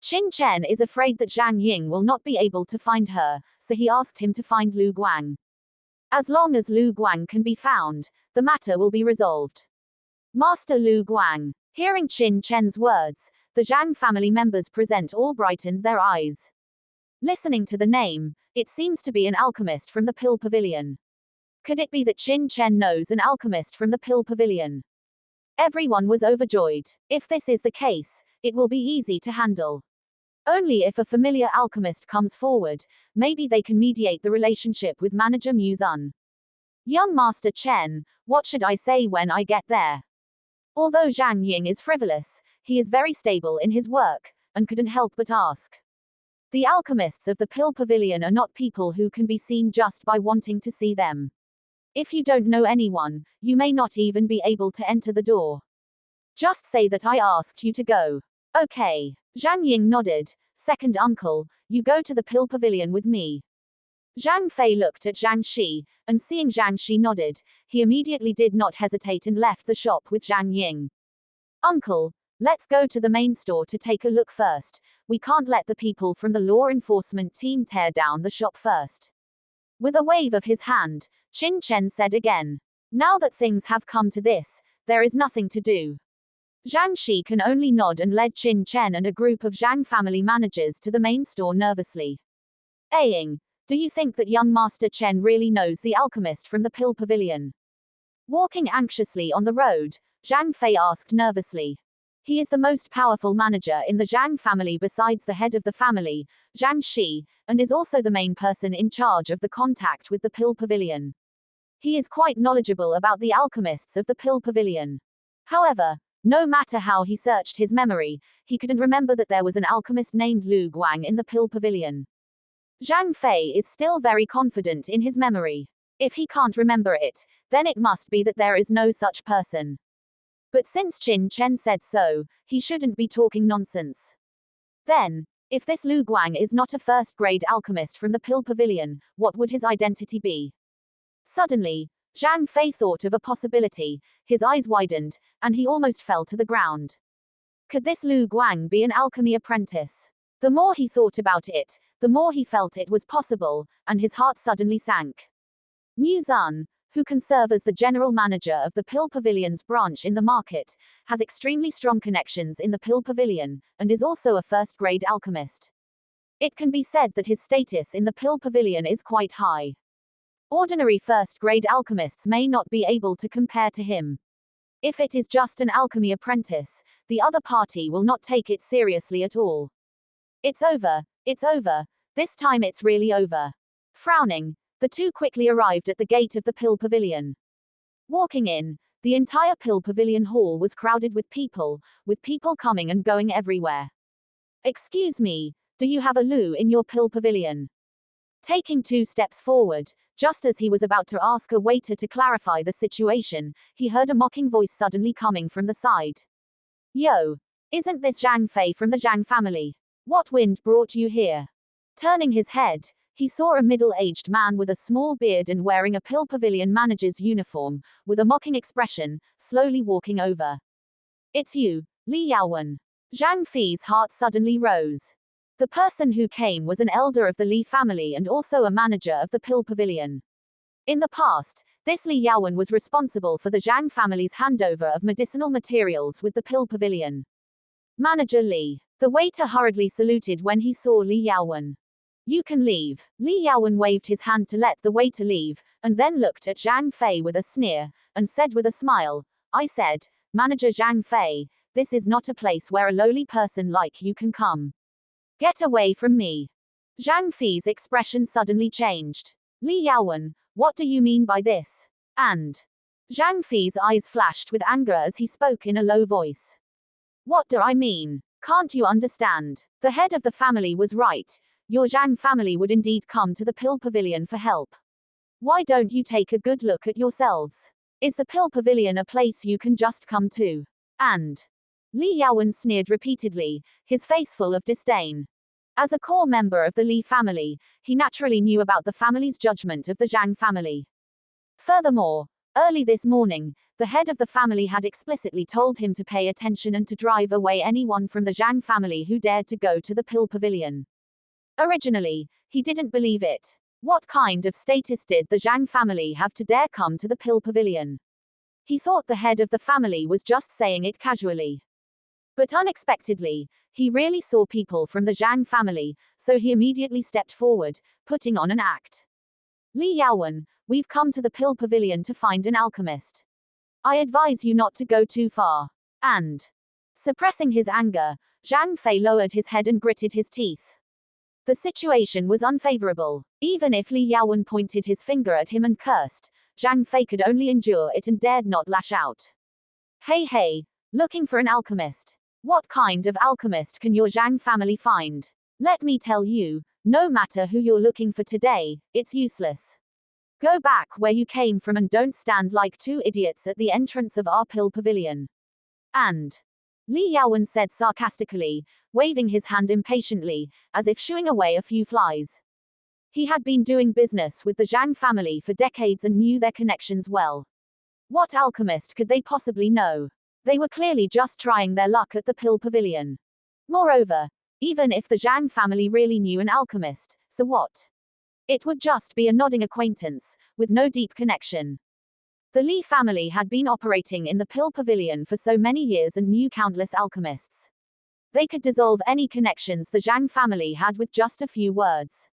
Qin Chen is afraid that Zhang Ying will not be able to find her, so he asked him to find Lu Guang. As long as Lu Guang can be found, the matter will be resolved. Master Lu Guang. Hearing Qin Chen's words, the Zhang family members present all brightened their eyes. Listening to the name, it seems to be an alchemist from the Pill Pavilion. Could it be that Qin Chen knows an alchemist from the Pill Pavilion? Everyone was overjoyed. If this is the case, it will be easy to handle. Only if a familiar alchemist comes forward, maybe they can mediate the relationship with Manager Mu Zun. Young Master Chen, what should I say when I get there? Although Zhang Ying is frivolous, he is very stable in his work, and couldn't help but ask. The alchemists of the Pill Pavilion are not people who can be seen just by wanting to see them. If you don't know anyone, you may not even be able to enter the door. Just say that I asked you to go. Okay. Zhang Ying nodded. Second uncle, you go to the Pill Pavilion with me. Zhang Fei looked at Zhang Shi, and seeing Zhang Shi nodded, he immediately did not hesitate and left the shop with Zhang Ying. Uncle, let's go to the main store to take a look first. We can't let the people from the law enforcement team tear down the shop first. With a wave of his hand, Qin Chen said again. Now that things have come to this, there is nothing to do. Zhang Shi can only nod and led Qin Chen and a group of Zhang family managers to the main store nervously. Aying, do you think that young Master Chen really knows the alchemist from the Pill Pavilion? Walking anxiously on the road, Zhang Fei asked nervously. He is the most powerful manager in the Zhang family besides the head of the family, Zhang Shi, and is also the main person in charge of the contact with the Pill Pavilion. He is quite knowledgeable about the alchemists of the Pill Pavilion. However, no matter how he searched his memory, he couldn't remember that there was an alchemist named Lu Guang in the Pill Pavilion. Zhang Fei is still very confident in his memory. If he can't remember it, then it must be that there is no such person. But since Qin Chen said so, he shouldn't be talking nonsense. Then, if this Lu Guang is not a first-grade alchemist from the Pill Pavilion, what would his identity be? Suddenly, Zhang Fei thought of a possibility, his eyes widened, and he almost fell to the ground. Could this Lu Guang be an alchemy apprentice? The more he thought about it, the more he felt it was possible, and his heart suddenly sank. Mu Zun, who can serve as the general manager of the Pill Pavilion's branch in the market, has extremely strong connections in the Pill Pavilion, and is also a first-grade alchemist. It can be said that his status in the Pill Pavilion is quite high. Ordinary first-grade alchemists may not be able to compare to him. If it is just an alchemy apprentice, the other party will not take it seriously at all. It's over, this time it's really over. Frowning, the two quickly arrived at the gate of the Pill Pavilion. Walking in, the entire Pill Pavilion hall was crowded with people coming and going everywhere. Excuse me, do you have a Lu in your Pill Pavilion? Taking 2 steps forward, just as he was about to ask a waiter to clarify the situation, he heard a mocking voice suddenly coming from the side. Yo! Isn't this Zhang Fei from the Zhang family? What wind brought you here? Turning his head, he saw a middle-aged man with a small beard and wearing a Pill Pavilion manager's uniform, with a mocking expression, slowly walking over. It's you, Li Yaowen. Zhang Fei's heart suddenly rose. The person who came was an elder of the Li family and also a manager of the Pill Pavilion. In the past, this Li Yaowen was responsible for the Zhang family's handover of medicinal materials with the Pill Pavilion. Manager Li. The waiter hurriedly saluted when he saw Li Yaowen. You can leave. Li Yaowen waved his hand to let the waiter leave, and then looked at Zhang Fei with a sneer, and said with a smile, I said, Manager Zhang Fei, this is not a place where a lowly person like you can come. Get away from me. Zhang Fei's expression suddenly changed. Li Yaowen, what do you mean by this? And Zhang Fei's eyes flashed with anger as he spoke in a low voice. What do I mean? Can't you understand? The head of the family was right. Your Zhang family would indeed come to the Pill Pavilion for help. Why don't you take a good look at yourselves? Is the Pill Pavilion a place you can just come to? And Li Yaowen sneered repeatedly, his face full of disdain. As a core member of the Li family, he naturally knew about the family's judgment of the Zhang family. Furthermore, early this morning, the head of the family had explicitly told him to pay attention and to drive away anyone from the Zhang family who dared to go to the Pill Pavilion. Originally, he didn't believe it. What kind of status did the Zhang family have to dare come to the Pill Pavilion? He thought the head of the family was just saying it casually. But unexpectedly, he really saw people from the Zhang family, so he immediately stepped forward, putting on an act. Li Yaowen, we've come to the Pill Pavilion to find an alchemist. I advise you not to go too far. And suppressing his anger, Zhang Fei lowered his head and gritted his teeth. The situation was unfavorable. Even if Li Yaowen pointed his finger at him and cursed, Zhang Fei could only endure it and dared not lash out. Hey, looking for an alchemist. What kind of alchemist can your Zhang family find? Let me tell you, no matter who you're looking for today, it's useless. Go back where you came from and don't stand like two idiots at the entrance of our pill pavilion. And Li Yaowen said sarcastically, waving his hand impatiently, as if shooing away a few flies. He had been doing business with the Zhang family for decades and knew their connections well. What alchemist could they possibly know? They were clearly just trying their luck at the pill pavilion. Moreover, even if the Zhang family really knew an alchemist, so what? It would just be a nodding acquaintance, with no deep connection. The Li family had been operating in the pill pavilion for so many years and knew countless alchemists. They could dissolve any connections the Zhang family had with just a few words.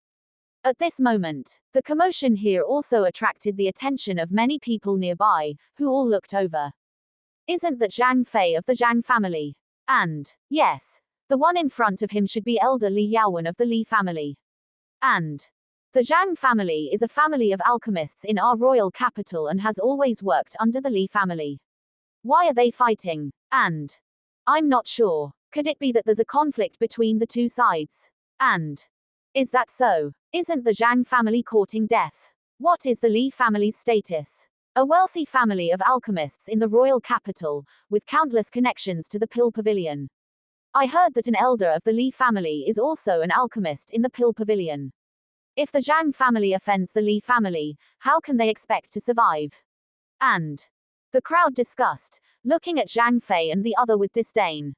At this moment, the commotion here also attracted the attention of many people nearby, who all looked over. Isn't that Zhang Fei of the Zhang family? And, yes, the one in front of him should be elder Li Yaowen of the Li family. And the Zhang family is a family of alchemists in our royal capital and has always worked under the Li family. Why are they fighting? And I'm not sure. Could it be that there's a conflict between the two sides? And is that so? Isn't the Zhang family courting death? What is the Li family's status? A wealthy family of alchemists in the royal capital, with countless connections to the pill pavilion. I heard that an elder of the Li family is also an alchemist in the pill pavilion. If the Zhang family offends the Li family, how can they expect to survive? And the crowd discussed, looking at Zhang Fei and the other with disdain.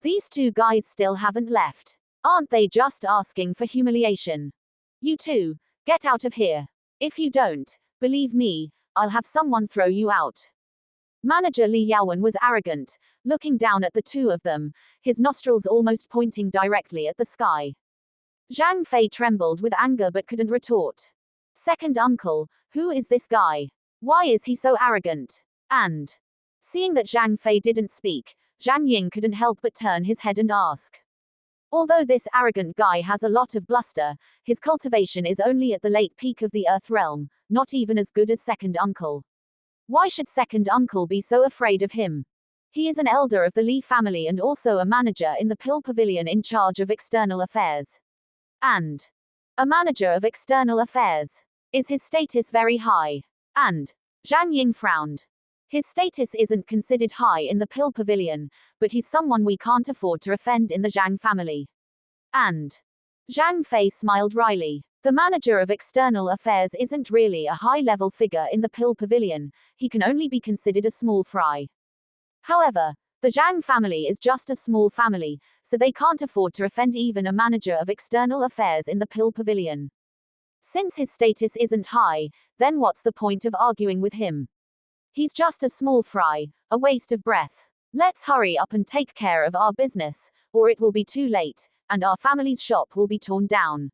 These two guys still haven't left. Aren't they just asking for humiliation? You two, get out of here. If you don't, believe me, I'll have someone throw you out. Manager Li Yaowen was arrogant, looking down at the two of them, his nostrils almost pointing directly at the sky. Zhang Fei trembled with anger but couldn't retort. Second uncle, who is this guy? Why is he so arrogant? And seeing that Zhang Fei didn't speak, Zhang Ying couldn't help but turn his head and ask. Although this arrogant guy has a lot of bluster, his cultivation is only at the late peak of the Earth realm, not even as good as second uncle. Why should second uncle be so afraid of him? He is an elder of the Li family and also a manager in the pill pavilion in charge of external affairs. And a manager of external affairs. Is his status very high? And Zhang Ying frowned. His status isn't considered high in the pill pavilion, but he's someone we can't afford to offend in the Zhang family. And Zhang Fei smiled wryly. The manager of external affairs isn't really a high-level figure in the pill pavilion, he can only be considered a small fry. However, the Zhang family is just a small family, so they can't afford to offend even a manager of external affairs in the pill pavilion. Since his status isn't high, then what's the point of arguing with him? He's just a small fry, a waste of breath. Let's hurry up and take care of our business, or it will be too late, and our family's shop will be torn down.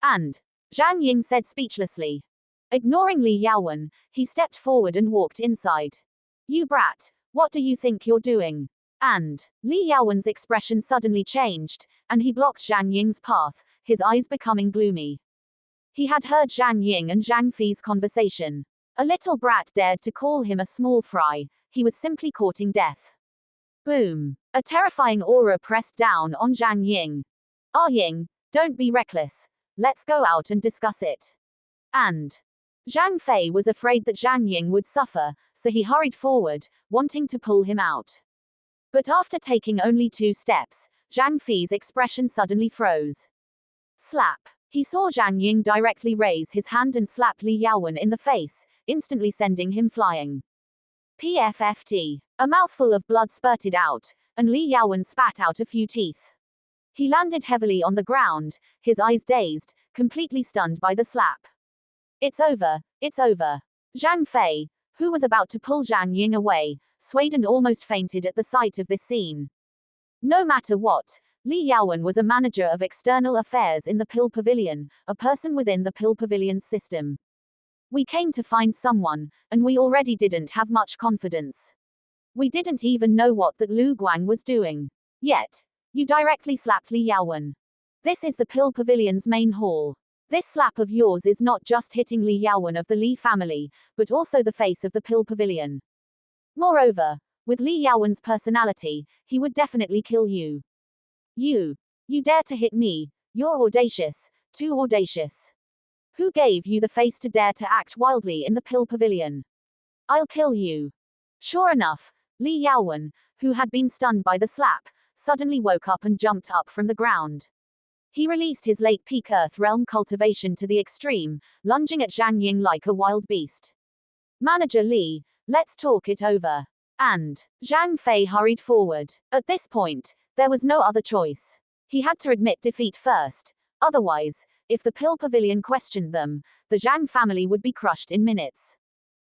And Zhang Ying said speechlessly. Ignoring Li Yaowen, he stepped forward and walked inside. You brat, what do you think you're doing? And Li Yaowen's expression suddenly changed, and he blocked Zhang Ying's path, his eyes becoming gloomy. He had heard Zhang Ying and Zhang Fei's conversation. A little brat dared to call him a small fry, he was simply courting death. Boom. A terrifying aura pressed down on Zhang Ying. Ah Ying, don't be reckless. Let's go out and discuss it. And Zhang Fei was afraid that Zhang Ying would suffer, so he hurried forward, wanting to pull him out. But after taking only 2 steps, Zhang Fei's expression suddenly froze. Slap. He saw Zhang Ying directly raise his hand and slap Li Yaowen in the face, instantly sending him flying. PFFT. A mouthful of blood spurted out, and Li Yaowen spat out a few teeth. He landed heavily on the ground, his eyes dazed, completely stunned by the slap. It's over, it's over. Zhang Fei, who was about to pull Zhang Ying away, swayed and almost fainted at the sight of this scene. No matter what, Li Yaowen was a manager of external affairs in the pill pavilion, a person within the pill pavilion's system. We came to find someone, and we already didn't have much confidence. We didn't even know what that Lu Guang was doing. Yet, you directly slapped Li Yaowen. This is the pill pavilion's main hall. This slap of yours is not just hitting Li Yaowen of the Li family, but also the face of the Pill Pavilion. Moreover, with Li Yaowen's personality, he would definitely kill you. You dare to hit me, you're audacious, too audacious. Who gave you the face to dare to act wildly in the Pill Pavilion? I'll kill you. Sure enough, Li Yaowen, who had been stunned by the slap, suddenly woke up and jumped up from the ground. He released his late peak Earth realm cultivation to the extreme, lunging at Zhang Ying like a wild beast. Manager Li, let's talk it over. And Zhang Fei hurried forward. At this point, there was no other choice. He had to admit defeat first. Otherwise, if the Pill Pavilion questioned them, the Zhang family would be crushed in minutes.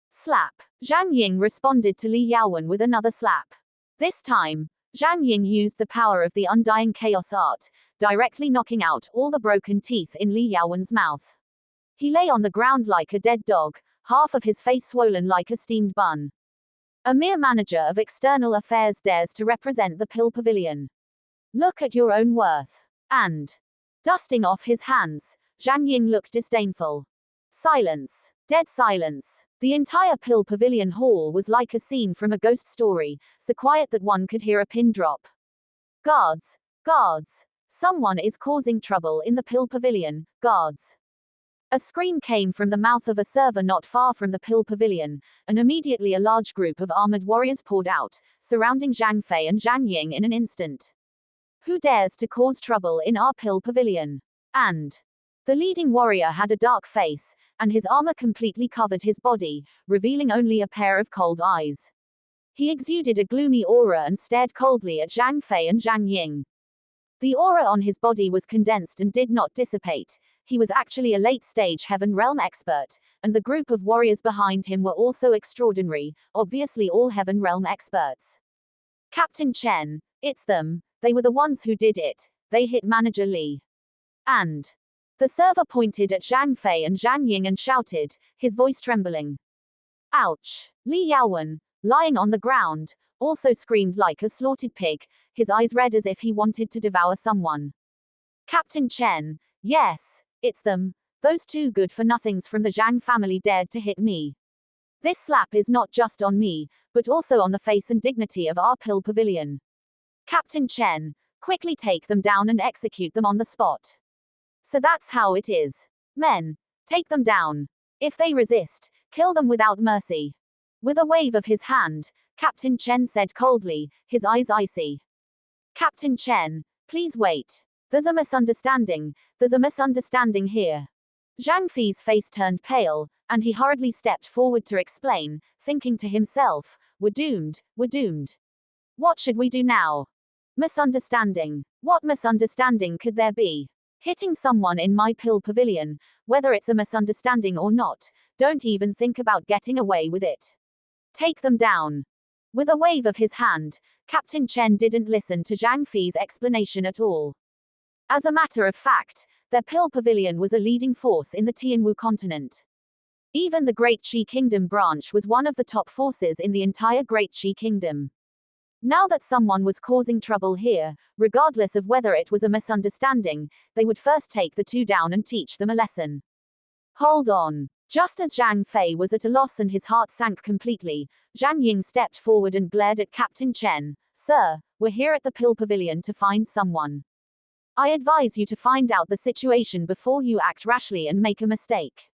Slap. Zhang Ying responded to Li Yaowen with another slap. This time, Zhang Ying used the power of the undying chaos art, directly knocking out all the broken teeth in Li Yaowen's mouth. He lay on the ground like a dead dog, half of his face swollen like a steamed bun. A mere manager of external affairs dares to represent the Pill Pavilion. Look at your own worth. And, dusting off his hands, Zhang Ying looked disdainful. Silence. Dead silence. The entire Pill Pavilion hall was like a scene from a ghost story, so quiet that one could hear a pin drop. Guards! Guards! Someone is causing trouble in the Pill Pavilion, guards! A scream came from the mouth of a server not far from the Pill Pavilion, and immediately a large group of armored warriors poured out, surrounding Zhang Fei and Zhang Ying in an instant. Who dares to cause trouble in our Pill Pavilion? And the leading warrior had a dark face, and his armor completely covered his body, revealing only a pair of cold eyes. He exuded a gloomy aura and stared coldly at Zhang Fei and Zhang Ying. The aura on his body was condensed and did not dissipate. He was actually a late-stage Heaven Realm expert, and the group of warriors behind him were also extraordinary, obviously all Heaven Realm experts. Captain Chen, it's them, they were the ones who did it, they hit Manager Li. And the server pointed at Zhang Fei and Zhang Ying and shouted, his voice trembling. Ouch! Li Yaowen, lying on the ground, also screamed like a slaughtered pig, his eyes red as if he wanted to devour someone. Captain Chen, yes, it's them, those two good-for-nothings from the Zhang family dared to hit me. This slap is not just on me, but also on the face and dignity of our Pill Pavilion. Captain Chen, quickly take them down and execute them on the spot. So that's how it is. Men, take them down. If they resist, kill them without mercy. With a wave of his hand, Captain Chen said coldly, his eyes icy. Captain Chen, please wait. There's a misunderstanding here. Zhang Fei's face turned pale, and he hurriedly stepped forward to explain, thinking to himself, we're doomed. What should we do now? Misunderstanding. What misunderstanding could there be? Hitting someone in my Pill Pavilion, whether it's a misunderstanding or not, don't even think about getting away with it. Take them down. With a wave of his hand, Captain Chen didn't listen to Zhang Fei's explanation at all. As a matter of fact, their Pill Pavilion was a leading force in the Tianwu Continent. Even the Great Qi Kingdom branch was one of the top forces in the entire Great Qi Kingdom. Now that someone was causing trouble here, regardless of whether it was a misunderstanding, they would first take the two down and teach them a lesson. Hold on. Just as Zhang Fei was at a loss and his heart sank completely, Zhang Ying stepped forward and glared at Captain Chen. Sir, we're here at the Pill Pavilion to find someone. I advise you to find out the situation before you act rashly and make a mistake.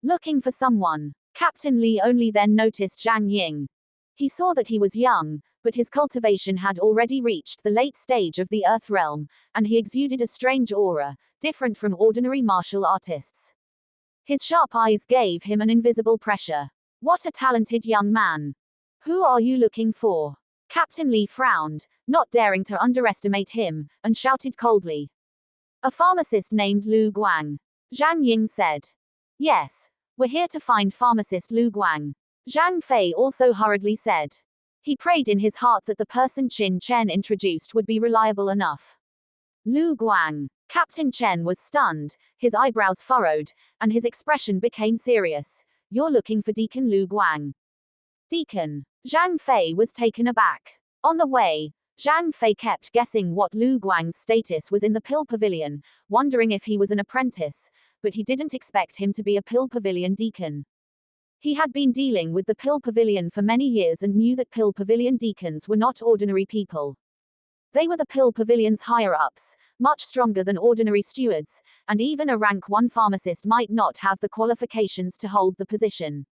Looking for someone. Captain Li only then noticed Zhang Ying. He saw that he was young, but his cultivation had already reached the late stage of the Earth Realm, and he exuded a strange aura, different from ordinary martial artists. His sharp eyes gave him an invisible pressure. What a talented young man. Who are you looking for? Captain Li frowned, not daring to underestimate him, and shouted coldly. A pharmacist named Lu Guang. Zhang Ying said. Yes, we're here to find pharmacist Lu Guang. Zhang Fei also hurriedly said. He prayed in his heart that the person Qin Chen introduced would be reliable enough. Lu Guang. Captain Chen was stunned, his eyebrows furrowed, and his expression became serious. You're looking for Deacon Lu Guang. Deacon. Zhang Fei was taken aback. On the way, Zhang Fei kept guessing what Lu Guang's status was in the Pill Pavilion, wondering if he was an apprentice, but he didn't expect him to be a Pill Pavilion deacon. He had been dealing with the Pill Pavilion for many years and knew that Pill Pavilion deacons were not ordinary people. They were the Pill Pavilion's higher-ups, much stronger than ordinary stewards, and even a rank 1 pharmacist might not have the qualifications to hold the position.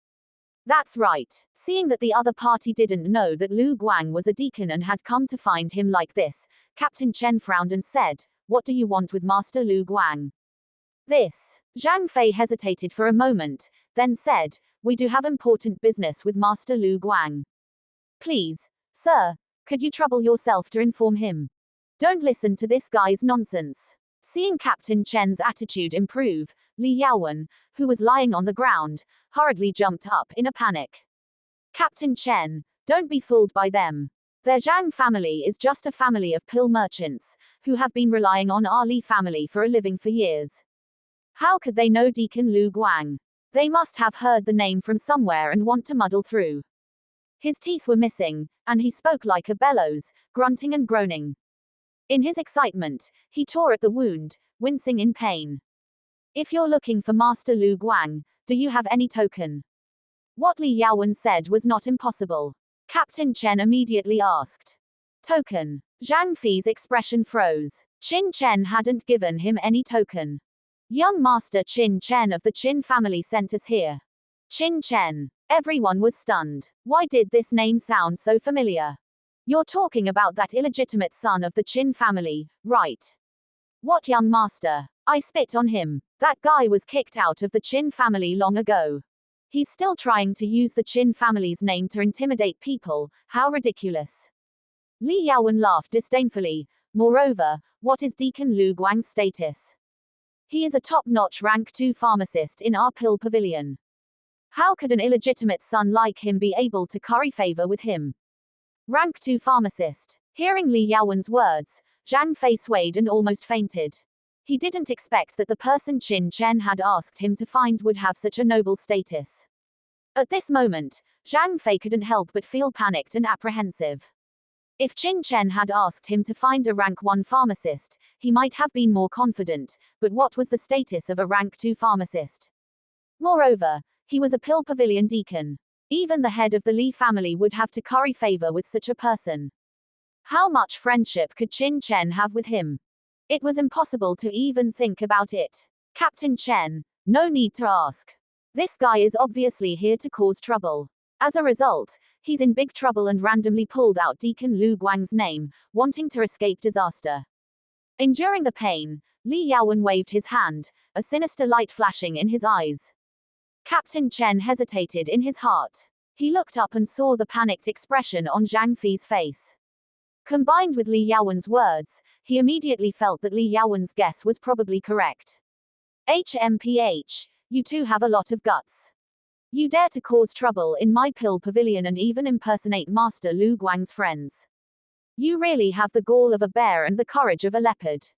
That's right. Seeing that the other party didn't know that Lu Guang was a deacon and had come to find him like this, Captain Chen frowned and said, "What do you want with Master Lu Guang?" This. Zhang Fei hesitated for a moment, then said, "We do have important business with Master Lu Guang. Please, sir, could you trouble yourself to inform him? Don't listen to this guy's nonsense." Seeing Captain Chen's attitude improve, Li Yaowen, who was lying on the ground, hurriedly jumped up in a panic. "Captain Chen, don't be fooled by them. Their Zhang family is just a family of pill merchants, who have been relying on our Li family for a living for years. How could they know Deacon Lu Guang? They must have heard the name from somewhere and want to muddle through." His teeth were missing, and he spoke like a bellows, grunting and groaning. In his excitement, he tore at the wound, wincing in pain. "If you're looking for Master Lu Guang, do you have any token?" What Li Yaowen said was not impossible. Captain Chen immediately asked. "Token?" Zhang Fei's expression froze. Qin Chen hadn't given him any token. "Young Master Qin Chen of the Qin family sent us here." Qin Chen. Everyone was stunned. Why did this name sound so familiar? "You're talking about that illegitimate son of the Qin family, right?" "What young master? I spit on him. That guy was kicked out of the Qin family long ago. He's still trying to use the Qin family's name to intimidate people. How ridiculous." Li Yaowen laughed disdainfully. "Moreover, what is Deacon Lu Guang's status? He is a top-notch rank 2 pharmacist in our Pill Pavilion. How could an illegitimate son like him be able to curry favor with him? Rank 2 pharmacist." Hearing Li Yaowen's words, Zhang Fei swayed and almost fainted. He didn't expect that the person Qin Chen had asked him to find would have such a noble status. At this moment, Zhang Fei couldn't help but feel panicked and apprehensive. If Qin Chen had asked him to find a rank 1 pharmacist, he might have been more confident, but what was the status of a rank 2 pharmacist? Moreover, he was a Pill Pavilion deacon. Even the head of the Li family would have to curry favor with such a person. How much friendship could Qin Chen have with him? It was impossible to even think about it. "Captain Chen, no need to ask. This guy is obviously here to cause trouble. As a result, he's in big trouble and randomly pulled out Deacon Lu Guang's name, wanting to escape disaster." Enduring the pain, Li Yaowen waved his hand, a sinister light flashing in his eyes. Captain Chen hesitated in his heart. He looked up and saw the panicked expression on Zhang Fei's face. Combined with Li Yaowen's words, he immediately felt that Li Yaowen's guess was probably correct. "HMPH, you two have a lot of guts. You dare to cause trouble in my Pill Pavilion and even impersonate Master Lu Guang's friends. You really have the gall of a bear and the courage of a leopard."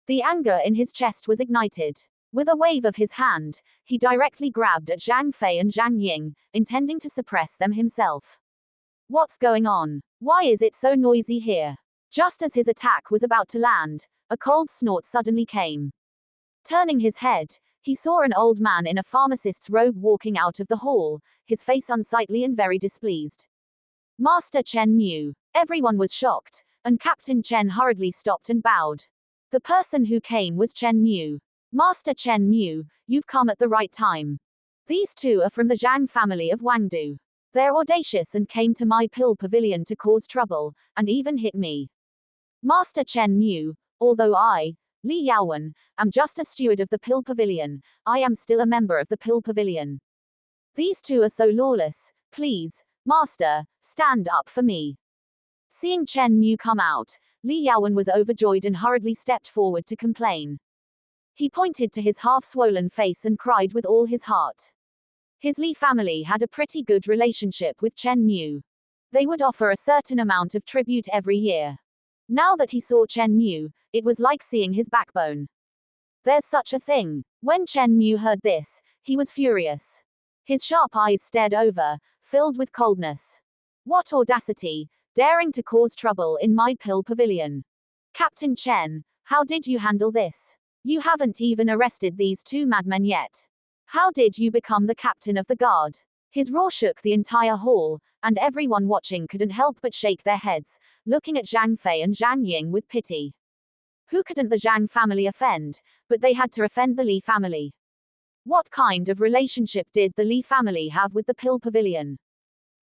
The anger in his chest was ignited. With a wave of his hand, he directly grabbed at Zhang Fei and Zhang Ying, intending to suppress them himself. "What's going on? Why is it so noisy here?" Just as his attack was about to land, a cold snort suddenly came. Turning his head, he saw an old man in a pharmacist's robe walking out of the hall, his face unsightly and very displeased. "Master Chen Mu." Everyone was shocked, and Captain Chen hurriedly stopped and bowed. The person who came was Chen Mu. "Master Chen Mu, you've come at the right time. These two are from the Zhang family of Wangdu. They're audacious and came to my Pill Pavilion to cause trouble, and even hit me. Master Chen Mu, although I, Li Yaowen, am just a steward of the Pill Pavilion, I am still a member of the Pill Pavilion. These two are so lawless, please, Master, stand up for me." Seeing Chen Mu come out, Li Yaowen was overjoyed and hurriedly stepped forward to complain. He pointed to his half-swollen face and cried with all his heart. His Li family had a pretty good relationship with Chen Mu. They would offer a certain amount of tribute every year. Now that he saw Chen Mu, it was like seeing his backbone. There's such a thing. When Chen Mu heard this, he was furious. His sharp eyes stared over, filled with coldness. "What audacity, daring to cause trouble in my Pill Pavilion. Captain Chen, how did you handle this?" You haven't even arrested these two madmen yet. How did you become the captain of the guard? His roar shook the entire hall, and everyone watching couldn't help but shake their heads, looking at Zhang Fei and Zhang Ying with pity. Who couldn't the Zhang family offend, but they had to offend the Li family? What kind of relationship did the Li family have with the Pill Pavilion?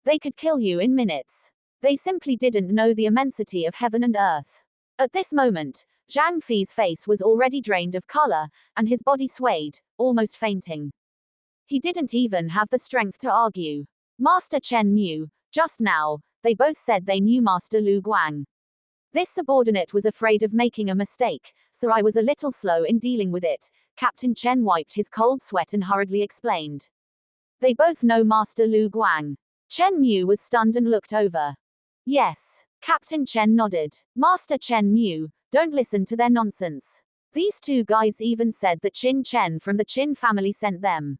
They could kill you in minutes. They simply didn't know the immensity of heaven and earth. At this moment, Zhang Fei's face was already drained of color, and his body swayed, almost fainting. He didn't even have the strength to argue. Master Chen knew. Just now, they both said they knew Master Lu Guang. This subordinate was afraid of making a mistake, so I was a little slow in dealing with it. Captain Chen wiped his cold sweat and hurriedly explained. They both know Master Lu Guang. Chen Mu was stunned and looked over. Yes. Captain Chen nodded. Master Chen Mu, don't listen to their nonsense. These two guys even said that Qin Chen from the Qin family sent them.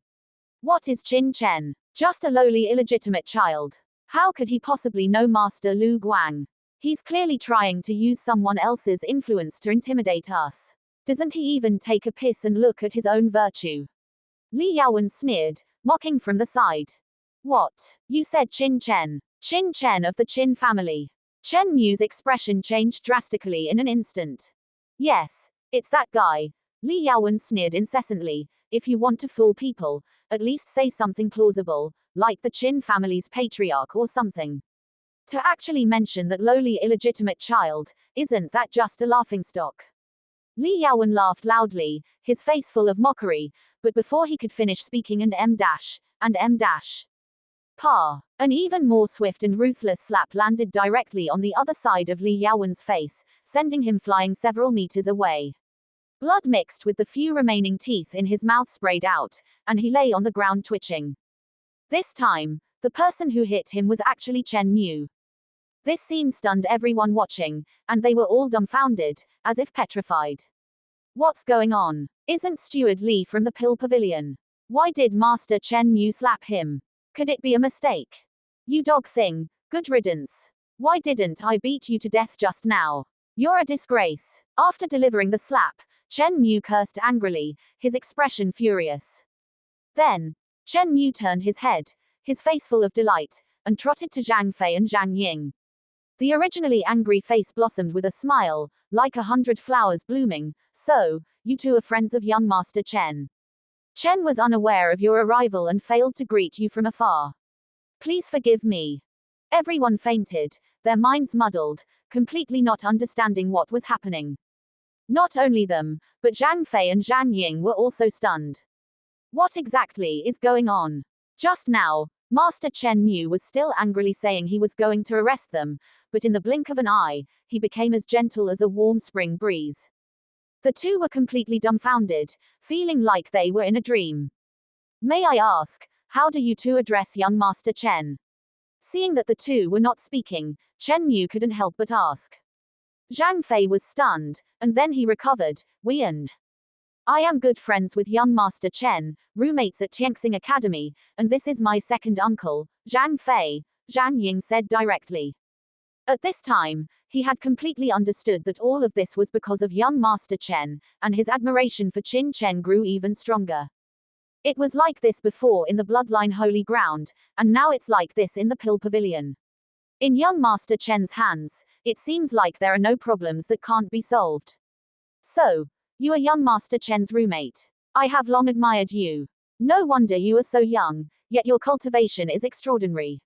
What is Qin Chen? Just a lowly illegitimate child. How could he possibly know Master Lu Guang? He's clearly trying to use someone else's influence to intimidate us. Doesn't he even take a piss and look at his own virtue? Li Yaowen sneered, mocking from the side. What? You said Qin Chen. Qin Chen of the Qin family. Chen Mu's expression changed drastically in an instant. Yes, it's that guy. Li Yaowen sneered incessantly. If you want to fool people, at least say something plausible, like the Qin family's patriarch or something. To actually mention that lowly illegitimate child, isn't that just a laughingstock? Li Yaowen laughed loudly, his face full of mockery, but before he could finish speaking and Pa. An even more swift and ruthless slap landed directly on the other side of Li Yaowen's face, sending him flying several meters away. Blood mixed with the few remaining teeth in his mouth sprayed out, and he lay on the ground twitching. This time, the person who hit him was actually Chen Mu. This scene stunned everyone watching, and they were all dumbfounded, as if petrified. What's going on? Isn't Steward Li from the Pill Pavilion? Why did Master Chen Mu slap him? Could it be a mistake? You dog thing, good riddance. Why didn't I beat you to death just now? You're a disgrace. After delivering the slap, Chen Mu cursed angrily, his expression furious. Then, Chen Mu turned his head, his face full of delight, and trotted to Zhang Fei and Zhang Ying. The originally angry face blossomed with a smile, like 100 flowers blooming. So, you two are friends of young Master Chen. Chen was unaware of your arrival and failed to greet you from afar. Please forgive me. Everyone fainted, their minds muddled, completely not understanding what was happening. Not only them, but Zhang Fei and Zhang Ying were also stunned. What exactly is going on? Just now, Master Chen Mu was still angrily saying he was going to arrest them, but in the blink of an eye, he became as gentle as a warm spring breeze. The two were completely dumbfounded, feeling like they were in a dream. May I ask, how do you two address young Master Chen? Seeing that the two were not speaking, Chen Mu couldn't help but ask. Zhang Fei was stunned, and then he recovered. I am good friends with young Master Chen, roommates at Tianxing Academy, and this is my second uncle, Zhang Fei, Zhang Ying said directly. At this time, he had completely understood that all of this was because of young Master Chen, and his admiration for Qin Chen grew even stronger. It was like this before in the bloodline holy ground, and now it's like this in the Pill Pavilion. In young Master Chen's hands, it seems like there are no problems that can't be solved. So, you are young Master Chen's roommate. I have long admired you. No wonder you are so young, yet your cultivation is extraordinary.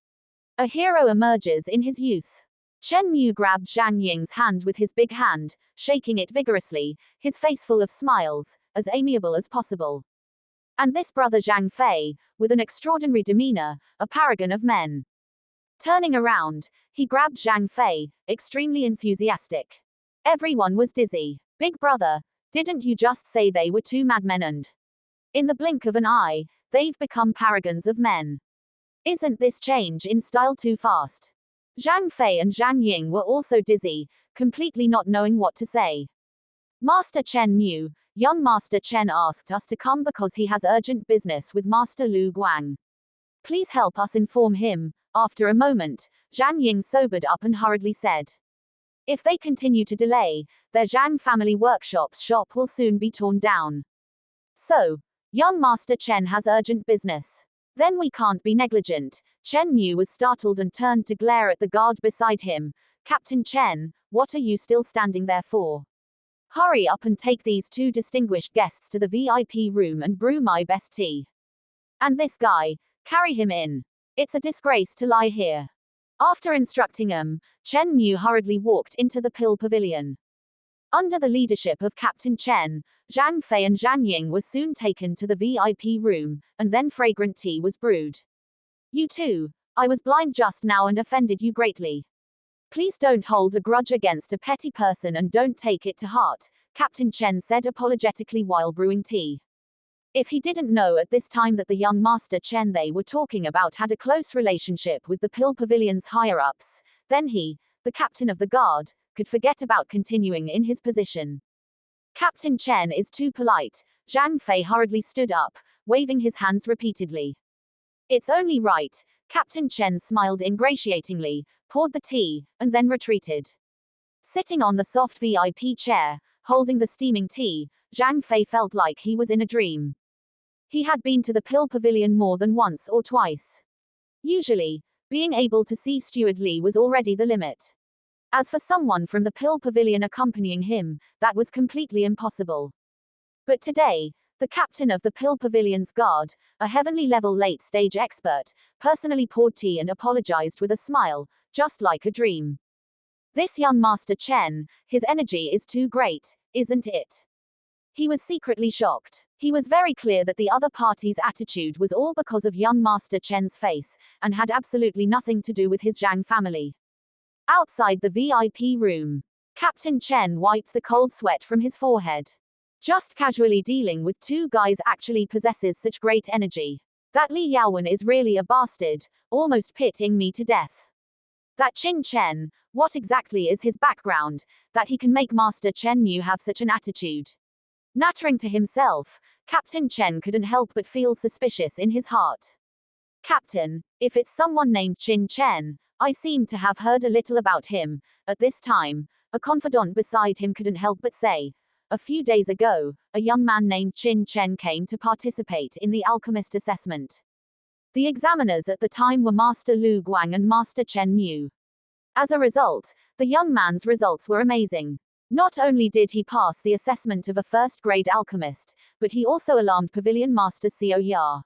A hero emerges in his youth. Chen Mu grabbed Zhang Ying's hand with his big hand, shaking it vigorously, his face full of smiles, as amiable as possible. And this brother Zhang Fei, with an extraordinary demeanor, a paragon of men. Turning around, he grabbed Zhang Fei, extremely enthusiastic. Everyone was dizzy. Big brother, didn't you just say they were two madmen and in the blink of an eye, they've become paragons of men? Isn't this change in style too fast? Zhang Fei and Zhang Ying were also dizzy, completely not knowing what to say. Master Chen Mu, young Master Chen asked us to come because he has urgent business with Master Lu Guang. Please help us inform him. After a moment, Zhang Ying sobered up and hurriedly said. If they continue to delay, their Zhang family workshop's shop will soon be torn down. So, young Master Chen has urgent business. Then we can't be negligent. Chen Mu was startled and turned to glare at the guard beside him. Captain Chen, what are you still standing there for? Hurry up and take these two distinguished guests to the VIP room and brew my best tea. And this guy, carry him in. It's a disgrace to lie here. After instructing him, Chen Mu hurriedly walked into the pill pavilion. Under the leadership of Captain Chen, Zhang Fei and Zhang Ying were soon taken to the VIP room, and then fragrant tea was brewed. You two, I was blind just now and offended you greatly. Please don't hold a grudge against a petty person and don't take it to heart, Captain Chen said apologetically while brewing tea. If he didn't know at this time that the young Master Chen they were talking about had a close relationship with the pill pavilion's higher-ups, then he, the captain of the guard, could forget about continuing in his position. Captain Chen is too polite. Zhang Fei hurriedly stood up, waving his hands repeatedly. It's only right. Captain Chen smiled ingratiatingly, poured the tea, and then retreated. Sitting on the soft VIP chair, holding the steaming tea, Zhang Fei felt like he was in a dream. He had been to the pill pavilion more than once or twice. Usually, being able to see Steward Li was already the limit. As for someone from the pill pavilion accompanying him, that was completely impossible. But today, the captain of the pill pavilion's guard, a heavenly-level late-stage expert, personally poured tea and apologized with a smile, just like a dream. This young Master Chen, his energy is too great, isn't it? He was secretly shocked. He was very clear that the other party's attitude was all because of young Master Chen's face, and had absolutely nothing to do with his Zhang family. Outside the VIP room, Captain Chen wiped the cold sweat from his forehead. Just casually dealing with two guys actually possesses such great energy. That Li Yaowen is really a bastard, almost pitting me to death. That Qin Chen, what exactly is his background, that he can make Master Chen Mu have such an attitude? Nattering to himself, Captain Chen couldn't help but feel suspicious in his heart. Captain, if it's someone named Qin Chen, I seem to have heard a little about him. At this time, a confidant beside him couldn't help but say, a few days ago, a young man named Qin Chen came to participate in the alchemist assessment. The examiners at the time were Master Lu Guang and Master Chen Mu. As a result, the young man's results were amazing. Not only did he pass the assessment of a first-grade alchemist, but he also alarmed Pavilion Master Xiao Ya.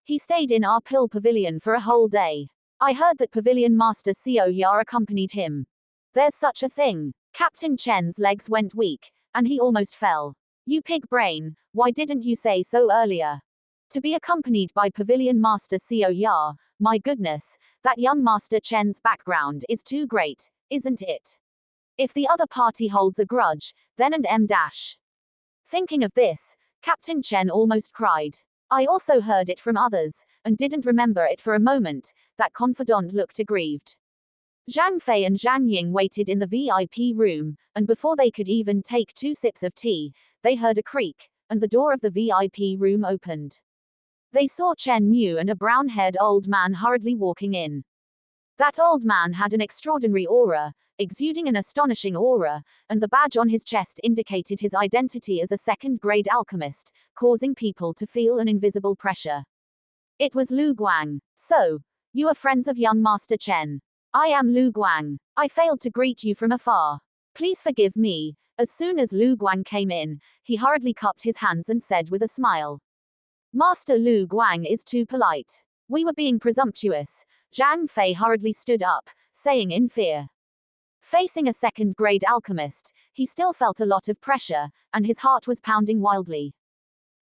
He stayed in our pill pavilion for a whole day. I heard that Pavilion Master Xiao Ya accompanied him. There's such a thing. Captain Chen's legs went weak, and he almost fell. You pig brain, why didn't you say so earlier? To be accompanied by Pavilion Master Xiao Ya, my goodness, that young Master Chen's background is too great, isn't it? If the other party holds a grudge, then and m-. Thinking of this, Captain Chen almost cried. I also heard it from others, and didn't remember it for a moment. That confidant looked aggrieved. Zhang Fei and Zhang Ying waited in the VIP room, and before they could even take 2 sips of tea, they heard a creak, and the door of the VIP room opened. They saw Chen Mu and a brown-haired old man hurriedly walking in. That old man had an extraordinary aura, exuding an astonishing aura, and the badge on his chest indicated his identity as a second-grade alchemist, causing people to feel an invisible pressure. It was Lu Guang. So, you are friends of young Master Chen. I am Lu Guang. I failed to greet you from afar. Please forgive me. As soon as Lu Guang came in, he hurriedly cupped his hands and said with a smile. Master Lu Guang is too polite. We were being presumptuous. Zhang Fei hurriedly stood up, saying in fear. Facing a second-grade alchemist, he still felt a lot of pressure, and his heart was pounding wildly.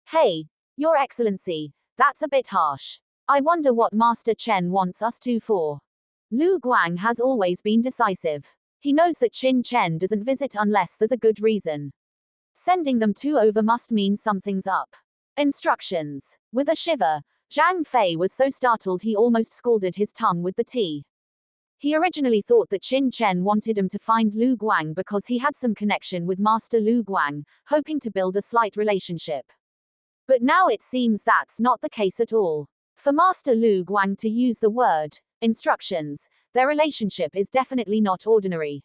Hey, Your Excellency, that's a bit harsh. I wonder what Master Chen wants us to for. Lu Guang has always been decisive. He knows that Qin Chen doesn't visit unless there's a good reason. Sending them two over must mean something's up. Instructions. With a shiver, Zhang Fei was so startled he almost scalded his tongue with the tea. He originally thought that Qin Chen wanted him to find Lu Guang because he had some connection with Master Lu Guang, hoping to build a slight relationship. But now it seems that's not the case at all. For Master Lu Guang to use the word instructions, their relationship is definitely not ordinary.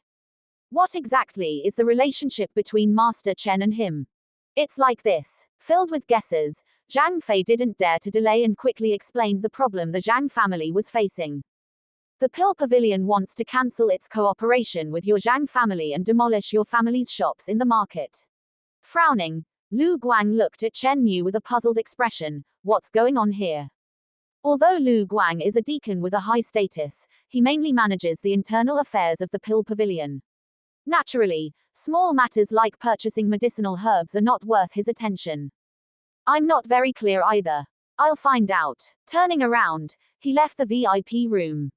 What exactly is the relationship between Master Chen and him? It's like this. Filled with guesses, Zhang Fei didn't dare to delay and quickly explained the problem the Zhang family was facing. The Pill Pavilion wants to cancel its cooperation with your Zhang family and demolish your family's shops in the market. Frowning, Lu Guang looked at Chen Mu with a puzzled expression. What's going on here? Although Lu Guang is a deacon with a high status, he mainly manages the internal affairs of the Pill Pavilion. Naturally, small matters like purchasing medicinal herbs are not worth his attention. I'm not very clear either. I'll find out. Turning around, he left the VIP room.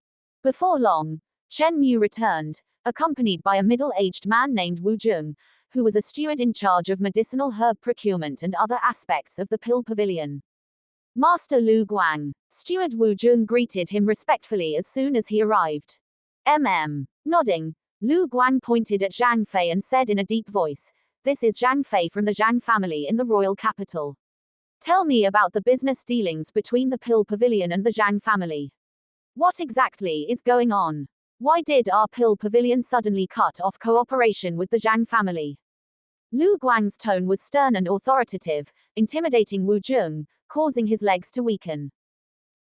Before long, Chen Mu returned, accompanied by a middle-aged man named Wu Jung, who was a steward in charge of medicinal herb procurement and other aspects of the Pill Pavilion. Master Lu Guang. Steward Wu Jung greeted him respectfully as soon as he arrived. Nodding, Lu Guang pointed at Zhang Fei and said in a deep voice, "This is Zhang Fei from the Zhang family in the royal capital. Tell me about the business dealings between the Pill Pavilion and the Zhang family. What exactly is going on? Why did our Pill Pavilion suddenly cut off cooperation with the Zhang family?" Lu Guang's tone was stern and authoritative, intimidating Wu Jung, causing his legs to weaken.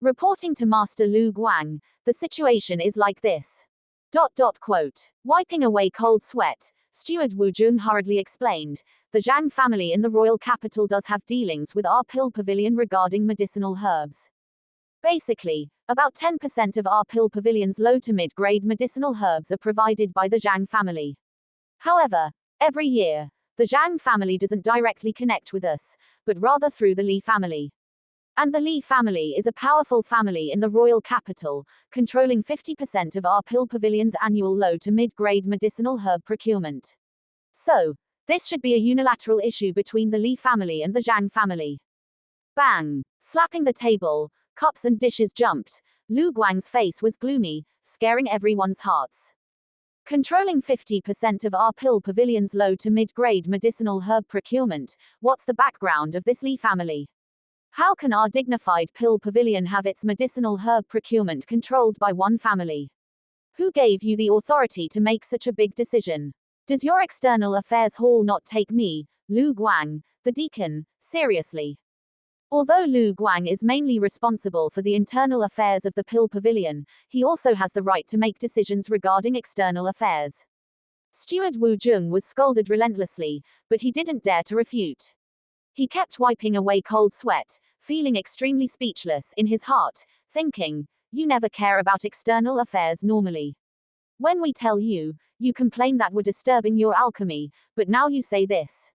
Reporting to Master Lu Guang, the situation is like this. Wiping away cold sweat, Steward Wu Jung hurriedly explained, the Zhang family in the royal capital does have dealings with our Pill Pavilion regarding medicinal herbs. Basically, about 10% of our Pill Pavilion's low to mid-grade medicinal herbs are provided by the Zhang family. However, every year, the Zhang family doesn't directly connect with us, but rather through the Li family. And the Li family is a powerful family in the royal capital, controlling 50% of our Pill Pavilion's annual low to mid-grade medicinal herb procurement. So, this should be a unilateral issue between the Li family and the Zhang family. Bang! Slapping the table, cups and dishes jumped. Lu Guang's face was gloomy, scaring everyone's hearts. Controlling 50% of our Pill Pavilion's low to mid-grade medicinal herb procurement, what's the background of this Li family? How can our dignified Pill Pavilion have its medicinal herb procurement controlled by one family? Who gave you the authority to make such a big decision? Does your external affairs hall not take me, Lu Guang, the deacon, seriously? Although Lu Guang is mainly responsible for the internal affairs of the Pill Pavilion, he also has the right to make decisions regarding external affairs. Steward Wu Jung was scolded relentlessly, but he didn't dare to refute. He kept wiping away cold sweat, feeling extremely speechless in his heart, thinking, you never care about external affairs normally. When we tell you, you complain that we're disturbing your alchemy, but now you say this.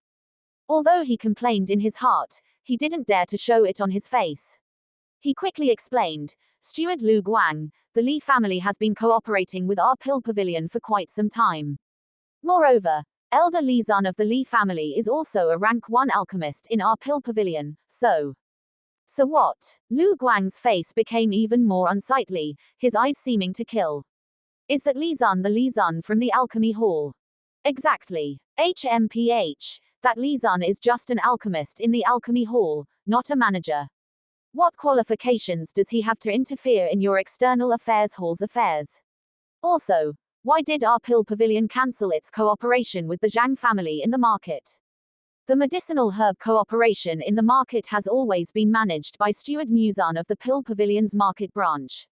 Although he complained in his heart, he didn't dare to show it on his face. He quickly explained, Steward Lu Guang, the Li family has been cooperating with our Pill Pavilion for quite some time. Moreover, Elder Li Zun of the Li family is also a rank 1 alchemist in our Pill Pavilion, so what? Lu Guang's face became even more unsightly, his eyes seeming to kill. Is that Li Zun the Li Zun from the alchemy hall? Exactly. HMPH. That Li Zun is just an alchemist in the alchemy hall, not a manager. What qualifications does he have to interfere in your external affairs hall's affairs? Also, why did our Pill Pavilion cancel its cooperation with the Zhang family in the market? The medicinal herb cooperation in the market has always been managed by Steward Mu Zun of the Pill Pavilion's market branch.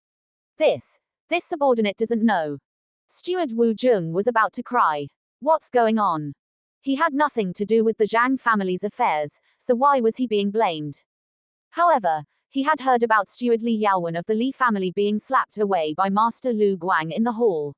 This subordinate doesn't know. Steward Wu Jung was about to cry. What's going on? He had nothing to do with the Zhang family's affairs, so why was he being blamed? However, he had heard about Steward Li Yaowen of the Li family being slapped away by Master Lu Guang in the hall.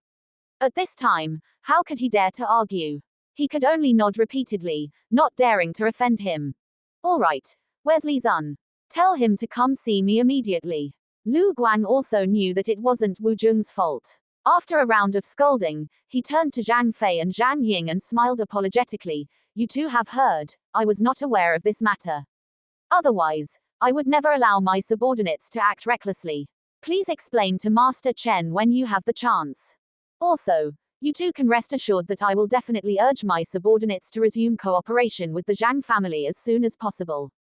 At this time, how could he dare to argue? He could only nod repeatedly, not daring to offend him. All right, where's Li Zun? Tell him to come see me immediately. Lu Guang also knew that it wasn't Wu Jung's fault. After a round of scolding, he turned to Zhang Fei and Zhang Ying and smiled apologetically. You two have heard, I was not aware of this matter. Otherwise, I would never allow my subordinates to act recklessly. Please explain to Master Chen when you have the chance. Also, you two can rest assured that I will definitely urge my subordinates to resume cooperation with the Zhang family as soon as possible.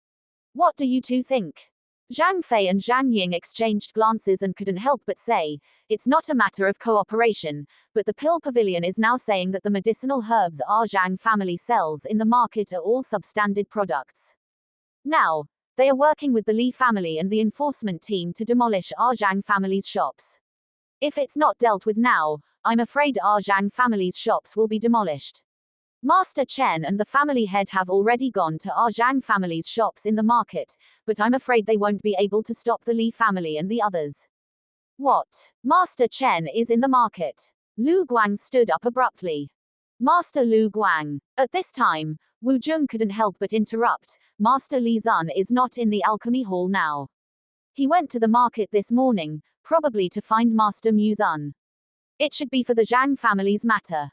What do you two think? Zhang Fei and Zhang Ying exchanged glances and couldn't help but say, "It's not a matter of cooperation, but the pill pavilion is now saying that the medicinal herbs our Zhang family sells in the market are all substandard products. Now, they are working with the Li family and the enforcement team to demolish our Zhang family's shops. If it's not dealt with now, I'm afraid our Zhang family's shops will be demolished. Master Chen and the family head have already gone to our Zhang family's shops in the market, but I'm afraid they won't be able to stop the Li family and the others." "What? Master Chen is in the market?" Lu Guang stood up abruptly. "Master Lu Guang." At this time, Wu Jun couldn't help but interrupt. "Master Li Zun is not in the alchemy hall now. He went to the market this morning, probably to find Master Mu Zun. It should be for the Zhang family's matter."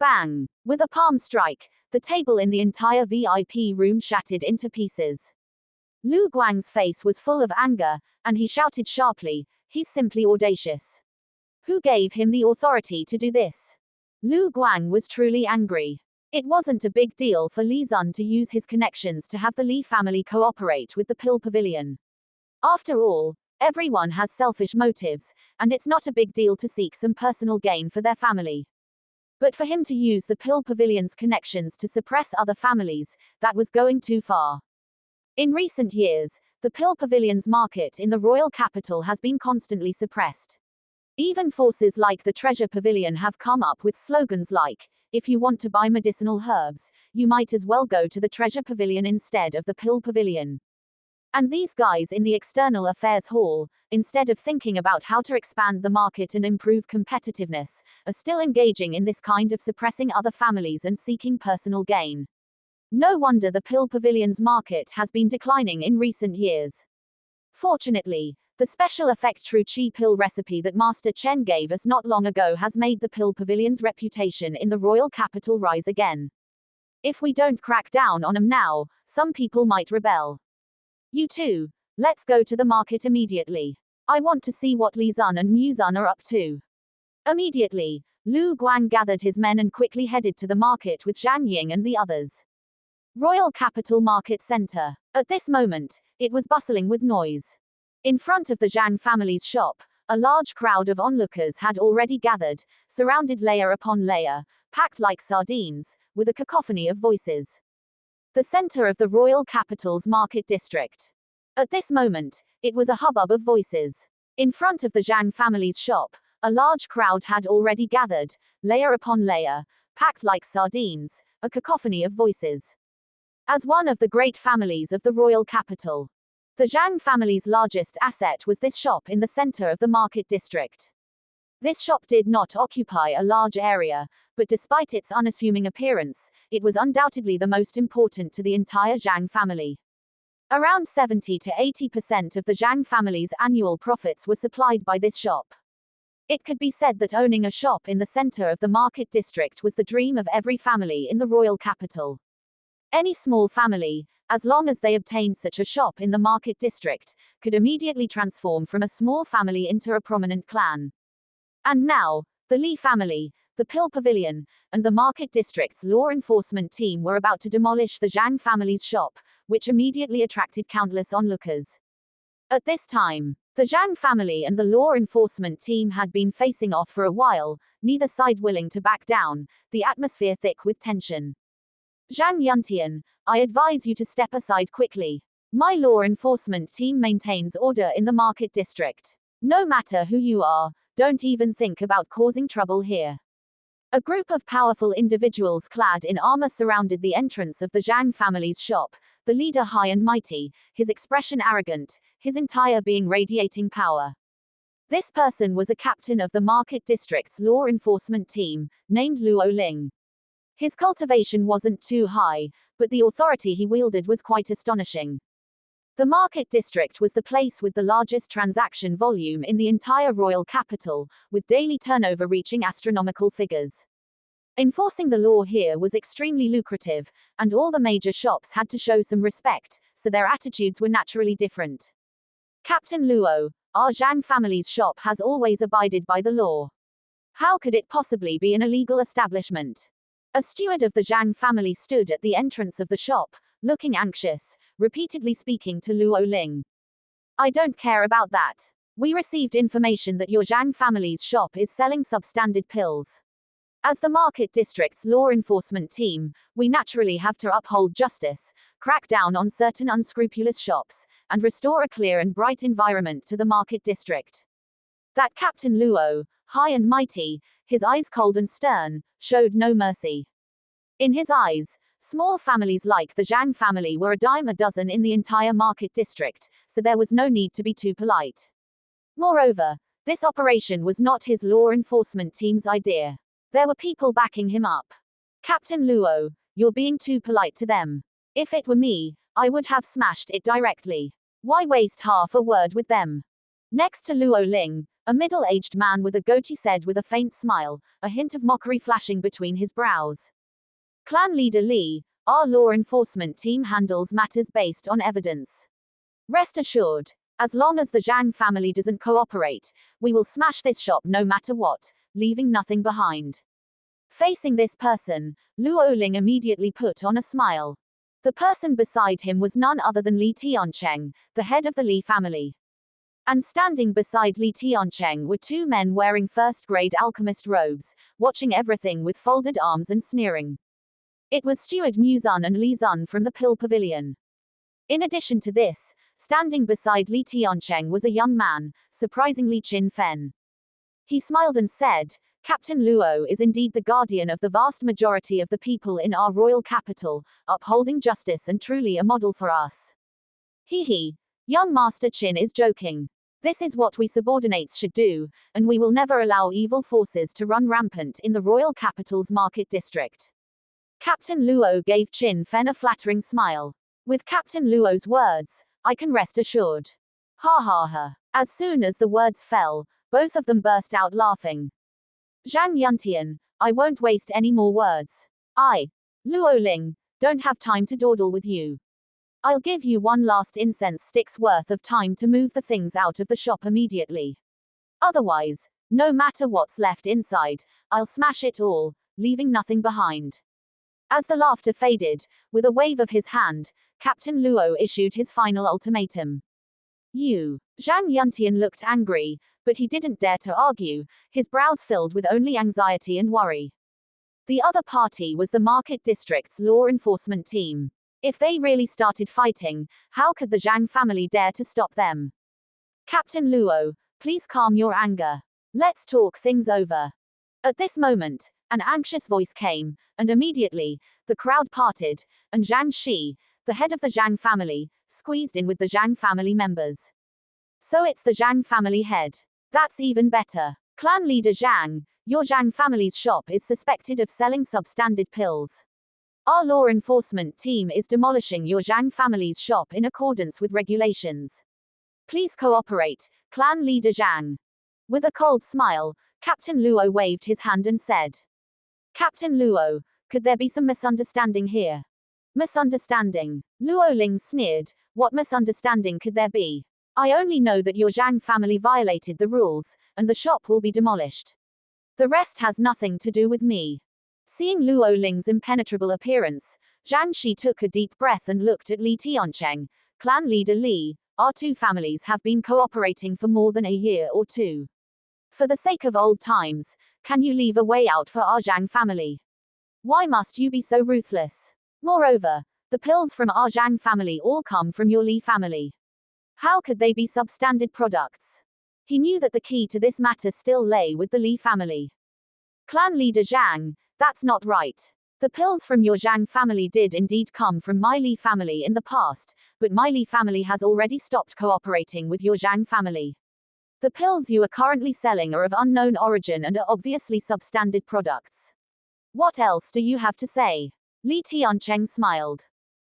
Bang! With a palm strike, the table in the entire VIP room shattered into pieces. Lu Guang's face was full of anger, and he shouted sharply, "He's simply audacious. Who gave him the authority to do this?" Lu Guang was truly angry. It wasn't a big deal for Li Zun to use his connections to have the Li family cooperate with the Pill Pavilion. After all, everyone has selfish motives, and it's not a big deal to seek some personal gain for their family. But for him to use the Pill Pavilion's connections to suppress other families, that was going too far. In recent years, the Pill Pavilion's market in the royal capital has been constantly suppressed. Even forces like the Treasure Pavilion have come up with slogans like, "If you want to buy medicinal herbs, you might as well go to the Treasure Pavilion instead of the Pill Pavilion." And these guys in the External Affairs Hall, instead of thinking about how to expand the market and improve competitiveness, are still engaging in this kind of suppressing other families and seeking personal gain. No wonder the Pill Pavilion's market has been declining in recent years. Fortunately, the special effect True Chi pill recipe that Master Chen gave us not long ago has made the Pill Pavilion's reputation in the royal capital rise again. If we don't crack down on them now, some people might rebel. "You two, let's go to the market immediately. I want to see what Li Zun and Mu Zun are up to." Immediately, Lu Guang gathered his men and quickly headed to the market with Zhang Ying and the others. Royal Capital Market Center. At this moment, it was bustling with noise. In front of the Zhang family's shop, a large crowd of onlookers had already gathered, surrounded layer upon layer, packed like sardines, with a cacophony of voices. The center of the royal capital's market district. At this moment, it was a hubbub of voices. In front of the Zhang family's shop, a large crowd had already gathered, layer upon layer, packed like sardines, a cacophony of voices. As one of the great families of the royal capital, the Zhang family's largest asset was this shop in the center of the market district. This shop did not occupy a large area, but despite its unassuming appearance, it was undoubtedly the most important to the entire Zhang family. Around 70 to 80% of the Zhang family's annual profits were supplied by this shop. It could be said that owning a shop in the center of the market district was the dream of every family in the royal capital. Any small family, as long as they obtained such a shop in the market district, could immediately transform from a small family into a prominent clan. And now, the Li family, the Pill Pavilion, and the market district's law enforcement team were about to demolish the Zhang family's shop, which immediately attracted countless onlookers. At this time, the Zhang family and the law enforcement team had been facing off for a while, neither side willing to back down, the atmosphere thick with tension. "Zhang Yuntian, I advise you to step aside quickly. My law enforcement team maintains order in the market district. No matter who you are, don't even think about causing trouble here." A group of powerful individuals clad in armor surrounded the entrance of the Zhang family's shop, the leader high and mighty, his expression arrogant, his entire being radiating power. This person was a captain of the market district's law enforcement team, named Luo Ling. His cultivation wasn't too high, but the authority he wielded was quite astonishing. The market district was the place with the largest transaction volume in the entire royal capital, with daily turnover reaching astronomical figures. Enforcing the law here was extremely lucrative, and all the major shops had to show some respect, so their attitudes were naturally different. "Captain Luo, our Zhang family's shop has always abided by the law. How could it possibly be an illegal establishment?" A steward of the Zhang family stood at the entrance of the shop, looking anxious, repeatedly speaking to Luo Ling. I don't care about that. We received information that your Zhang family's shop is selling substandard pills. As the market district's law enforcement team, we naturally have to uphold justice, crack down on certain unscrupulous shops, and restore a clear and bright environment to the market district. That Captain Luo, high and mighty, his eyes cold and stern, showed no mercy. In his eyes, small families like the Zhang family were a dime a dozen in the entire market district, so there was no need to be too polite. Moreover, this operation was not his law enforcement team's idea. There were people backing him up. Captain Luo, you're being too polite to them. If it were me, I would have smashed it directly. Why waste half a word with them? Next to Luo Ling, a middle-aged man with a goatee said with a faint smile, a hint of mockery flashing between his brows. Clan leader Li, our law enforcement team handles matters based on evidence. Rest assured, as long as the Zhang family doesn't cooperate, we will smash this shop no matter what, leaving nothing behind. Facing this person, Luo Ling immediately put on a smile. The person beside him was none other than Li Tiancheng, the head of the Li family. And standing beside Li Tiancheng were two men wearing first-grade alchemist robes, watching everything with folded arms and sneering. It was Steward Mu Zun and Li Zun from the Pill Pavilion. In addition to this, standing beside Li Tiancheng was a young man, surprisingly Qin Chen. He smiled and said, Captain Luo is indeed the guardian of the vast majority of the people in our royal capital, upholding justice and truly a model for us. He, young Master Qin is joking. This is what we subordinates should do, and we will never allow evil forces to run rampant in the royal capital's market district. Captain Luo gave Qin Chen a flattering smile. With Captain Luo's words, I can rest assured. Ha ha ha. As soon as the words fell, both of them burst out laughing. Zhang Yuntian, I won't waste any more words. I, Luo Ling, don't have time to dawdle with you. I'll give you one last incense stick's worth of time to move the things out of the shop immediately. Otherwise, no matter what's left inside, I'll smash it all, leaving nothing behind. As the laughter faded, with a wave of his hand, Captain Luo issued his final ultimatum. Zhang Yuntian looked angry, but he didn't dare to argue, his brows filled with only anxiety and worry. The other party was the market district's law enforcement team. If they really started fighting, how could the Zhang family dare to stop them? Captain Luo, please calm your anger. Let's talk things over. At this moment, an anxious voice came, and immediately, the crowd parted, and Zhang Shi, the head of the Zhang family, squeezed in with the Zhang family members. So it's the Zhang family head. That's even better. Clan leader Zhang, your Zhang family's shop is suspected of selling substandard pills. Our law enforcement team is demolishing your Zhang family's shop in accordance with regulations. Please cooperate, Clan leader Zhang. With a cold smile, Captain Luo waved his hand and said, Captain Luo, could there be some misunderstanding here? Misunderstanding? Luo Ling sneered, what misunderstanding could there be? I only know that your Zhang family violated the rules, and the shop will be demolished. The rest has nothing to do with me. Seeing Luo Ling's impenetrable appearance, Zhang Shi took a deep breath and looked at Li Tiancheng, clan leader Li, our two families have been cooperating for more than a year or two. For the sake of old times, can you leave a way out for our Zhang family? Why must you be so ruthless? Moreover, the pills from our Zhang family all come from your Li family. How could they be substandard products? He knew that the key to this matter still lay with the Li family. Clan leader Zhang, that's not right. The pills from your Zhang family did indeed come from my Li family in the past, but my Li family has already stopped cooperating with your Zhang family. The pills you are currently selling are of unknown origin and are obviously substandard products. What else do you have to say? Li Tiancheng smiled.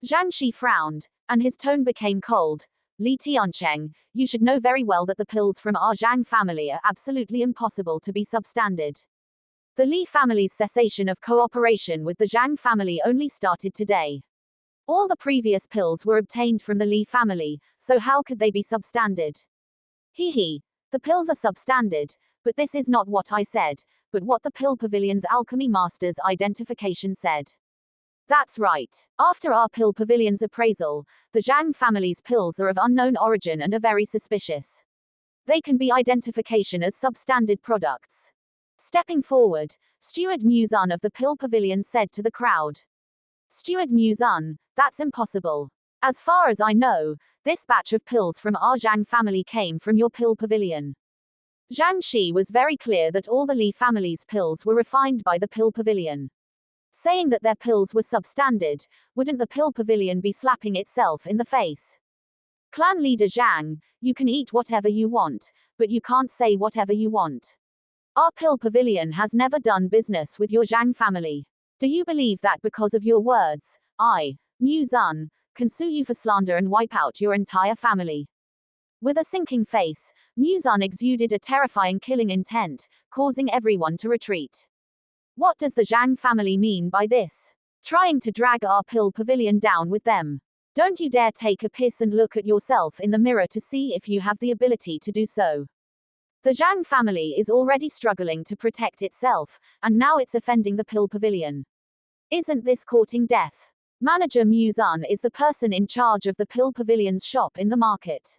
Zhang Shi frowned, and his tone became cold. Li Tiancheng, you should know very well that the pills from our Zhang family are absolutely impossible to be substandard. The Li family's cessation of cooperation with the Zhang family only started today. All the previous pills were obtained from the Li family, so how could they be substandard? The pills are substandard, but this is not what I said, but what the Pill Pavilion's alchemy master's identification said. That's right. After our pill pavilion's appraisal, the Zhang family's pills are of unknown origin and are very suspicious. They can be identification as substandard products. Stepping forward, Steward Muzun of the pill pavilion said to the crowd. Steward Muzun, that's impossible. As far as I know, this batch of pills from our Zhang family came from your pill pavilion. Zhang Shi was very clear that all the Li family's pills were refined by the pill pavilion. Saying that their pills were substandard, wouldn't the pill pavilion be slapping itself in the face? Clan leader Zhang, you can eat whatever you want, but you can't say whatever you want. Our pill pavilion has never done business with your Zhang family. Do you believe that because of your words, I, Muzun, can sue you for slander and wipe out your entire family? With a sinking face, Muzun exuded a terrifying killing intent, causing everyone to retreat. What does the Zhang family mean by this? Trying to drag our pill pavilion down with them. Don't you dare take a piss and look at yourself in the mirror to see if you have the ability to do so. The Zhang family is already struggling to protect itself, and now it's offending the pill pavilion. Isn't this courting death? Manager Muzun is the person in charge of the pill pavilion's shop in the market.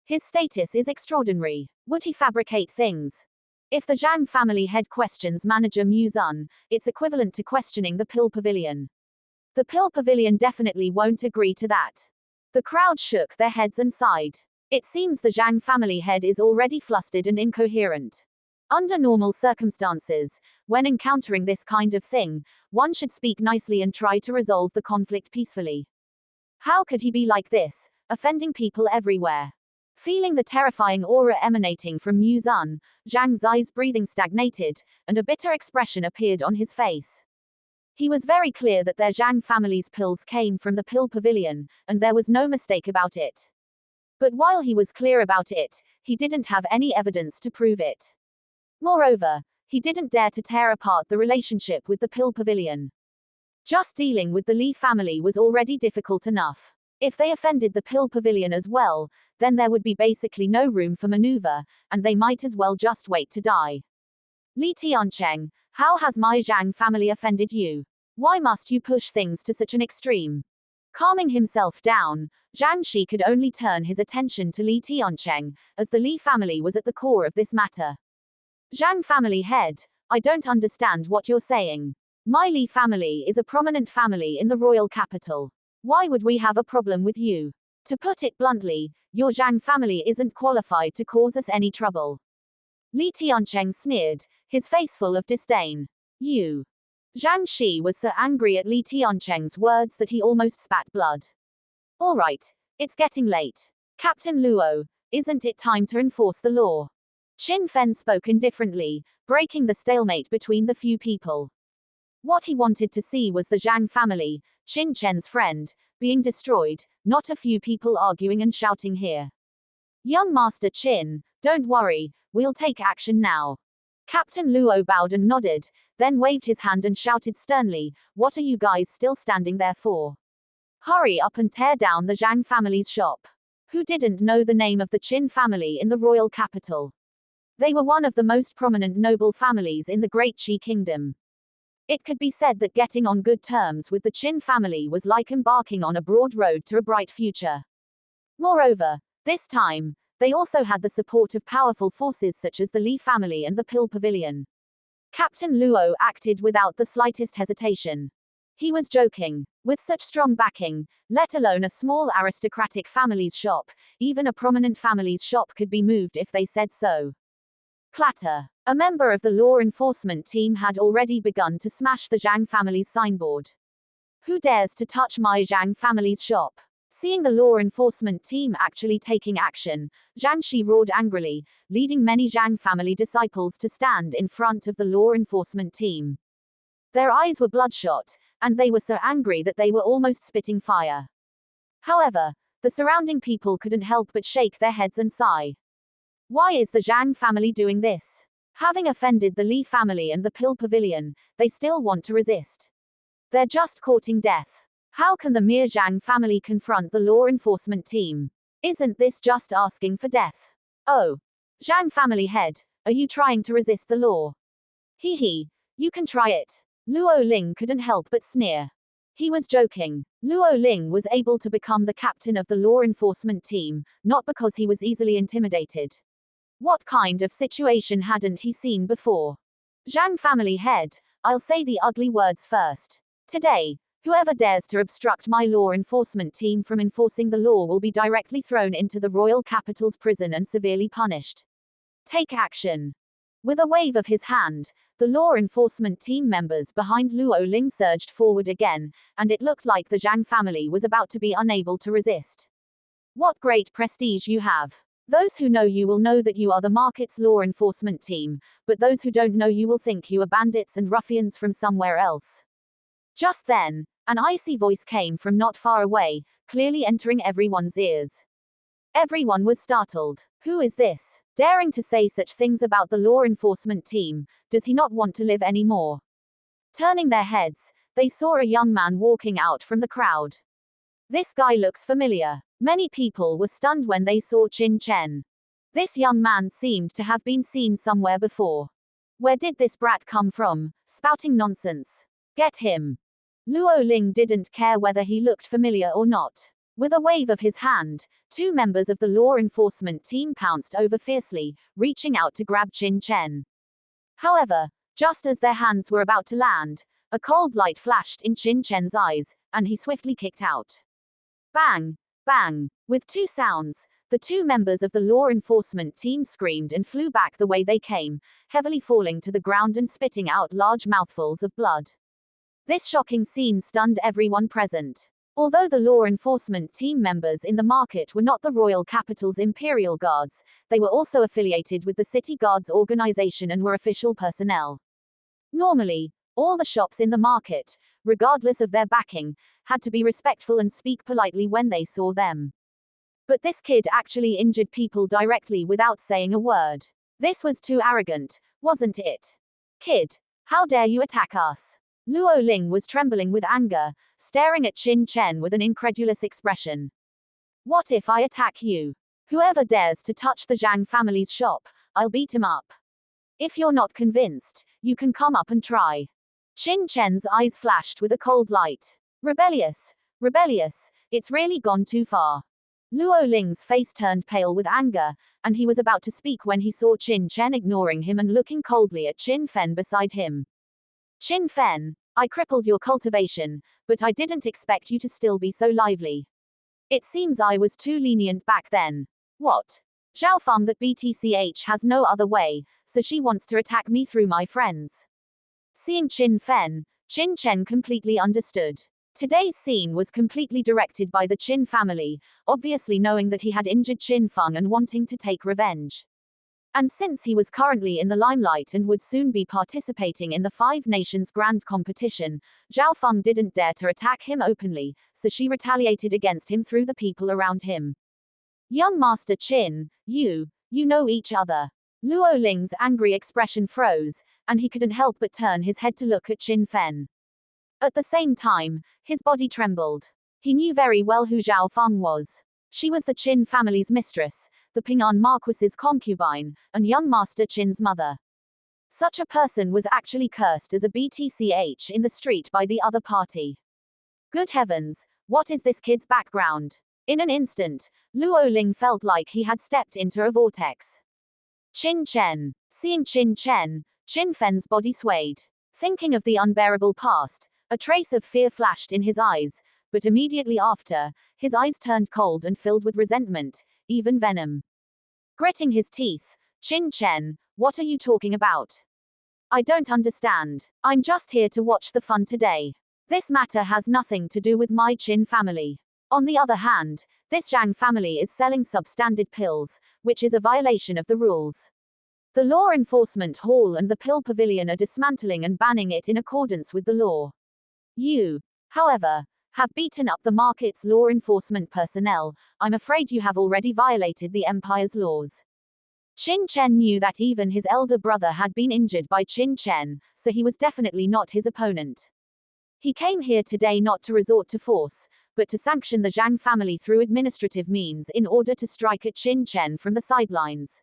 His status is extraordinary. Would he fabricate things? If the Zhang family head questions Manager Muzun, it's equivalent to questioning the pill pavilion. The pill pavilion definitely won't agree to that. The crowd shook their heads and sighed. It seems the Zhang family head is already flustered and incoherent. Under normal circumstances, when encountering this kind of thing, one should speak nicely and try to resolve the conflict peacefully. How could he be like this, offending people everywhere? Feeling the terrifying aura emanating from Muzun, Zhang's eyes breathing stagnated, and a bitter expression appeared on his face. He was very clear that their Zhang family's pills came from the pill pavilion, and there was no mistake about it. But while he was clear about it, he didn't have any evidence to prove it. Moreover, he didn't dare to tear apart the relationship with the pill pavilion. Just dealing with the Li family was already difficult enough. If they offended the pill pavilion as well, then there would be basically no room for maneuver, and they might as well just wait to die. Li Tiancheng, how has my Zhang family offended you? Why must you push things to such an extreme? Calming himself down, Zhang Shi could only turn his attention to Li Tiancheng, as the Li family was at the core of this matter. Zhang family head, I don't understand what you're saying. My Li family is a prominent family in the royal capital. Why would we have a problem with you? To put it bluntly, your Zhang family isn't qualified to cause us any trouble. Li Tiancheng sneered, his face full of disdain. You. Zhang Shi was so angry at Li Tiancheng's words that he almost spat blood. All right, it's getting late. Captain Luo, isn't it time to enforce the law? Qin Chen spoke indifferently, breaking the stalemate between the few people. What he wanted to see was the Zhang family, Qin Chen's friend, being destroyed, not a few people arguing and shouting here. Young Master Qin, don't worry, we'll take action now. Captain Luo bowed and nodded, then waved his hand and shouted sternly, what are you guys still standing there for? Hurry up and tear down the Zhang family's shop. Who didn't know the name of the Qin family in the royal capital? They were one of the most prominent noble families in the Great Qi Kingdom. It could be said that getting on good terms with the Qin family was like embarking on a broad road to a bright future. Moreover, this time, they also had the support of powerful forces such as the Li family and the Pill Pavilion. Captain Luo acted without the slightest hesitation. He was joking. With such strong backing, let alone a small aristocratic family's shop, even a prominent family's shop could be moved if they said so. Clatter. A member of the law enforcement team had already begun to smash the Zhang family's signboard. Who dares to touch my Zhang family's shop? Seeing the law enforcement team actually taking action, Zhang Shi roared angrily, leading many Zhang family disciples to stand in front of the law enforcement team. Their eyes were bloodshot, and they were so angry that they were almost spitting fire. However, the surrounding people couldn't help but shake their heads and sigh. Why is the Zhang family doing this? Having offended the Li family and the Pill Pavilion, they still want to resist. They're just courting death. How can the mere Zhang family confront the law enforcement team? Isn't this just asking for death? Oh. Zhang family head, are you trying to resist the law? Hee hee, you can try it. Luo Ling couldn't help but sneer. He was joking. Luo Ling was able to become the captain of the law enforcement team, not because he was easily intimidated. What kind of situation hadn't he seen before? Zhang family head, I'll say the ugly words first. Today, whoever dares to obstruct my law enforcement team from enforcing the law will be directly thrown into the royal capital's prison and severely punished. Take action. With a wave of his hand, the law enforcement team members behind Luo Ling surged forward again, and it looked like the Zhang family was about to be unable to resist. What great prestige you have. Those who know you will know that you are the market's law enforcement team, but those who don't know you will think you are bandits and ruffians from somewhere else. Just then, an icy voice came from not far away, clearly entering everyone's ears. Everyone was startled. Who is this? Daring to say such things about the law enforcement team, does he not want to live anymore? Turning their heads, they saw a young man walking out from the crowd. This guy looks familiar. Many people were stunned when they saw Qin Chen. This young man seemed to have been seen somewhere before. Where did this brat come from, spouting nonsense? Get him. Luo Ling didn't care whether he looked familiar or not. With a wave of his hand, two members of the law enforcement team pounced over fiercely, reaching out to grab Qin Chen. However, just as their hands were about to land, a cold light flashed in Qin Chen's eyes, and he swiftly kicked out. Bang! Bang! With two sounds, the two members of the law enforcement team screamed and flew back the way they came, heavily falling to the ground and spitting out large mouthfuls of blood. This shocking scene stunned everyone present. Although the law enforcement team members in the market were not the royal capital's imperial guards, they were also affiliated with the city guards organization and were official personnel. Normally, all the shops in the market, regardless of their backing, had to be respectful and speak politely when they saw them. But this kid actually injured people directly without saying a word. This was too arrogant, wasn't it? Kid, how dare you attack us? Luo Ling was trembling with anger, staring at Qin Chen with an incredulous expression. What if I attack you? Whoever dares to touch the Zhang family's shop, I'll beat him up. If you're not convinced, you can come up and try. Qin Chen's eyes flashed with a cold light. Rebellious, rebellious, it's really gone too far. Luo Ling's face turned pale with anger, and he was about to speak when he saw Qin Chen ignoring him and looking coldly at Qin Fen beside him. Qin Fen, I crippled your cultivation, but I didn't expect you to still be so lively. It seems I was too lenient back then. What? Zhao Feng that BTCH has no other way, so she wants to attack me through my friends. Seeing Qin Fen, Qin Chen completely understood. Today's scene was completely directed by the Qin family, obviously knowing that he had injured Qin Feng and wanting to take revenge. And since he was currently in the limelight and would soon be participating in the Five Nations Grand Competition, Zhao Feng didn't dare to attack him openly, so she retaliated against him through the people around him. Young Master Qin, you know each other. Luo Ling's angry expression froze, and he couldn't help but turn his head to look at Qin Fen. At the same time, his body trembled. He knew very well who Zhao Feng was. She was the Qin family's mistress, the Ping'an Marquis's concubine, and young Master Qin's mother. Such a person was actually cursed as a BTCH in the street by the other party. Good heavens, what is this kid's background? In an instant, Luo Ling felt like he had stepped into a vortex. Qin Chen. Seeing Qin Chen, Qin Fen's body swayed. Thinking of the unbearable past, a trace of fear flashed in his eyes, but immediately after, his eyes turned cold and filled with resentment, even venom. Gritting his teeth, Qin Chen, what are you talking about? I don't understand. I'm just here to watch the fun today. This matter has nothing to do with my Qin family. On the other hand, this Zhang family is selling substandard pills, which is a violation of the rules. The Law Enforcement Hall and the Pill Pavilion are dismantling and banning it in accordance with the law. You, however, have beaten up the market's law enforcement personnel. I'm afraid you have already violated the Empire's laws. Qin Chen knew that even his elder brother had been injured by Qin Chen, so he was definitely not his opponent. He came here today not to resort to force, but to sanction the Zhang family through administrative means in order to strike at Qin Chen from the sidelines.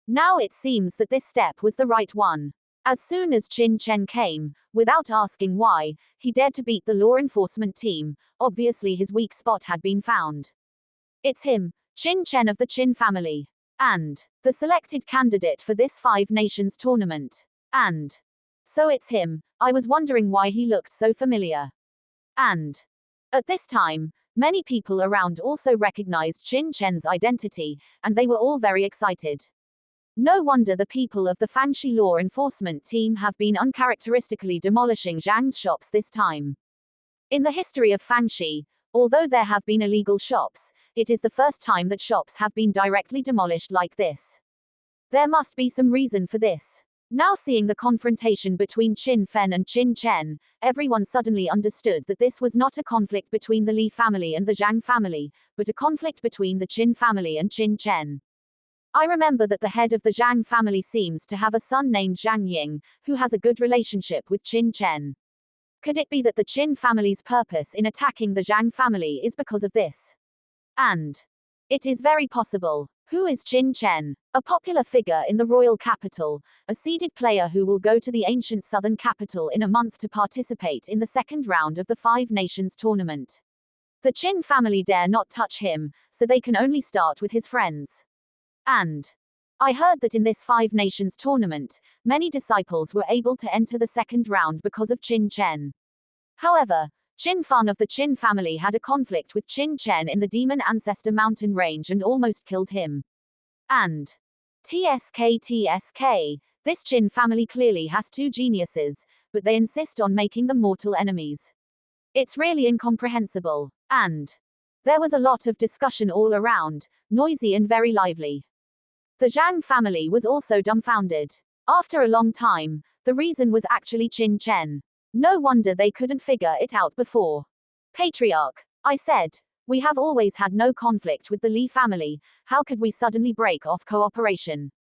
Now it seems that this step was the right one. As soon as Qin Chen came, without asking why, he dared to beat the law enforcement team. Obviously his weak spot had been found. It's him, Qin Chen of the Qin family. And the selected candidate for this Five Nations tournament. And so it's him. I was wondering why he looked so familiar. And at this time, many people around also recognized Qin Chen's identity, and they were all very excited. No wonder the people of the Fanshi law enforcement team have been uncharacteristically demolishing Zhang's shops this time. In the history of Fanshi, although there have been illegal shops, it is the first time that shops have been directly demolished like this. There must be some reason for this. Now seeing the confrontation between Qin Fen and Qin Chen, everyone suddenly understood that this was not a conflict between the Li family and the Zhang family, but a conflict between the Qin family and Qin Chen. I remember that the head of the Zhang family seems to have a son named Zhang Ying, who has a good relationship with Qin Chen. Could it be that the Qin family's purpose in attacking the Zhang family is because of this? And it is very possible. Who is Qin Chen? A popular figure in the royal capital, a seeded player who will go to the ancient southern capital in a month to participate in the second round of the Five Nations tournament. The Qin family dare not touch him, so they can only start with his friends. And I heard that in this Five Nations tournament, many disciples were able to enter the second round because of Qin Chen. However, Qin Feng of the Qin family had a conflict with Qin Chen in the Demon Ancestor mountain range and almost killed him. And TSK, this Qin family clearly has two geniuses, but they insist on making them mortal enemies. It's really incomprehensible. And there was a lot of discussion all around, noisy and very lively. The Zhang family was also dumbfounded. After a long time, the reason was actually Qin Chen. No wonder they couldn't figure it out before. Patriarch, I said, we have always had no conflict with the Li family, how could we suddenly break off cooperation?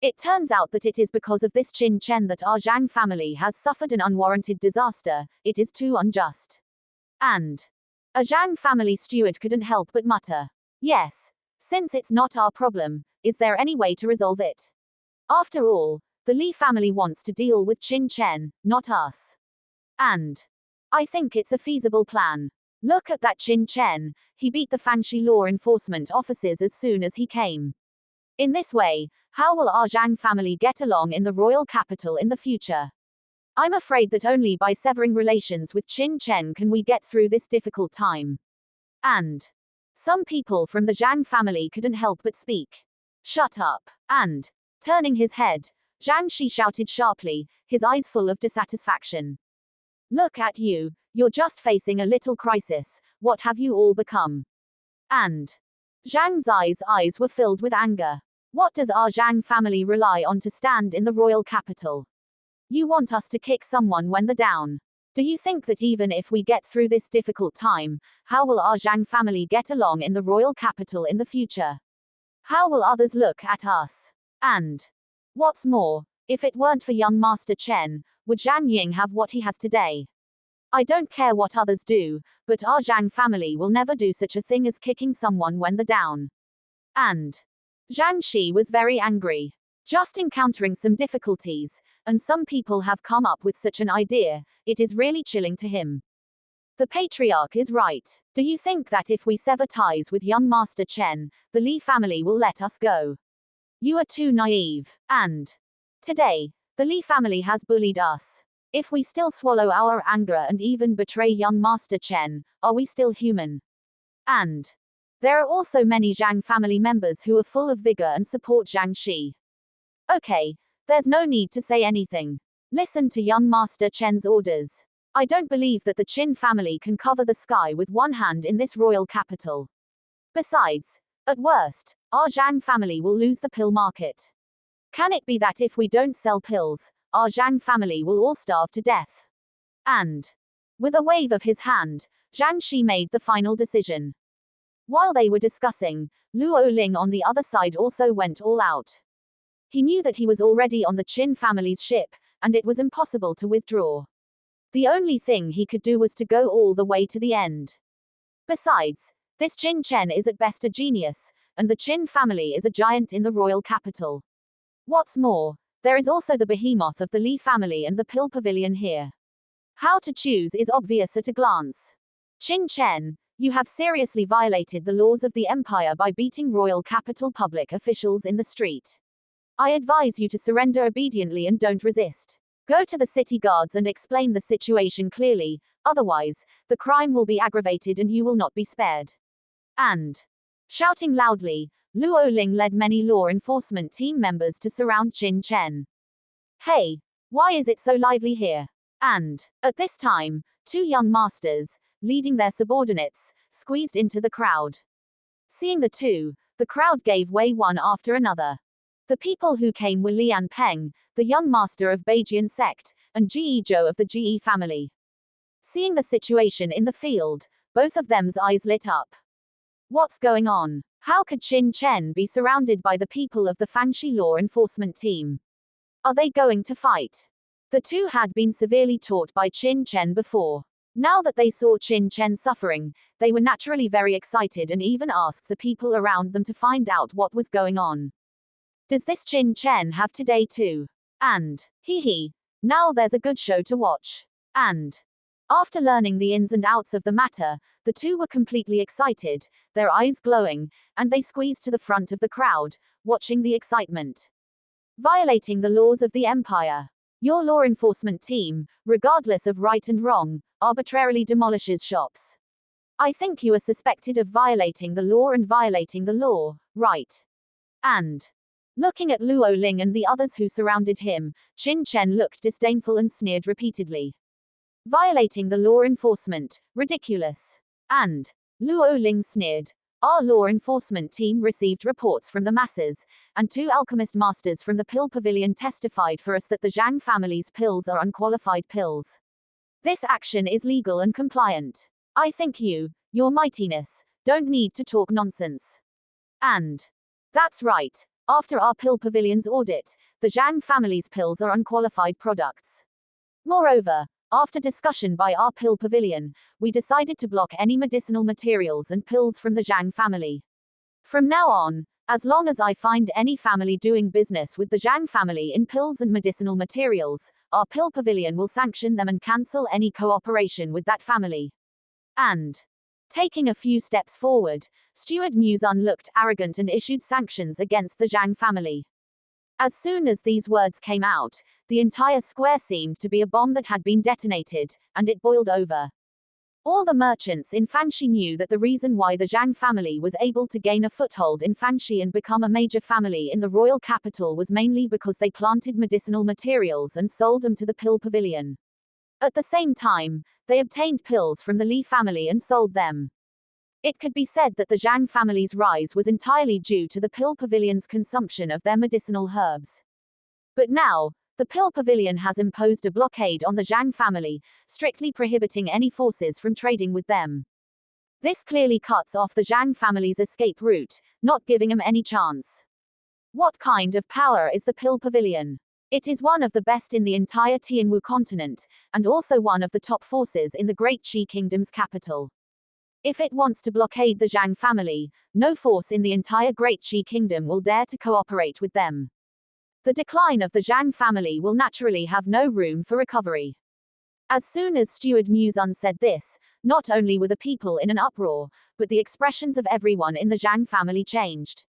It turns out that it is because of this Qin Chen that our Zhang family has suffered an unwarranted disaster, it is too unjust. And a Zhang family steward couldn't help but mutter, yes, since it's not our problem, is there any way to resolve it? After all, the Li family wants to deal with Qin Chen, not us. And I think it's a feasible plan. Look at that Qin Chen, he beat the Fanshi law enforcement officers as soon as he came. In this way, how will our Zhang family get along in the royal capital in the future? I'm afraid that only by severing relations with Qin Chen can we get through this difficult time. And some people from the Zhang family couldn't help but speak. Shut up. And turning his head, Zhang Shi shouted sharply, his eyes full of dissatisfaction. Look at you, you're just facing a little crisis, what have you all become? And Zhang's eyes were filled with anger. What does our Zhang family rely on to stand in the royal capital? You want us to kick someone when they're down. Do you think that even if we get through this difficult time, how will our Zhang family get along in the royal capital in the future? How will others look at us? And what's more, if it weren't for young Master Chen, would Zhang Ying have what he has today? I don't care what others do, but our Zhang family will never do such a thing as kicking someone when they're down. And Zhang Shi was very angry. Just encountering some difficulties, and some people have come up with such an idea, it is really chilling to him. The patriarch is right. Do you think that if we sever ties with young Master Chen, the Li family will let us go? You are too naive. And today, the Li family has bullied us. If we still swallow our anger and even betray young Master Chen, are we still human? And there are also many Zhang family members who are full of vigor and support Zhang Shi. Okay, there's no need to say anything. Listen to young Master Chen's orders. I don't believe that the Qin family can cover the sky with one hand in this royal capital. Besides, at worst, our Zhang family will lose the pill market. Can it be that if we don't sell pills, our Zhang family will all starve to death? And with a wave of his hand, Zhang Shi made the final decision. While they were discussing, Luo Ling on the other side also went all out. He knew that he was already on the Qin family's ship, and it was impossible to withdraw. The only thing he could do was to go all the way to the end. Besides, this Qin Chen is at best a genius, and the Qin family is a giant in the royal capital. What's more, There is also the behemoth of the Li family and the Pill Pavilion here. How to choose is obvious at a glance. Qin Chen, you have seriously violated the laws of the empire by beating royal capital public officials in the street. I advise you to surrender obediently and don't resist. Go to the city guards and explain the situation clearly, otherwise, the crime will be aggravated and you will not be spared. And, shouting loudly, Luo Ling led many law enforcement team members to surround Qin Chen. Hey, why is it so lively here? And, at this time, two young masters, leading their subordinates, squeezed into the crowd. Seeing the two, the crowd gave way one after another. The people who came were Lian Peng, the young master of Beijian sect, and Ji Zhou of the Ji family. Seeing the situation in the field, both of them's eyes lit up. What's going on? How could Qin Chen be surrounded by the people of the Fanxi law enforcement team? Are they going to fight? The two had been severely taught by Qin Chen before. Now that they saw Qin Chen suffering, they were naturally very excited and even asked the people around them to find out what was going on. Does this Qin Chen have today too? And, hee, now there's a good show to watch. And, after learning the ins and outs of the matter, the two were completely excited, their eyes glowing, and they squeezed to the front of the crowd, watching the excitement. Violating the laws of the empire. Your law enforcement team, regardless of right and wrong, arbitrarily demolishes shops. I think you are suspected of violating the law and violating the law, right? And, looking at Luo Ling and the others who surrounded him, Qin Chen looked disdainful and sneered repeatedly. Violating the law enforcement, ridiculous. And, Luo Ling sneered. Our law enforcement team received reports from the masses, and two alchemist masters from the Pill Pavilion testified for us that the Zhang family's pills are unqualified pills. This action is legal and compliant. I think you, your mightiness, don't need to talk nonsense. And, that's right. After our Pill Pavilion's audit, the Zhang family's pills are unqualified products. Moreover, after discussion by our Pill Pavilion, we decided to block any medicinal materials and pills from the Zhang family. From now on, as long as I find any family doing business with the Zhang family in pills and medicinal materials, our Pill Pavilion will sanction them and cancel any cooperation with that family. And, taking a few steps forward, Steward Muzun looked arrogant and issued sanctions against the Zhang family. As soon as these words came out, the entire square seemed to be a bomb that had been detonated, and it boiled over. All the merchants in Fanxi knew that the reason why the Zhang family was able to gain a foothold in Fanxi and become a major family in the royal capital was mainly because they planted medicinal materials and sold them to the Pill Pavilion. At the same time, they obtained pills from the Li family and sold them. It could be said that the Zhang family's rise was entirely due to the Pill Pavilion's consumption of their medicinal herbs. But now, the Pill Pavilion has imposed a blockade on the Zhang family, strictly prohibiting any forces from trading with them. This clearly cuts off the Zhang family's escape route, not giving them any chance. What kind of power is the Pill Pavilion? It is one of the best in the entire Tianwu Continent, and also one of the top forces in the Great Qi Kingdom's capital. If it wants to blockade the Zhang family, no force in the entire Great Qi Kingdom will dare to cooperate with them. The decline of the Zhang family will naturally have no room for recovery. As soon as Steward Muzun said this, not only were the people in an uproar, but the expressions of everyone in the Zhang family changed.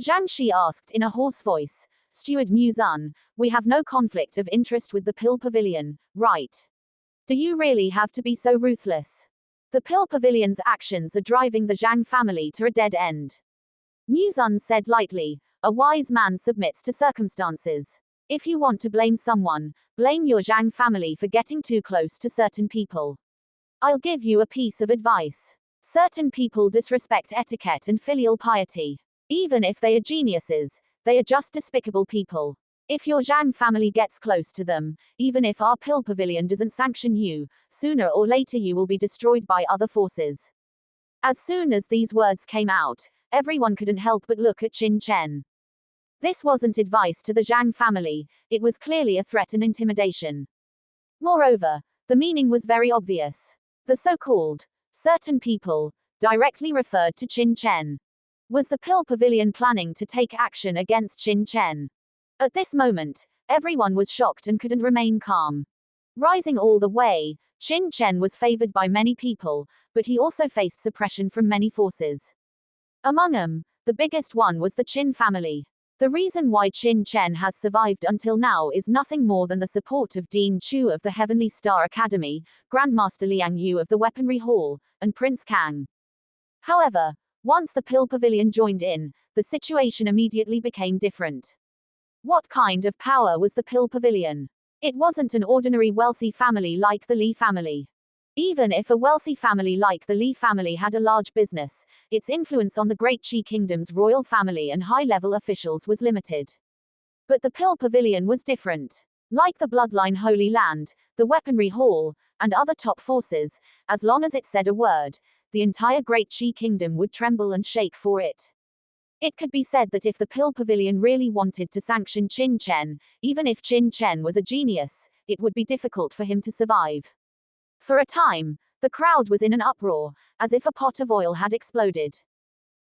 Zhang Shi asked in a hoarse voice, Steward Muzun, we have no conflict of interest with the Pill Pavilion, right? Do you really have to be so ruthless? The Pill Pavilion's actions are driving the Zhang family to a dead end. Muzun said lightly, a wise man submits to circumstances. If you want to blame someone, blame your Zhang family for getting too close to certain people. I'll give you a piece of advice. Certain people disrespect etiquette and filial piety. Even if they are geniuses, they are just despicable people. If your Zhang family gets close to them, even if our Pill Pavilion doesn't sanction you, sooner or later you will be destroyed by other forces. As soon as these words came out, everyone couldn't help but look at Qin Chen. This wasn't advice to the Zhang family, it was clearly a threat and intimidation. Moreover, the meaning was very obvious. The so-called certain people directly referred to Qin Chen. Was the Pill Pavilion planning to take action against Qin Chen? At this moment, Everyone was shocked and couldn't remain calm. Rising all the way, Qin Chen was favored by many people, but he also faced suppression from many forces. Among them, the biggest one was the Qin family. The reason why Qin Chen has survived until now is nothing more than the support of Dean Chu of the Heavenly Star Academy, Grandmaster Liang Yu of the Weaponry Hall, and Prince Kang. However, once the Pill Pavilion joined in, the situation immediately became different. What kind of power was the Pill Pavilion? It wasn't an ordinary wealthy family like the Li family. Even if a wealthy family like the Li family had a large business, its influence on the Great Qi Kingdom's royal family and high-level officials was limited. But the Pill Pavilion was different. Like the Bloodline Holy Land, the Weaponry Hall, and other top forces, as long as it said a word, the entire Great Qi Kingdom would tremble and shake for it. It could be said that if the Pill Pavilion really wanted to sanction Qin Chen, even if Qin Chen was a genius, it would be difficult for him to survive. For a time, the crowd was in an uproar, as if a pot of oil had exploded.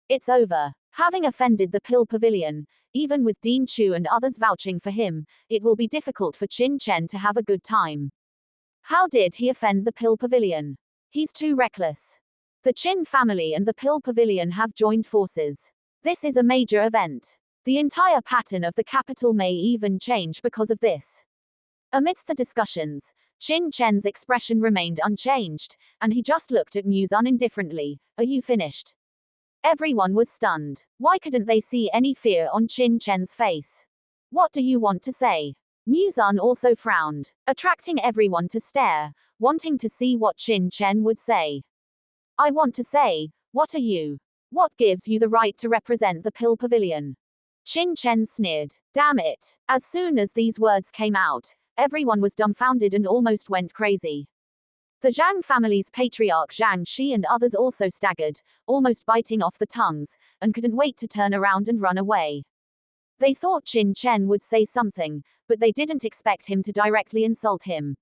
It's over. Having offended the Pill Pavilion, even with Dean Chu and others vouching for him, it will be difficult for Qin Chen to have a good time. How did he offend the Pill Pavilion? He's too reckless. The Qin family and the Pill Pavilion have joined forces. This is a major event. The entire pattern of the capital may even change because of this. Amidst the discussions, Qin Chen's expression remained unchanged, and he just looked at Muzan indifferently. Are you finished? Everyone was stunned. Why couldn't they see any fear on Qin Chen's face? What do you want to say? Muzan also frowned, attracting everyone to stare, wanting to see what Qin Chen would say. I want to say, what are you? What gives you the right to represent the Pill Pavilion? Qin Chen sneered. Damn it. As soon as these words came out, everyone was dumbfounded and almost went crazy. The Zhang family's patriarch Zhang Shi and others also staggered, almost biting off the tongues, and couldn't wait to turn around and run away. They thought Qin Chen would say something, but they didn't expect him to directly insult him.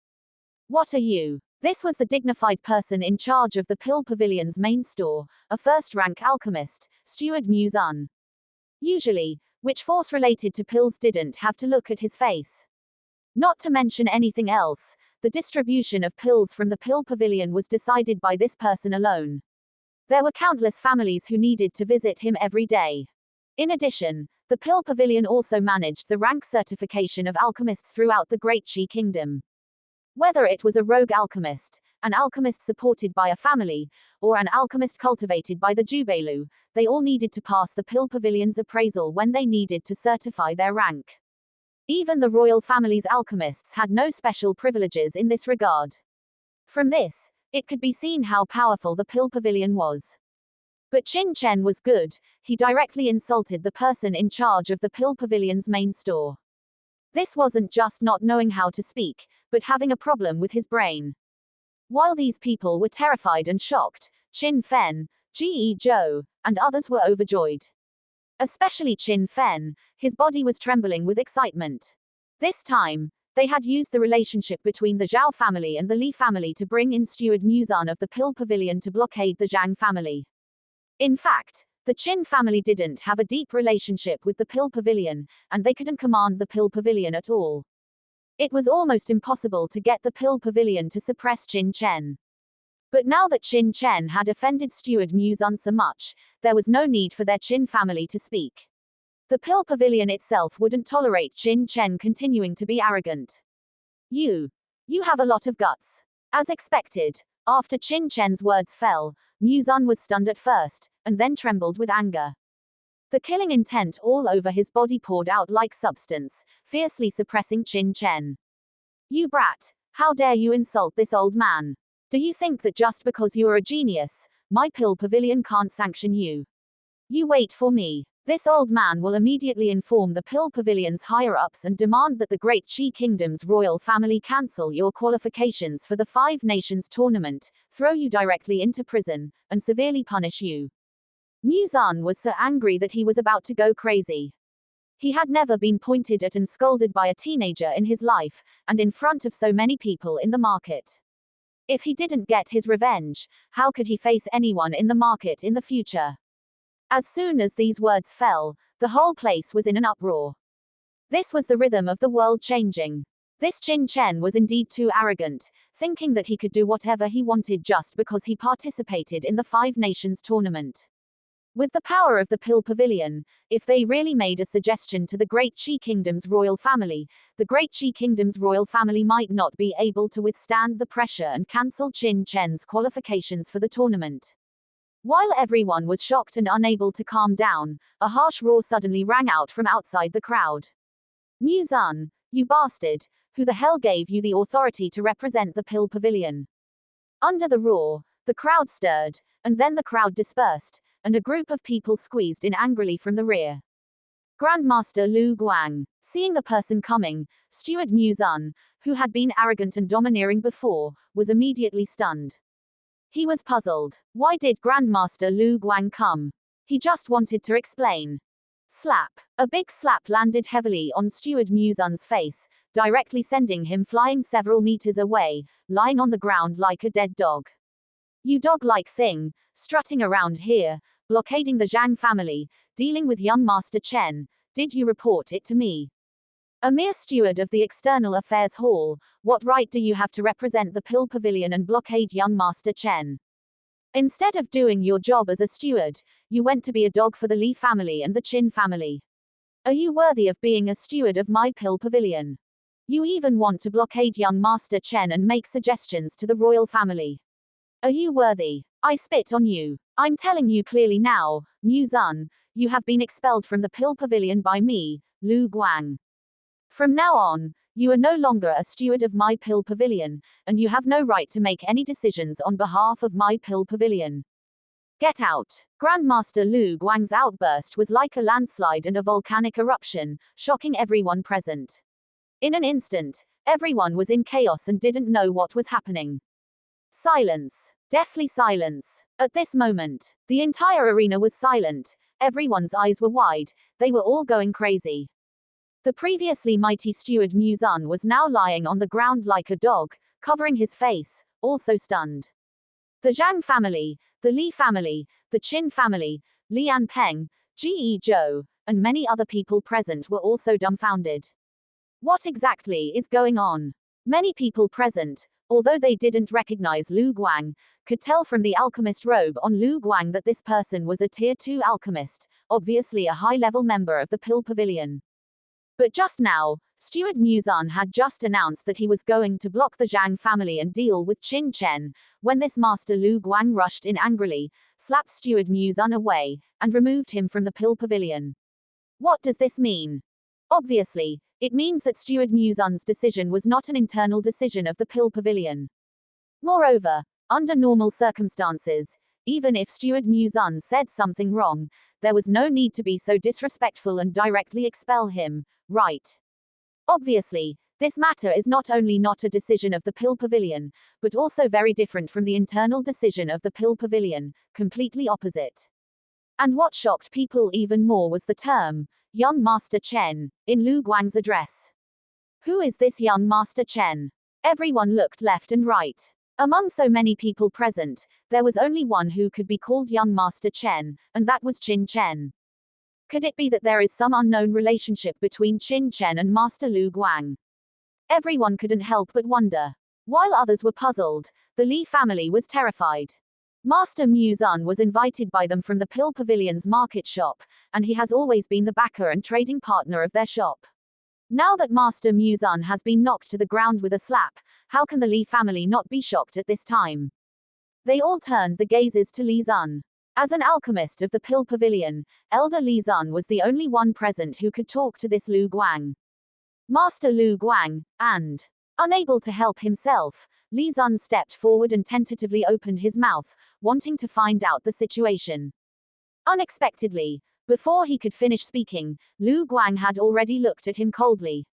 What are you? This was the dignified person in charge of the Pill Pavilion's main store, a first-rank alchemist, Steward Muzan. Usually, which force related to pills didn't have to look at his face. Not to mention anything else, the distribution of pills from the Pill Pavilion was decided by this person alone. There were countless families who needed to visit him every day. In addition, the Pill Pavilion also managed the rank certification of alchemists throughout the Great Qi Kingdom. Whether it was a rogue alchemist, an alchemist supported by a family, or an alchemist cultivated by the Jubeilu, they all needed to pass the Pill Pavilion's appraisal when they needed to certify their rank. Even the royal family's alchemists had no special privileges in this regard. From this, it could be seen how powerful the Pill Pavilion was. But Qin Chen was good. He directly insulted the person in charge of the Pill Pavilion's main store. This wasn't just not knowing how to speak, but having a problem with his brain. While these people were terrified and shocked, Qin Fen, Ge Zhou, and others were overjoyed. Especially Qin Fen, his body was trembling with excitement. This time, they had used the relationship between the Zhao family and the Li family to bring in Steward Muzan of the Pill Pavilion to blockade the Zhang family. In fact, the Qin family didn't have a deep relationship with the Pill Pavilion, and they couldn't command the Pill Pavilion at all. It was almost impossible to get the Pill Pavilion to suppress Qin Chen. But now that Qin Chen had offended Steward Muzan so much, there was no need for their Qin family to speak. The Pill Pavilion itself wouldn't tolerate Qin Chen continuing to be arrogant. You have a lot of guts. As expected, after Qin Chen's words fell, Muzan was stunned at first, and then trembled with anger. The killing intent all over his body poured out like substance, fiercely suppressing Qin Chen. You brat, how dare you insult this old man? Do you think that just because you're a genius, my Pill Pavilion can't sanction you? You wait for me. This old man will immediately inform the Pill Pavilion's higher-ups and demand that the Great Qi Kingdom's royal family cancel your qualifications for the Five Nations tournament, throw you directly into prison, and severely punish you. Muzan was so angry that he was about to go crazy. He had never been pointed at and scolded by a teenager in his life, and in front of so many people in the market. If he didn't get his revenge, how could he face anyone in the market in the future? As soon as these words fell, the whole place was in an uproar. This was the rhythm of the world changing. This Qin Chen was indeed too arrogant, thinking that he could do whatever he wanted just because he participated in the Five Nations tournament. With the power of the Pill Pavilion, if they really made a suggestion to the Great Qi Kingdom's royal family, the Great Qi Kingdom's royal family might not be able to withstand the pressure and cancel Qin Chen's qualifications for the tournament. While everyone was shocked and unable to calm down, a harsh roar suddenly rang out from outside the crowd. Mu Zun, you bastard, who the hell gave you the authority to represent the Pill Pavilion? Under the roar, the crowd stirred, and then the crowd dispersed, and a group of people squeezed in angrily from the rear. Grandmaster Lu Guang, seeing the person coming, Steward Mu Zun, who had been arrogant and domineering before, was immediately stunned. He was puzzled. Why did Grandmaster Lu Guang come? He just wanted to explain. Slap. A big slap landed heavily on Steward Mu Zun's face, directly sending him flying several meters away, lying on the ground like a dead dog. You dog-like thing, strutting around here, blockading the Zhang family, dealing with young Master Chen, did you report it to me? A mere steward of the External Affairs Hall, what right do you have to represent the Pill Pavilion and blockade young Master Chen? Instead of doing your job as a steward, you went to be a dog for the Li family and the Qin family. Are you worthy of being a steward of my Pill Pavilion? You even want to blockade young Master Chen and make suggestions to the royal family. Are you worthy? I spit on you. I'm telling you clearly now, Mu Zun, you have been expelled from the Pill Pavilion by me, Lu Guang. From now on, you are no longer a steward of my Pill Pavilion, and you have no right to make any decisions on behalf of my Pill Pavilion. Get out. Grandmaster Lu Guang's outburst was like a landslide and a volcanic eruption, shocking everyone present. In an instant, everyone was in chaos and didn't know what was happening. Silence. Deathly silence. At this moment, the entire arena was silent, everyone's eyes were wide, they were all going crazy. The previously mighty steward Mu Zun was now lying on the ground like a dog, covering his face, also stunned. The Zhang family, the Li family, the Qin family, Lian Peng, Ge Zhou, and many other people present were also dumbfounded. What exactly is going on? Many people present, although they didn't recognize Lu Guang, could tell from the alchemist robe on Lu Guang that this person was a Tier 2 alchemist, obviously a high-level member of the Pill Pavilion. But just now, Steward Mu Zun had just announced that he was going to block the Zhang family and deal with Qin Chen, when this Master Lu Guang rushed in angrily, slapped Steward Mu Zun away, and removed him from the Pill Pavilion. What does this mean? Obviously, it means that Steward Mu Zun's decision was not an internal decision of the Pill Pavilion. Moreover, under normal circumstances, even if Steward Mu Zun said something wrong, there was no need to be so disrespectful and directly expel him, right? Obviously, this matter is not only not a decision of the Pill Pavilion, but also very different from the internal decision of the Pill Pavilion, completely opposite. And what shocked people even more was the term, young Master Chen, in Lu Guang's address. Who is this young Master Chen? Everyone looked left and right. Among so many people present, there was only one who could be called young Master Chen, and that was Qin Chen. Could it be that there is some unknown relationship between Qin Chen and Master Lu Guang? Everyone couldn't help but wonder. While others were puzzled, the Li family was terrified. Master Mu Zun was invited by them from the Pill Pavilion's market shop, and he has always been the backer and trading partner of their shop. Now that Master Mu Zun has been knocked to the ground with a slap, how can the Li family not be shocked at this time? They all turned the gazes to Li Zun. As an alchemist of the Pill Pavilion, Elder Li Zun was the only one present who could talk to this Lu Guang. Master Lu Guang, and unable to help himself, Li Zun stepped forward and tentatively opened his mouth, wanting to find out the situation. Unexpectedly, before he could finish speaking, Lu Guang had already looked at him coldly.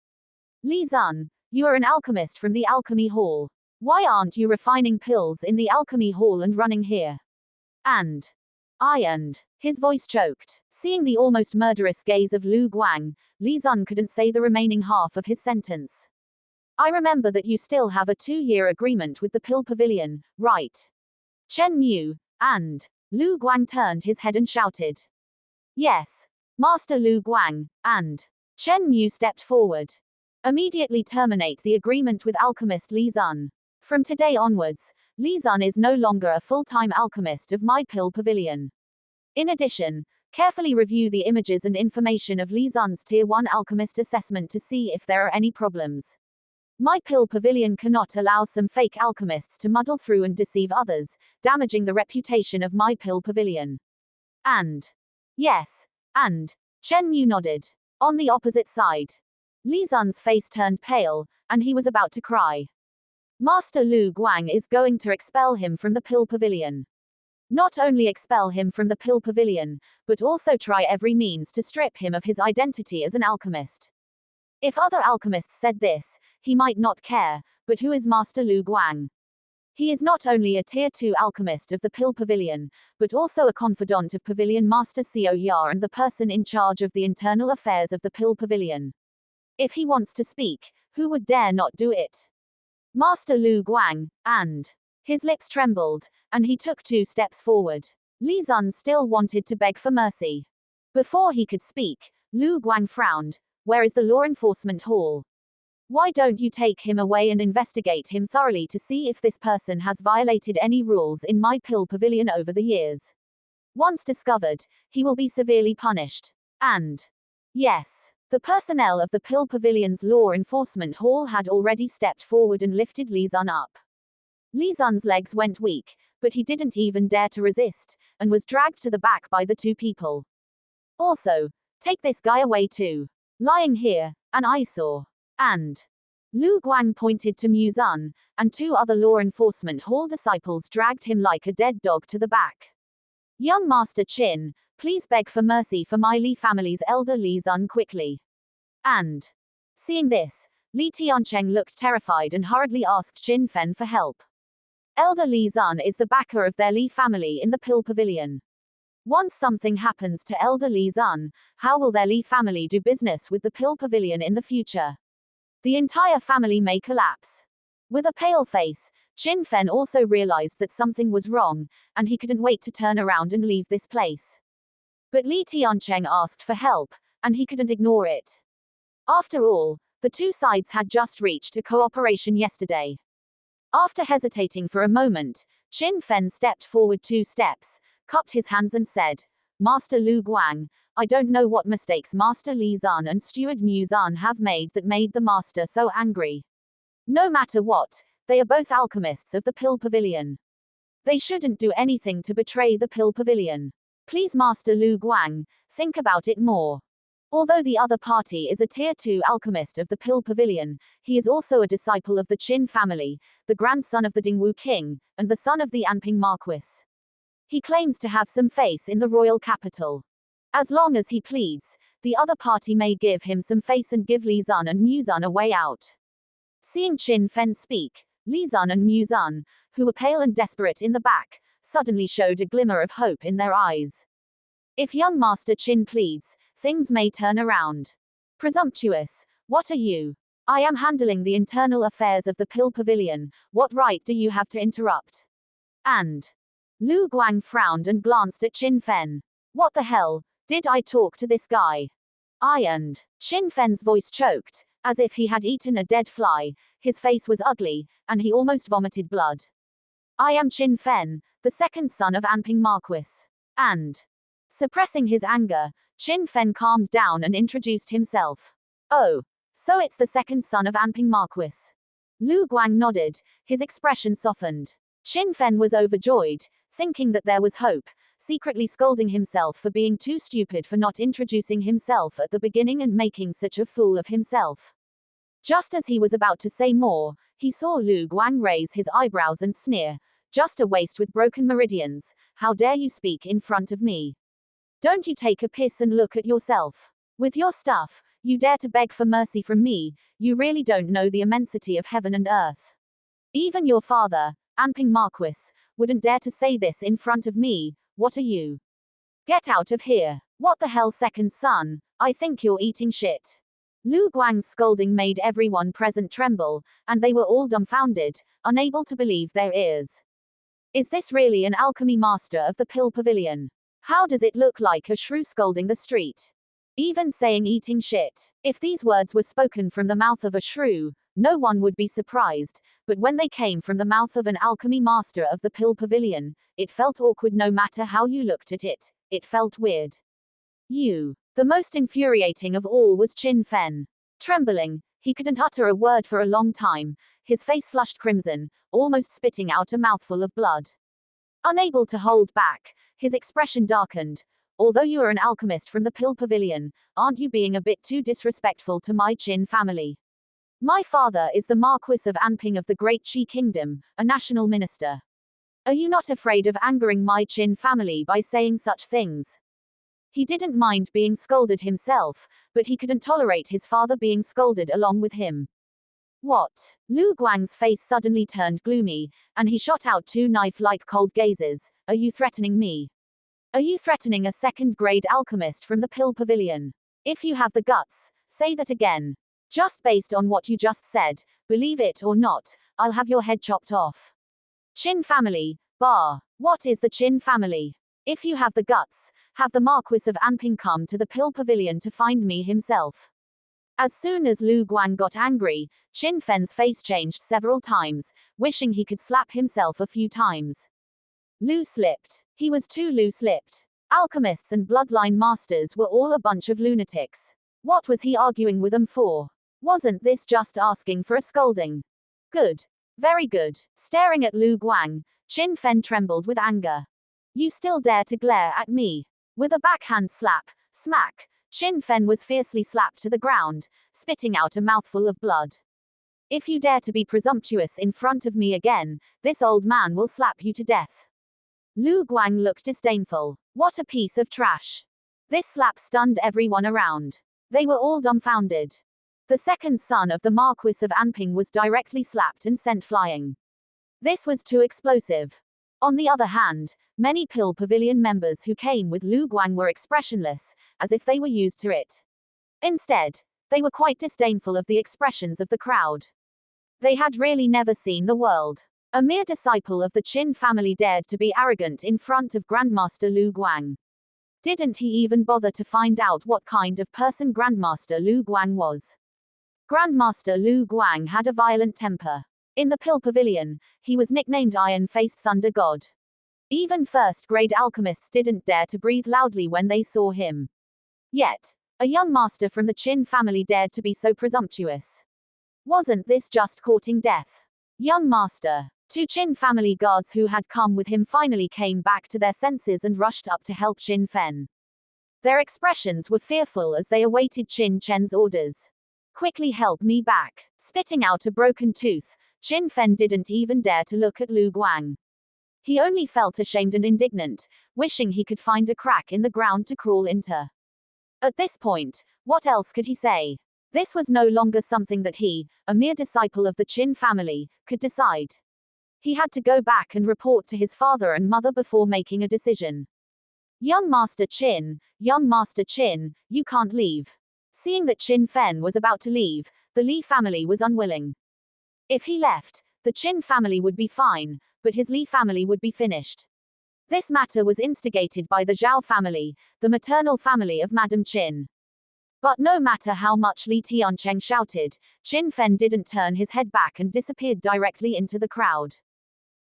Li Zun, you are an alchemist from the Alchemy Hall. Why aren't you refining pills in the Alchemy Hall and running here? And his voice choked. Seeing the almost murderous gaze of Lu Guang, Li Zun couldn't say the remaining half of his sentence. I remember that you still have a 2-year agreement with the Pill Pavilion, right? Chen Mu, and Lu Guang turned his head and shouted. Yes, Master Lu Guang, and Chen Mu stepped forward. Immediately terminate the agreement with alchemist Li Zun. From today onwards, Li Zun is no longer a full-time alchemist of my Pill Pavilion. In addition, carefully review the images and information of Li Zun's Tier 1 alchemist assessment to see if there are any problems. My Pill Pavilion cannot allow some fake alchemists to muddle through and deceive others, damaging the reputation of my Pill Pavilion. And. Yes. And. Chen Mu nodded. On the opposite side. Li Zun's face turned pale, and he was about to cry. Master Lu Guang is going to expel him from the Pill Pavilion. Not only expel him from the Pill Pavilion, but also try every means to strip him of his identity as an alchemist. If other alchemists said this, he might not care, but who is Master Lu Guang? He is not only a Tier 2 alchemist of the Pill Pavilion, but also a confidant of Pavilion Master Xiao Ya and the person in charge of the internal affairs of the Pill Pavilion. If he wants to speak, who would dare not do it? Master Lu Guang, and. His lips trembled, and he took 2 steps forward. Li Zun still wanted to beg for mercy. Before he could speak, Lu Guang frowned. Where is the law enforcement hall? Why don't you take him away and investigate him thoroughly to see if this person has violated any rules in my Pill Pavilion over the years? Once discovered, he will be severely punished. And. Yes. The personnel of the Pill Pavilion's law enforcement hall had already stepped forward and lifted Li Zun up. Li Zun's legs went weak, but he didn't even dare to resist, and was dragged to the back by the 2 people. Also, take this guy away too. Lying here, an eyesore. And. Lu Guang pointed to Mu Zun, and 2 other law enforcement hall disciples dragged him like a dead dog to the back. Young Master Qin, please beg for mercy for my Li family's elder Li Zun quickly. And. Seeing this, Li Tiancheng looked terrified and hurriedly asked Qin Fen for help. Elder Li Zun is the backer of their Li family in the Pill Pavilion. Once something happens to Elder Li Zun, how will their Li family do business with the Pill Pavilion in the future? The entire family may collapse. With a pale face, Qin Fen also realized that something was wrong, and he couldn't wait to turn around and leave this place. But Li Tiancheng asked for help, and he couldn't ignore it. After all, the 2 sides had just reached a cooperation yesterday. After hesitating for a moment, Qin Fen stepped forward 2 steps, cupped his hands and said, Master Lu Guang, I don't know what mistakes Master Li Zun and Steward Mu Zun have made that made the Master so angry. No matter what, they are both alchemists of the Pill Pavilion. They shouldn't do anything to betray the Pill Pavilion. Please Master Lu Guang, think about it more. Although the other party is a Tier 2 alchemist of the Pill Pavilion, he is also a disciple of the Qin family, the grandson of the Dingwu King, and the son of the Anping Marquis. He claims to have some face in the royal capital. As long as he pleads, the other party may give him some face and give Li Zun and Mu Zun a way out. Seeing Qin Fen speak, Li Zun and Mu Zun, who were pale and desperate in the back, suddenly showed a glimmer of hope in their eyes. If young Master Qin pleads, things may turn around. Presumptuous, what are you? I am handling the internal affairs of the Pill Pavilion, what right do you have to interrupt? And. Lu Guang frowned and glanced at Qin Fen. What the hell, did I talk to this guy? And. Qin Fen's voice choked, as if he had eaten a dead fly, his face was ugly, and he almost vomited blood. I am Qin Fen, the 2nd son of Anping Marquis. And. Suppressing his anger, Qin Fen calmed down and introduced himself. Oh. So it's the 2nd son of Anping Marquis. Lu Guang nodded, his expression softened. Qin Fen was overjoyed, thinking that there was hope, secretly scolding himself for being too stupid for not introducing himself at the beginning and making such a fool of himself. Just as he was about to say more, he saw Lu Guang raise his eyebrows and sneer, just a waste with broken meridians, how dare you speak in front of me? Don't you take a piss and look at yourself? With your stuff, you dare to beg for mercy from me, you really don't know the immensity of heaven and earth. Even your father, Anping Marquis, wouldn't dare to say this in front of me, what are you? Get out of here. What the hell 2nd son, I think you're eating shit. Lu Guang's scolding made everyone present tremble, and they were all dumbfounded, unable to believe their ears. Is this really an alchemy master of the Pill Pavilion? How does it look like a shrew scolding the street? Even saying eating shit. If these words were spoken from the mouth of a shrew, no one would be surprised, but when they came from the mouth of an alchemy master of the Pill Pavilion, it felt awkward no matter how you looked at it. It felt weird. The most infuriating of all was Qin Chen. Trembling, he couldn't utter a word for a long time, his face flushed crimson, almost spitting out a mouthful of blood. Unable to hold back, his expression darkened. Although you are an alchemist from the Pill Pavilion, aren't you being a bit too disrespectful to my Qin family? My father is the Marquis of Anping of the Great Qi Kingdom, a national minister. Are you not afraid of angering my Qin family by saying such things? He didn't mind being scolded himself, but he couldn't tolerate his father being scolded along with him. What? Lu Guang's face suddenly turned gloomy, and he shot out two knife-like cold gazes. Are you threatening me? Are you threatening a second-grade alchemist from the Pill Pavilion? If you have the guts, say that again. Just based on what you just said, believe it or not, I'll have your head chopped off. Qin family, bah. What is the Qin family? If you have the guts, have the Marquis of Anping come to the Pill Pavilion to find me himself. As soon as Lu Guang got angry, Qin Fen's face changed several times, wishing he could slap himself a few times. Lu slipped. He was too loose-lipped. Alchemists and bloodline masters were all a bunch of lunatics. What was he arguing with them for? Wasn't this just asking for a scolding? Good. Very good. Staring at Lu Guang, Qin Chen trembled with anger. You still dare to glare at me? With a backhand slap, smack, Qin Chen was fiercely slapped to the ground, spitting out a mouthful of blood. If you dare to be presumptuous in front of me again, this old man will slap you to death. Lu Guang looked disdainful. What a piece of trash. This slap stunned everyone around. They were all dumbfounded. The second son of the Marquis of Anping was directly slapped and sent flying. This was too explosive. On the other hand, many Pill Pavilion members who came with Lu Guang were expressionless, as if they were used to it. Instead, they were quite disdainful of the expressions of the crowd. They had really never seen the world. A mere disciple of the Qin family dared to be arrogant in front of Grandmaster Lu Guang. Didn't he even bother to find out what kind of person Grandmaster Lu Guang was? Grandmaster Lu Guang had a violent temper. In the Pill Pavilion, he was nicknamed Iron-Faced Thunder God. Even first-grade alchemists didn't dare to breathe loudly when they saw him. Yet, a young master from the Qin family dared to be so presumptuous. Wasn't this just courting death? Young master. Two Qin family guards who had come with him finally came back to their senses and rushed up to help Qin Chen. Their expressions were fearful as they awaited Qin Chen's orders. Quickly help me back. Spitting out a broken tooth, Qin Chen didn't even dare to look at Lu Guang. He only felt ashamed and indignant, wishing he could find a crack in the ground to crawl into. At this point, what else could he say? This was no longer something that he, a mere disciple of the Qin family, could decide. He had to go back and report to his father and mother before making a decision. Young Master Qin, you can't leave. Seeing that Qin Chen was about to leave, the Li family was unwilling. If he left, the Qin family would be fine, but his Li family would be finished. This matter was instigated by the Zhao family, the maternal family of Madame Qin. But no matter how much Li Tiancheng shouted, Qin Chen didn't turn his head back and disappeared directly into the crowd.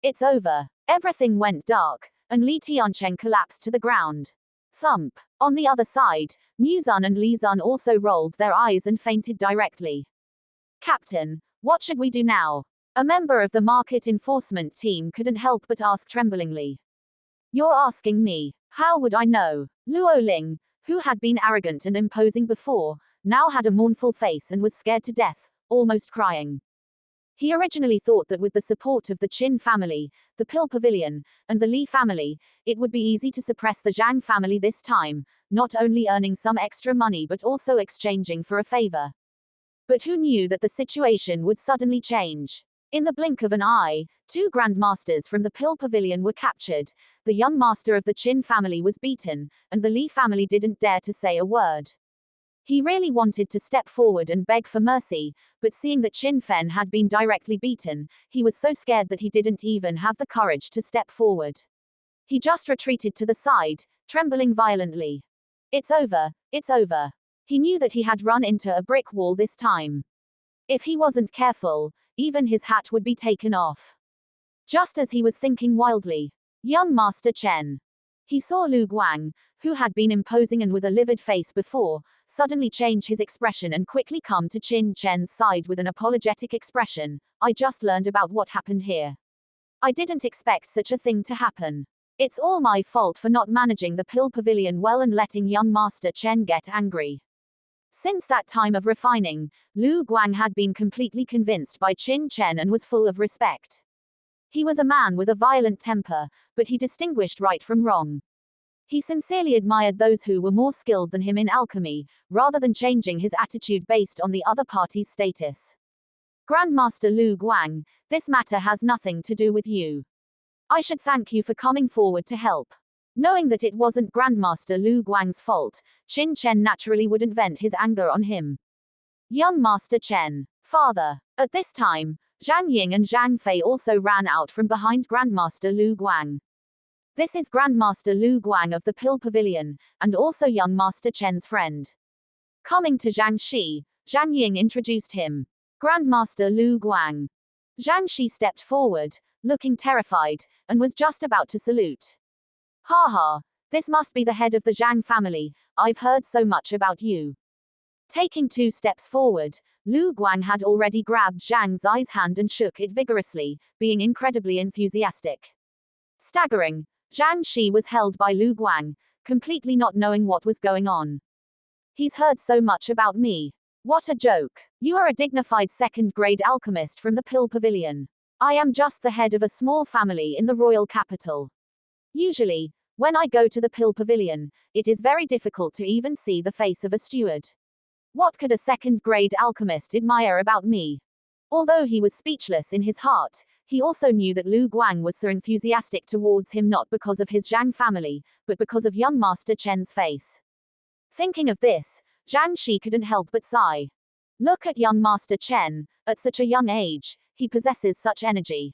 It's over. Everything went dark, and Li Tiancheng collapsed to the ground. Thump. On the other side, Muzun and Li Zun also rolled their eyes and fainted directly. Captain, what should we do now? A member of the market enforcement team couldn't help but ask tremblingly. You're asking me. How would I know? Luo Ling, who had been arrogant and imposing before, now had a mournful face and was scared to death, almost crying. He originally thought that with the support of the Qin family, the Pill Pavilion, and the Li family, it would be easy to suppress the Zhang family this time, not only earning some extra money but also exchanging for a favor. But who knew that the situation would suddenly change? In the blink of an eye, two grandmasters from the Pill Pavilion were captured, the young master of the Qin family was beaten, and the Li family didn't dare to say a word. He really wanted to step forward and beg for mercy, but seeing that Qin Chen had been directly beaten, he was so scared that he didn't even have the courage to step forward. He just retreated to the side, trembling violently. It's over, it's over. He knew that he had run into a brick wall this time. If he wasn't careful, even his hat would be taken off. Just as he was thinking wildly, young Master Chen. He saw Lu Guang, who had been imposing and with a livid face before, suddenly change his expression and quickly come to Qin Chen's side with an apologetic expression. I just learned about what happened here. I didn't expect such a thing to happen. It's all my fault for not managing the pill pavilion well and letting young Master Chen get angry. Since that time of refining, Lu Guang had been completely convinced by Qin Chen and was full of respect. He was a man with a violent temper, but he distinguished right from wrong. He sincerely admired those who were more skilled than him in alchemy, rather than changing his attitude based on the other party's status. Grandmaster Lu Guang, this matter has nothing to do with you. I should thank you for coming forward to help. Knowing that it wasn't Grandmaster Lu Guang's fault, Qin Chen naturally wouldn't vent his anger on him. Young Master Chen. Father. At this time, Zhang Ying and Zhang Fei also ran out from behind Grandmaster Lu Guang. This is Grandmaster Lu Guang of the Pill Pavilion, and also young Master Chen's friend. Coming to Zhang Shi, Zhang Ying introduced him. Grandmaster Lu Guang. Zhang Shi stepped forward, looking terrified, and was just about to salute. Ha ha, this must be the head of the Zhang family, I've heard so much about you. Taking 2 steps forward, Lu Guang had already grabbed Zhang Zi's hand and shook it vigorously, being incredibly enthusiastic. Staggering, Zhang Shi was held by Lu Guang, completely not knowing what was going on. He's heard so much about me. What a joke. You are a dignified second-grade alchemist from the Pill Pavilion. I am just the head of a small family in the royal capital. Usually, when I go to the Pill Pavilion, it is very difficult to even see the face of a steward. What could a second-grade alchemist admire about me? Although he was speechless in his heart, he also knew that Lu Guang was so enthusiastic towards him not because of his Zhang family, but because of young Master Chen's face. Thinking of this, Zhang Shi couldn't help but sigh. Look at young Master Chen, at such a young age, he possesses such energy.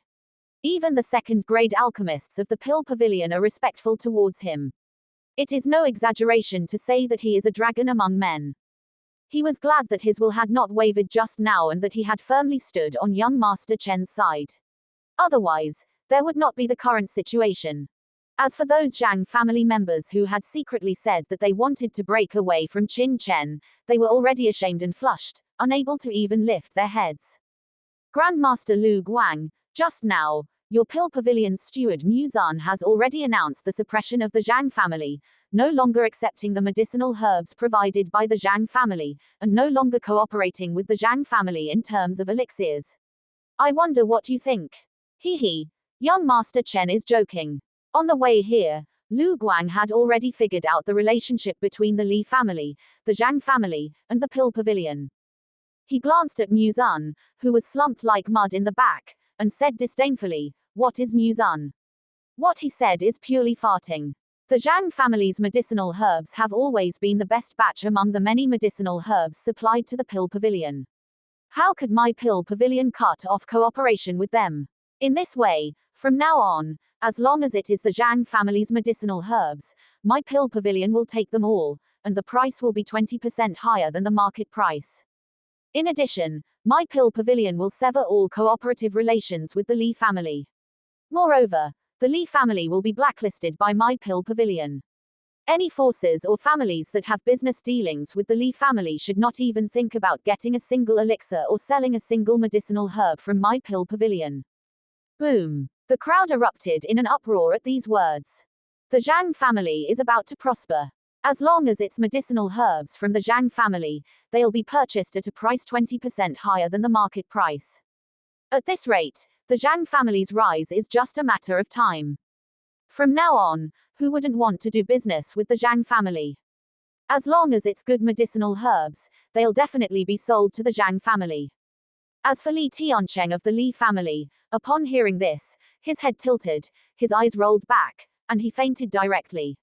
Even the second-grade alchemists of the Pill Pavilion are respectful towards him. It is no exaggeration to say that he is a dragon among men. He was glad that his will had not wavered just now and that he had firmly stood on young Master Chen's side. Otherwise, there would not be the current situation. As for those Zhang family members who had secretly said that they wanted to break away from Qin Chen, they were already ashamed and flushed, unable to even lift their heads. Grandmaster Lu Guang, just now, your Pill Pavilion's steward Mu Zan has already announced the suppression of the Zhang family, no longer accepting the medicinal herbs provided by the Zhang family, and no longer cooperating with the Zhang family in terms of elixirs. I wonder what you think. Hee. Young Master Chen is joking. On the way here, Lu Guang had already figured out the relationship between the Li family, the Zhang family, and the Pill Pavilion. He glanced at Mu Zan, who was slumped like mud in the back, and said disdainfully, "What is Mu Zan?" What he said is purely farting. The Zhang family's medicinal herbs have always been the best batch among the many medicinal herbs supplied to the Pill Pavilion. How could my Pill Pavilion cut off cooperation with them? In this way, from now on, as long as it is the Zhang family's medicinal herbs, my Pill Pavilion will take them all, and the price will be 20% higher than the market price. In addition, my Pill Pavilion will sever all cooperative relations with the Li family. Moreover, the Li family will be blacklisted by my Pill Pavilion. Any forces or families that have business dealings with the Li family should not even think about getting a single elixir or selling a single medicinal herb from my Pill Pavilion. Boom. The crowd erupted in an uproar at these words. The Zhang family is about to prosper. As long as it's medicinal herbs from the Zhang family, they'll be purchased at a price 20% higher than the market price. At this rate, the Zhang family's rise is just a matter of time. From now on, who wouldn't want to do business with the Zhang family? As long as it's good medicinal herbs, they'll definitely be sold to the Zhang family. As for Li Tiancheng of the Li family, upon hearing this, his head tilted, his eyes rolled back, and he fainted directly.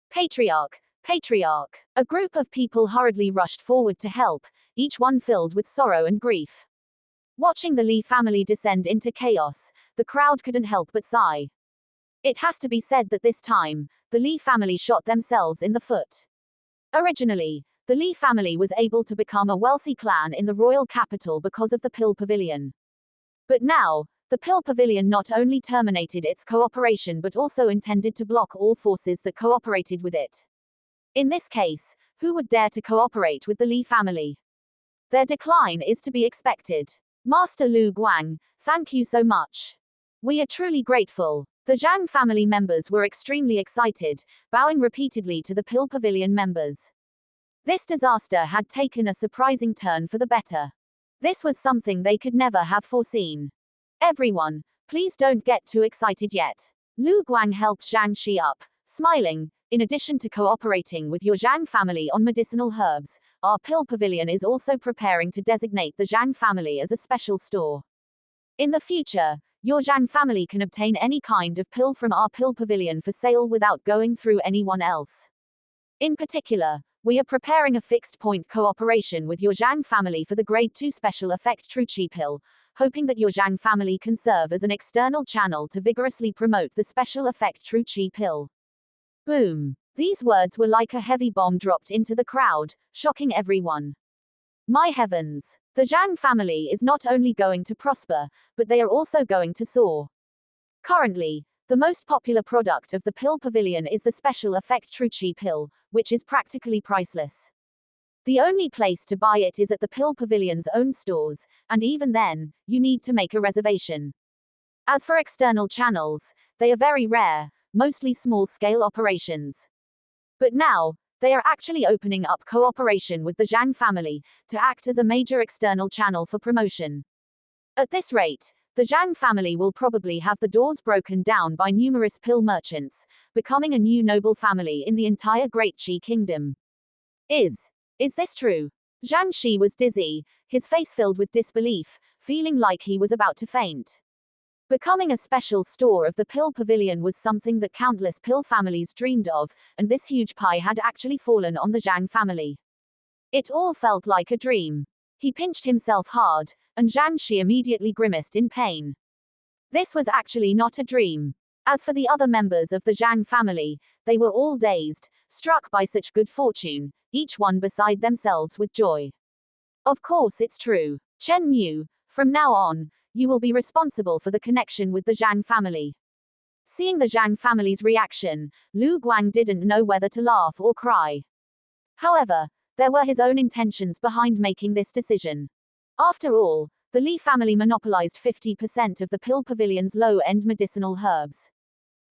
Patriarch! Patriarch! A group of people hurriedly rushed forward to help, each one filled with sorrow and grief. Watching the Li family descend into chaos, the crowd couldn't help but sigh. It has to be said that this time, the Li family shot themselves in the foot. Originally, the the Li family was able to become a wealthy clan in the royal capital because of the Pill Pavilion. But now, the Pill Pavilion not only terminated its cooperation but also intended to block all forces that cooperated with it. In this case, who would dare to cooperate with the Li family? Their decline is to be expected. Master Lu Guang, thank you so much. We are truly grateful. The Zhang family members were extremely excited, bowing repeatedly to the Pill Pavilion members. This disaster had taken a surprising turn for the better. This was something they could never have foreseen. Everyone, please don't get too excited yet. Lu Guang helped Zhang Shi up, smiling. In addition to cooperating with your Zhang family on medicinal herbs, our Pill Pavilion is also preparing to designate the Zhang family as a special store. In the future, your Zhang family can obtain any kind of pill from our Pill Pavilion for sale without going through anyone else. In particular, we are preparing a fixed point cooperation with your Zhang family for the Grade 2 Special Effect True Chi pill, hoping that your Zhang family can serve as an external channel to vigorously promote the Special Effect True Chi pill. Boom. These words were like a heavy bomb dropped into the crowd, shocking everyone. My heavens. The Zhang family is not only going to prosper, but they are also going to soar. Currently, the most popular product of the Pill Pavilion is the Special Effect True Chi pill, which is practically priceless. The only place to buy it is at the Pill Pavilion's own stores, and even then, you need to make a reservation. As for external channels, they are very rare, mostly small-scale operations. But now, they are actually opening up cooperation with the Zhang family, to act as a major external channel for promotion. At this rate, the Zhang family will probably have the doors broken down by numerous pill merchants, becoming a new noble family in the entire Great Qi Kingdom. Is this true? Zhang Shi was dizzy, his face filled with disbelief, feeling like he was about to faint. Becoming a special store of the Pill Pavilion was something that countless pill families dreamed of, and this huge pie had actually fallen on the Zhang family. It all felt like a dream. He pinched himself hard, and Zhang Shi immediately grimaced in pain. This was actually not a dream. As for the other members of the Zhang family, they were all dazed, struck by such good fortune, each one beside themselves with joy. Of course it's true. Chen knew, from now on, you will be responsible for the connection with the Zhang family. Seeing the Zhang family's reaction, Lu Guang didn't know whether to laugh or cry. However, there were his own intentions behind making this decision. After all, the Li family monopolized 50% of the Pill Pavilion's low-end medicinal herbs.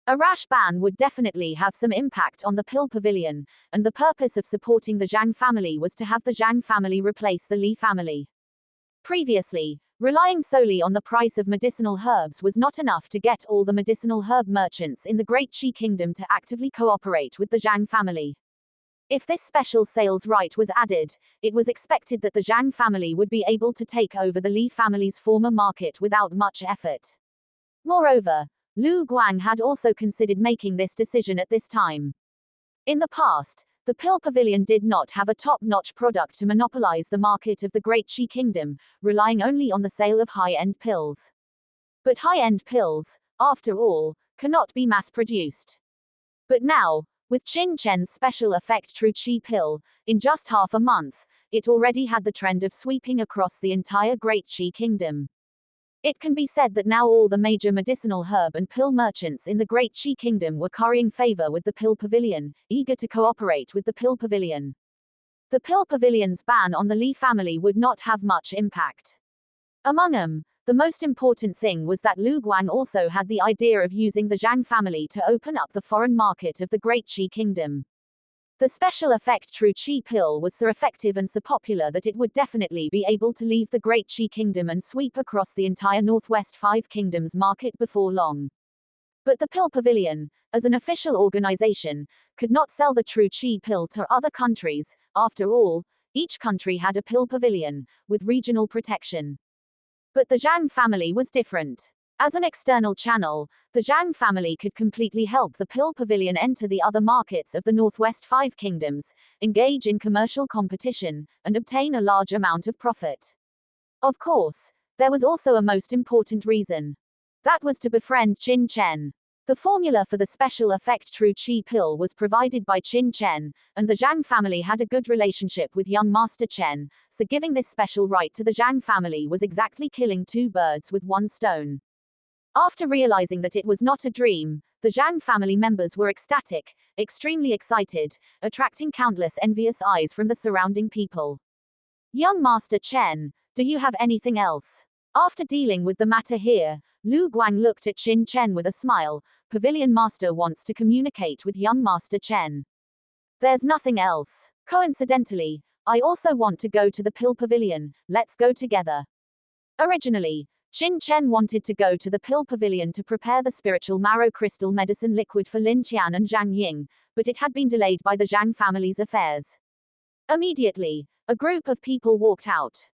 A rash ban would definitely have some impact on the Pill Pavilion, and the purpose of supporting the Zhang family was to have the Zhang family replace the Li family. Previously, relying solely on the price of medicinal herbs was not enough to get all the medicinal herb merchants in the Great Qi Kingdom to actively cooperate with the Zhang family. If this special sales right was added, it was expected that the Zhang family would be able to take over the Li family's former market without much effort. Moreover, Lu Guang had also considered making this decision at this time. In the past, the Pill Pavilion did not have a top-notch product to monopolize the market of the Great Qi Kingdom, relying only on the sale of high-end pills. But high-end pills, after all, cannot be mass-produced. But now, with Qin Chen's special effect True Chi pill, in just half a month, it already had the trend of sweeping across the entire Great Qi Kingdom. It can be said that now all the major medicinal herb and pill merchants in the Great Qi Kingdom were currying favor with the Pill Pavilion, eager to cooperate with the Pill Pavilion. The Pill Pavilion's ban on the Li family would not have much impact. Among them, the most important thing was that Lu Guang also had the idea of using the Zhang family to open up the foreign market of the Great Qi Kingdom. The special effect True Chi pill was so effective and so popular that it would definitely be able to leave the Great Qi Kingdom and sweep across the entire Northwest Five Kingdoms market before long. But the Pill Pavilion, as an official organization, could not sell the True Chi pill to other countries. After all, each country had a Pill Pavilion, with regional protection. But the Zhang family was different. As an external channel, the Zhang family could completely help the Pill Pavilion enter the other markets of the Northwest Five Kingdoms, engage in commercial competition, and obtain a large amount of profit. Of course, there was also a most important reason. That was to befriend Qin Chen. The formula for the special effect True Qi pill was provided by Qin Chen, and the Zhang family had a good relationship with young Master Chen, so giving this special right to the Zhang family was exactly killing two birds with one stone. After realizing that it was not a dream, the Zhang family members were ecstatic, extremely excited, attracting countless envious eyes from the surrounding people. Young Master Chen, do you have anything else? After dealing with the matter here, Lu Guang looked at Qin Chen with a smile. Pavilion Master wants to communicate with young Master Chen. There's nothing else. Coincidentally, I also want to go to the Pill Pavilion. Let's go together. Originally, Qin Chen wanted to go to the Pill Pavilion to prepare the spiritual marrow crystal medicine liquid for Lin Qian and Zhang Ying, but it had been delayed by the Zhang family's affairs. Immediately, a group of people walked out.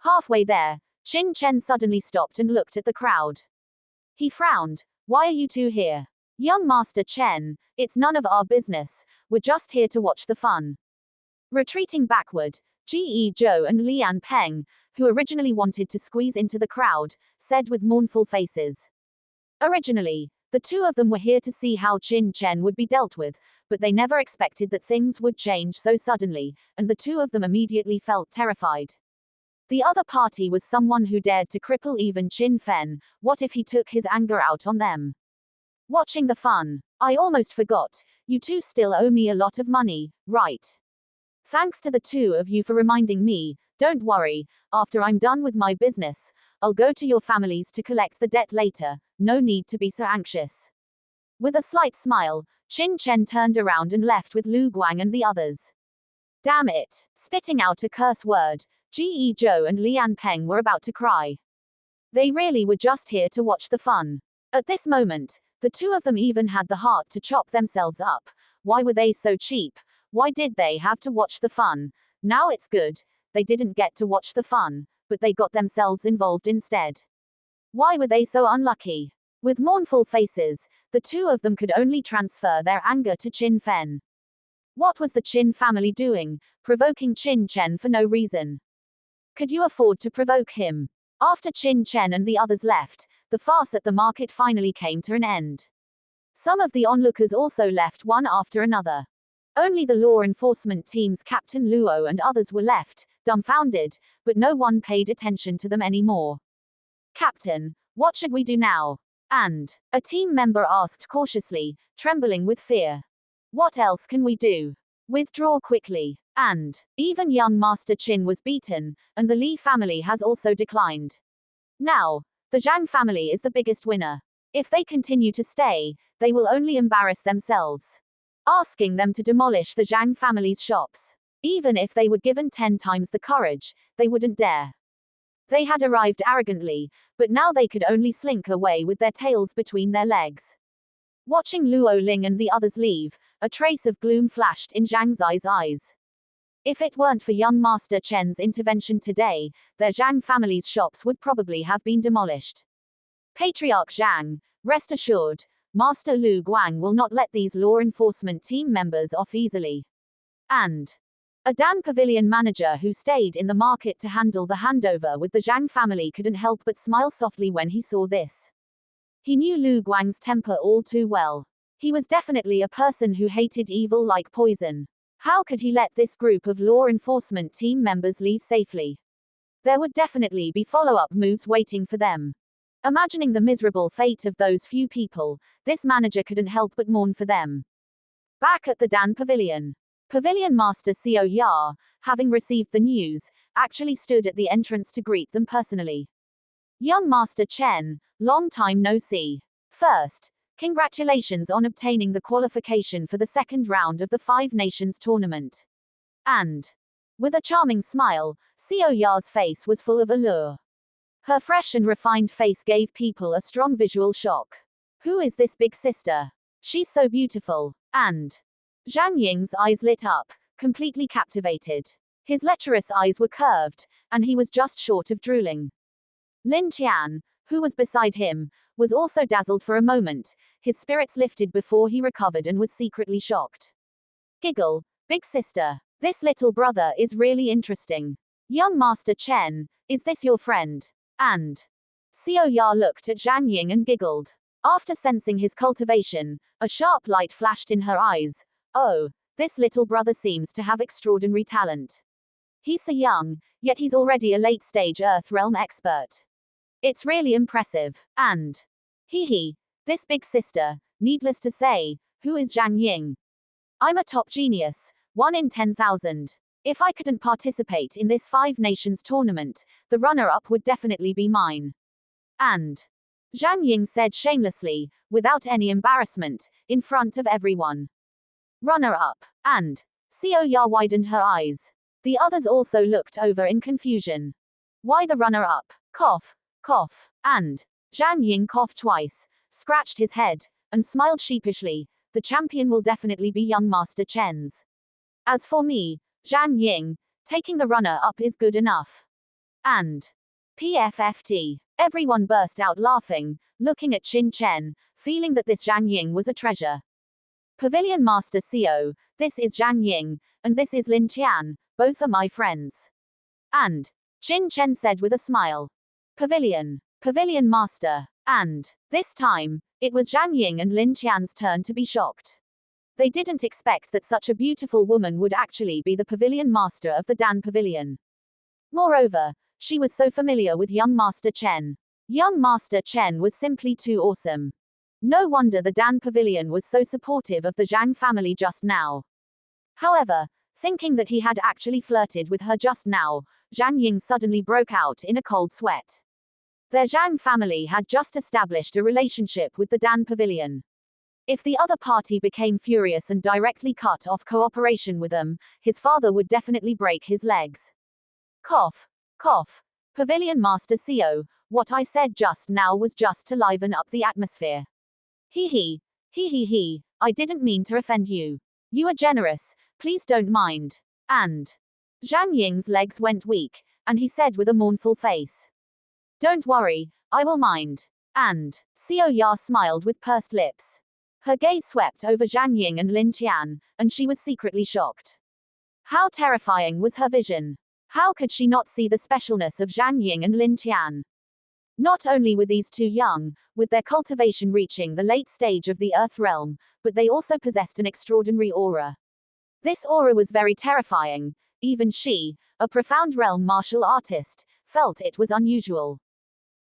Halfway there, Qin Chen suddenly stopped and looked at the crowd. He frowned. Why are you two here? Young Master Chen, it's none of our business, we're just here to watch the fun. Retreating backward, Ji Zhou and Lian Peng, who originally wanted to squeeze into the crowd, said with mournful faces. Originally, the two of them were here to see how Qin Chen would be dealt with, but they never expected that things would change so suddenly, and the two of them immediately felt terrified. The other party was someone who dared to cripple even Qin Fen. What if he took his anger out on them? Watching the fun. I almost forgot, you two still owe me a lot of money, right? Thanks to the two of you for reminding me. Don't worry, after I'm done with my business, I'll go to your families to collect the debt later, no need to be so anxious. With a slight smile, Qin Chen turned around and left with Lu Guang and the others. Damn it! Spitting out a curse word, Ji Zhou and Lian Peng were about to cry. They really were just here to watch the fun. At this moment, the two of them even had the heart to chop themselves up. Why were they so cheap? Why did they have to watch the fun? Now it's good. They didn't get to watch the fun, but they got themselves involved instead. Why were they so unlucky? With mournful faces, the two of them could only transfer their anger to Qin Fen. What was the Qin family doing, provoking Qin Chen for no reason? Could you afford to provoke him? After Qin Chen and the others left, the farce at the market finally came to an end. Some of the onlookers also left one after another. Only the law enforcement team's Captain Luo and others were left, dumbfounded, but no one paid attention to them anymore. Captain, what should we do now? And a team member asked cautiously, trembling with fear. What else can we do? Withdraw quickly. And even young Master Qin was beaten, and the Li family has also declined. Now, the Zhang family is the biggest winner. If they continue to stay, they will only embarrass themselves. Asking them to demolish the Zhang family's shops. Even if they were given 10 times the courage, they wouldn't dare. They had arrived arrogantly, but now they could only slink away with their tails between their legs. Watching Luo Ling and the others leave, a trace of gloom flashed in Zhang Zai's eyes. If it weren't for young Master Chen's intervention today, their Zhang family's shops would probably have been demolished. Patriarch Zhang, rest assured, Master Lu Guang will not let these law enforcement team members off easily. And a Dan Pavilion manager who stayed in the market to handle the handover with the Zhang family couldn't help but smile softly when he saw this. He knew Lu Guang's temper all too well. He was definitely a person who hated evil like poison. How could he let this group of law enforcement team members leave safely? There would definitely be follow-up moves waiting for them. Imagining the miserable fate of those few people, this manager couldn't help but mourn for them. Back at the Dan Pavilion. Pavilion Master Xiao Ya, having received the news, actually stood at the entrance to greet them personally. Young Master Chen, long time no see. First, congratulations on obtaining the qualification for the second round of the Five Nations tournament. And with a charming smile, Xiao Ya's face was full of allure. Her fresh and refined face gave people a strong visual shock. Who is this big sister? She's so beautiful. And Zhang Ying's eyes lit up, completely captivated. His lecherous eyes were curved, and he was just short of drooling. Lin Qian, who was beside him, was also dazzled for a moment. His spirits lifted before he recovered and was secretly shocked. Giggle, big sister. This little brother is really interesting. Young Master Chen, is this your friend? And Xiao Ya looked at Zhang Ying and giggled. After sensing his cultivation, a sharp light flashed in her eyes. Oh, this little brother seems to have extraordinary talent. He's so young, yet he's already a late-stage Earth realm expert. It's really impressive. And this big sister, needless to say, who is Zhang Ying? I'm a top genius, 1 in 10,000. If I couldn't participate in this 5 nations tournament, the runner-up would definitely be mine. And Zhang Ying said shamelessly, without any embarrassment, in front of everyone. Runner-up. And Xiao Ya widened her eyes. The others also looked over in confusion. Why the runner-up? Cough, cough. And Zhang Ying coughed twice, scratched his head, and smiled sheepishly. The champion will definitely be young Master Chen's. As for me, Zhang Ying, taking the runner-up is good enough. And PFFT. Everyone burst out laughing, looking at Qin Chen, feeling that this Zhang Ying was a treasure. Pavilion Master Xiao, this is Zhang Ying, and this is Lin Tian, both are my friends. And Qin Chen said with a smile. Pavilion Master. And this time, it was Zhang Ying and Lin Tian's turn to be shocked. They didn't expect that such a beautiful woman would actually be the Pavilion Master of the Dan Pavilion. Moreover, she was so familiar with young Master Chen. Young Master Chen was simply too awesome. No wonder the Dan Pavilion was so supportive of the Zhang family just now. However, thinking that he had actually flirted with her just now, Zhang Ying suddenly broke out in a cold sweat. Their Zhang family had just established a relationship with the Dan Pavilion. If the other party became furious and directly cut off cooperation with them, his father would definitely break his legs. Cough, cough. Pavilion Master Xiao, what I said just now was just to liven up the atmosphere. He, I didn't mean to offend you. You are generous, please don't mind. And Zhang Ying's legs went weak, and he said with a mournful face. Don't worry, I will mind. And Xiao Ya smiled with pursed lips. Her gaze swept over Zhang Ying and Lin Tian, and she was secretly shocked. How terrifying was her vision? How could she not see the specialness of Zhang Ying and Lin Tian? Not only were these two young, with their cultivation reaching the late stage of the Earth realm, but they also possessed an extraordinary aura. This aura was very terrifying. Even she, a profound realm martial artist, felt it was unusual.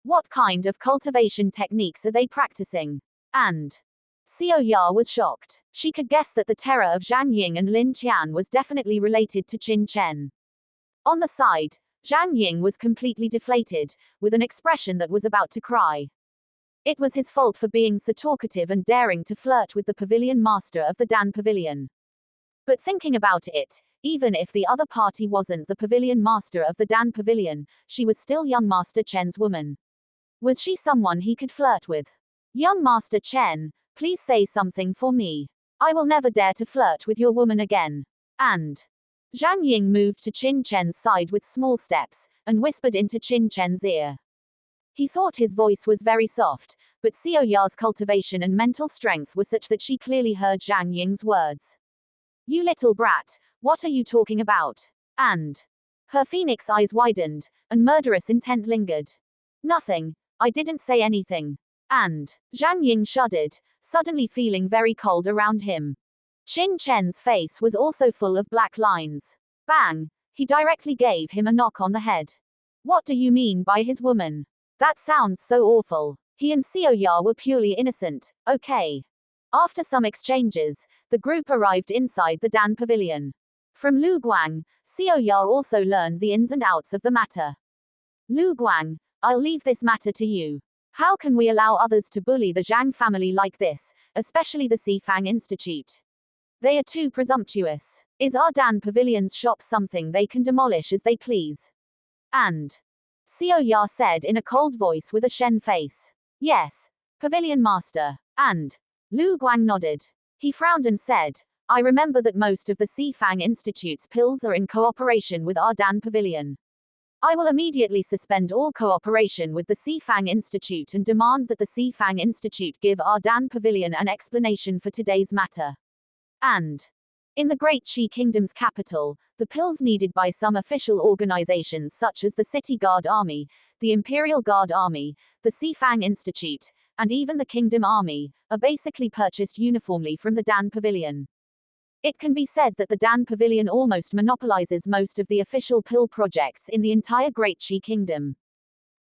What kind of cultivation techniques are they practicing? And Xiao Ya was shocked. She could guess that the terror of Zhang Ying and Lin Tian was definitely related to Qin Chen. On the side, Zhang Ying was completely deflated, with an expression that was about to cry. It was his fault for being so talkative and daring to flirt with the Pavilion Master of the Dan Pavilion. But thinking about it, even if the other party wasn't the Pavilion Master of the Dan Pavilion, she was still young Master Chen's woman. Was she someone he could flirt with? Young Master Chen, please say something for me. I will never dare to flirt with your woman again. And Zhang Ying moved to Qin Chen's side with small steps, and whispered into Qin Chen's ear. He thought his voice was very soft, but Xiao Ya's cultivation and mental strength were such that she clearly heard Zhang Ying's words. You little brat, what are you talking about? And her phoenix eyes widened, and murderous intent lingered. Nothing, I didn't say anything. And Zhang Ying shuddered, suddenly feeling very cold around him. Qin Chen's face was also full of black lines. Bang! He directly gave him a knock on the head. What do you mean by his woman? That sounds so awful. He and Xiao Ya were purely innocent, okay. After some exchanges, the group arrived inside the Dan Pavilion. From Lu Guang, Xiao Ya also learned the ins and outs of the matter. Lu Guang, I'll leave this matter to you. How can we allow others to bully the Zhang family like this, especially the Xifang Institute? They are too presumptuous. Is our Dan Pavilion's shop something they can demolish as they please? And Xiao Ya said in a cold voice with a Shen face. Yes, Pavilion Master. And Lu Guang nodded. He frowned and said, I remember that most of the Xifang Institute's pills are in cooperation with our Dan Pavilion. I will immediately suspend all cooperation with the Xifang Institute and demand that the Xifang Institute give our Dan Pavilion an explanation for today's matter. And in the Great Qi Kingdom's capital, the pills needed by some official organizations such as the City Guard Army, the Imperial Guard Army, the Xifang Institute, and even the kingdom army, are basically purchased uniformly from the Dan Pavilion. It can be said that the Dan Pavilion almost monopolizes most of the official pill projects in the entire Great Qi Kingdom.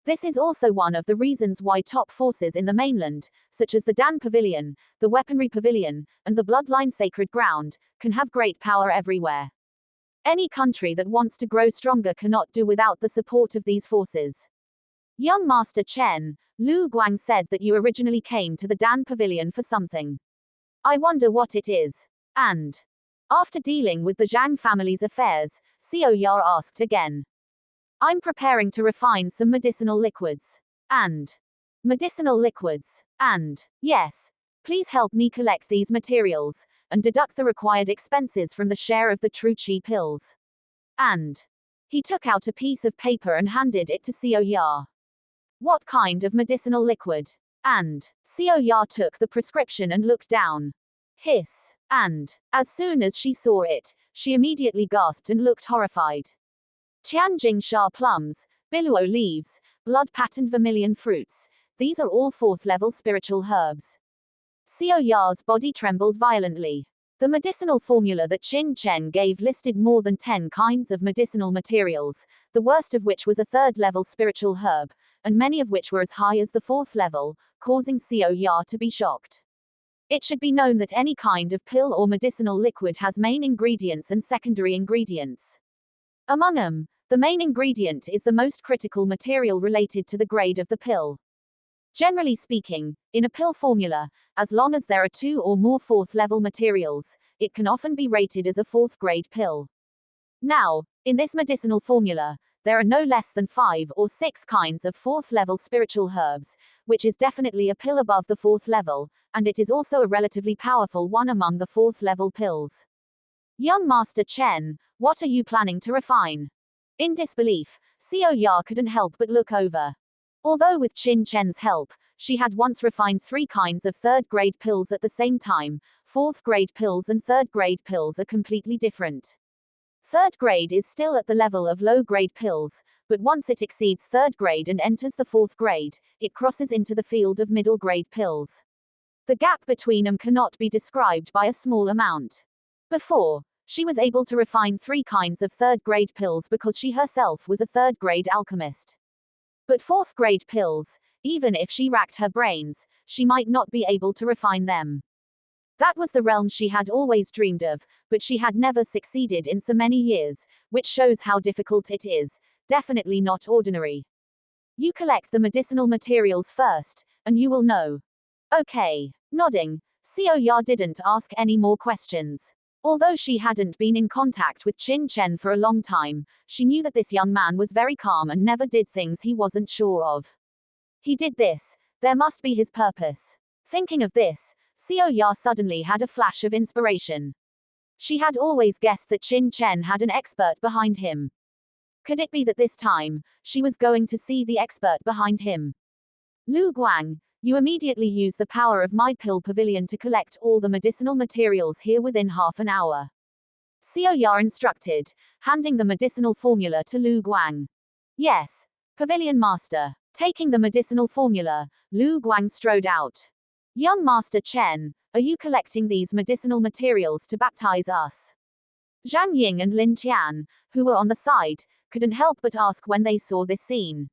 This is also one of the reasons why top forces in the mainland, such as the Dan Pavilion, the Weaponry Pavilion, and the Bloodline Sacred Ground, can have great power everywhere. Any country that wants to grow stronger cannot do without the support of these forces. Young Master Chen, Lu Guang said that you originally came to the Dan Pavilion for something. I wonder what it is. And after dealing with the Zhang family's affairs, Xiao Ya asked again. I'm preparing to refine some medicinal liquids. And medicinal liquids. And yes, please help me collect these materials, and deduct the required expenses from the share of the true Qi pills. And he took out a piece of paper and handed it to Xiao Ya. What kind of medicinal liquid? And Xiao Ya took the prescription and looked down. Hiss. And as soon as she saw it, she immediately gasped and looked horrified. Tianjing Sha plums, Biluo leaves, blood-patterned vermilion fruits, these are all 4th-level spiritual herbs. Xiao Ya's body trembled violently. The medicinal formula that Qin Chen gave listed more than 10 kinds of medicinal materials, the worst of which was a 3rd-level spiritual herb, and many of which were as high as the 4th level, causing Xiao Ya to be shocked. It should be known that any kind of pill or medicinal liquid has main ingredients and secondary ingredients. Among them, the main ingredient is the most critical material related to the grade of the pill. Generally speaking, in a pill formula, as long as there are 2 or more 4th-level materials, it can often be rated as a 4th-grade pill. Now, in this medicinal formula, there are no less than 5 or 6 kinds of 4th-level spiritual herbs, which is definitely a pill above the 4th level, and it is also a relatively powerful one among the 4th-level pills. Young Master Chen, what are you planning to refine? In disbelief, Xiao Ya couldn't help but look over. Although with Qin Chen's help, she had once refined 3 kinds of 3rd-grade pills at the same time. 4th-grade pills and 3rd-grade pills are completely different. 3rd grade is still at the level of low-grade pills, but once it exceeds 3rd grade and enters the 4th grade, it crosses into the field of middle-grade pills. The gap between them cannot be described by a small amount. Before, she was able to refine 3 kinds of 3rd-grade pills because she herself was a 3rd-grade alchemist. But 4th-grade pills, even if she racked her brains, she might not be able to refine them. That was the realm she had always dreamed of, but she had never succeeded in so many years, which shows how difficult it is, definitely not ordinary. You collect the medicinal materials first, and you will know. Okay. Nodding, Xiao Ya didn't ask any more questions. Although she hadn't been in contact with Qin Chen for a long time, she knew that this young man was very calm and never did things he wasn't sure of. He did this, there must be his purpose. Thinking of this, Xiao Ya suddenly had a flash of inspiration. She had always guessed that Qin Chen had an expert behind him. Could it be that this time, she was going to see the expert behind him? Lu Guang, you immediately use the power of my pill pavilion to collect all the medicinal materials here within half an hour. Xiao Ya instructed, handing the medicinal formula to Lu Guang. Yes, Pavilion Master. Taking the medicinal formula, Lu Guang strode out. Young Master Chen, are you collecting these medicinal materials to baptize us? Zhang Ying and Lin Tian, who were on the side, couldn't help but ask when they saw this scene.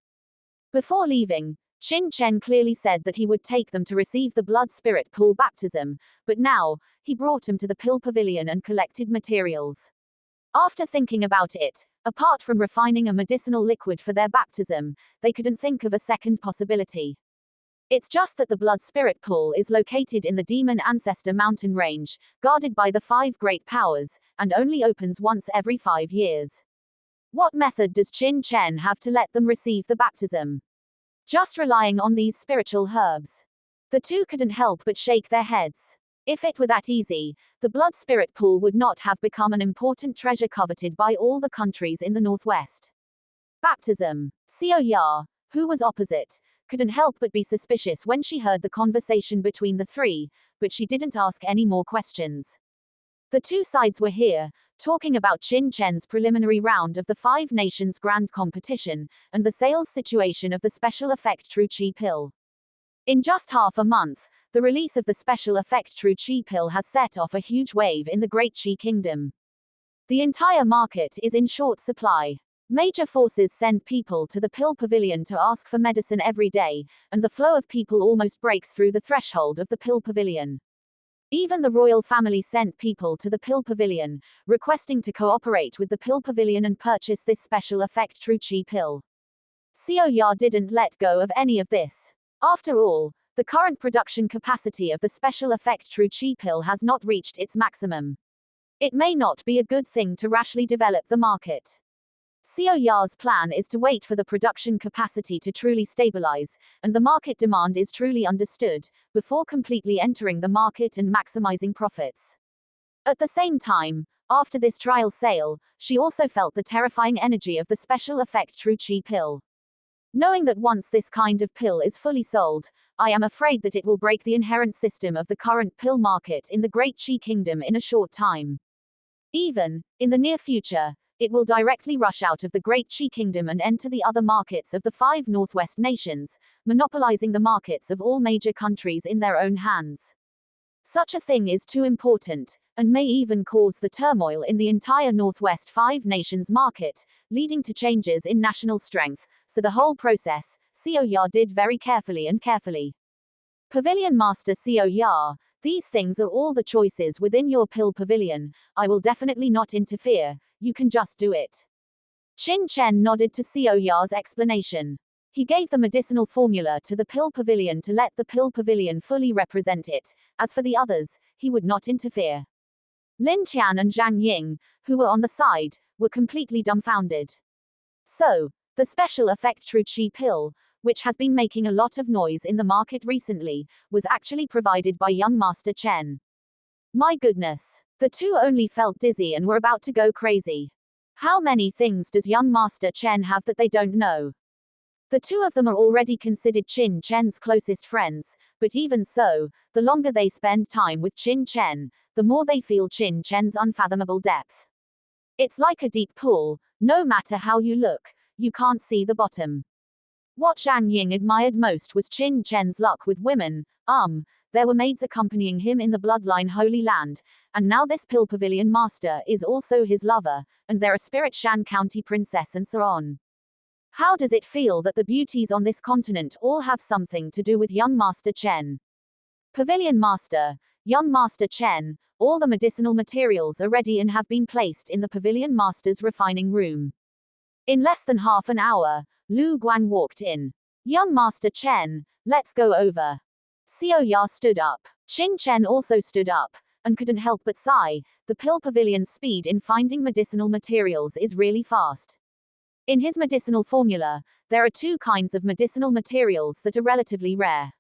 Before leaving, Qin Chen clearly said that he would take them to receive the blood spirit pool baptism, but now, he brought them to the pill pavilion and collected materials. After thinking about it, apart from refining a medicinal liquid for their baptism, they couldn't think of a second possibility. It's just that the blood spirit pool is located in the Demon Ancestor mountain range, guarded by the 5 great powers, and only opens once every 5 years. What method does Qin Chen have to let them receive the baptism? Just relying on these spiritual herbs. The two couldn't help but shake their heads. If it were that easy, the blood spirit pool would not have become an important treasure coveted by all the countries in the northwest. Baptism. Xiao Ya, who was opposite, couldn't help but be suspicious when she heard the conversation between the 3, but she didn't ask any more questions. The 2 sides were here, talking about Qin Chen's preliminary round of the 5 Nations Grand Competition, and the sales situation of the special effect True Qi pill. In just half a month, the release of the special effect True Qi pill has set off a huge wave in the Great Qi Kingdom. The entire market is in short supply. Major forces send people to the pill pavilion to ask for medicine every day, and the flow of people almost breaks through the threshold of the pill pavilion. Even the royal family sent people to the pill pavilion, requesting to cooperate with the pill pavilion and purchase this special effect True Qi pill. Xiao Ya didn't let go of any of this. After all, the current production capacity of the special effect True Qi pill has not reached its maximum. It may not be a good thing to rashly develop the market. Xiao Ya's plan is to wait for the production capacity to truly stabilize, and the market demand is truly understood, before completely entering the market and maximizing profits. At the same time, after this trial sale, she also felt the terrifying energy of the special effect True Qi pill. Knowing that once this kind of pill is fully sold, I am afraid that it will break the inherent system of the current pill market in the Great Qi Kingdom in a short time. Even, in the near future, it will directly rush out of the Great Qi Kingdom and enter the other markets of the 5 Northwest nations, monopolizing the markets of all major countries in their own hands. Such a thing is too important, and may even cause the turmoil in the entire Northwest 5 nations market, leading to changes in national strength, so the whole process, Xiao Ya did very carefully and carefully. Pavilion Master Xiao Ya, these things are all the choices within your pill pavilion, I will definitely not interfere, you can just do it. Qin Chen nodded to Xiao Ya's explanation. He gave the medicinal formula to the pill pavilion to let the pill pavilion fully represent it. As for the others, he would not interfere. Lin Qian and Zhang Ying, who were on the side, were completely dumbfounded. So, the special effect True Qi pill, which has been making a lot of noise in the market recently, was actually provided by young Master Chen. My goodness. The two only felt dizzy and were about to go crazy. How many things does young Master Chen have that they don't know? The two of them are already considered Qin Chen's closest friends, but even so, the longer they spend time with Qin Chen, the more they feel Qin Chen's unfathomable depth. It's like a deep pool, no matter how you look, you can't see the bottom. What Zhang Ying admired most was Qin Chen's luck with women. There were maids accompanying him in the bloodline Holy Land, and now this pill pavilion master is also his lover, and they're a Spirit Shan County princess and so on. How does it feel that the beauties on this continent all have something to do with young Master Chen? Pavilion Master, young Master Chen, all the medicinal materials are ready and have been placed in the Pavilion Master's refining room. In less than half an hour, Lu Guang walked in. Young Master Chen, let's go over. Xiao Ya stood up. Qin Chen also stood up, and couldn't help but sigh. The pill pavilion's speed in finding medicinal materials is really fast. In his medicinal formula, there are 2 kinds of medicinal materials that are relatively rare.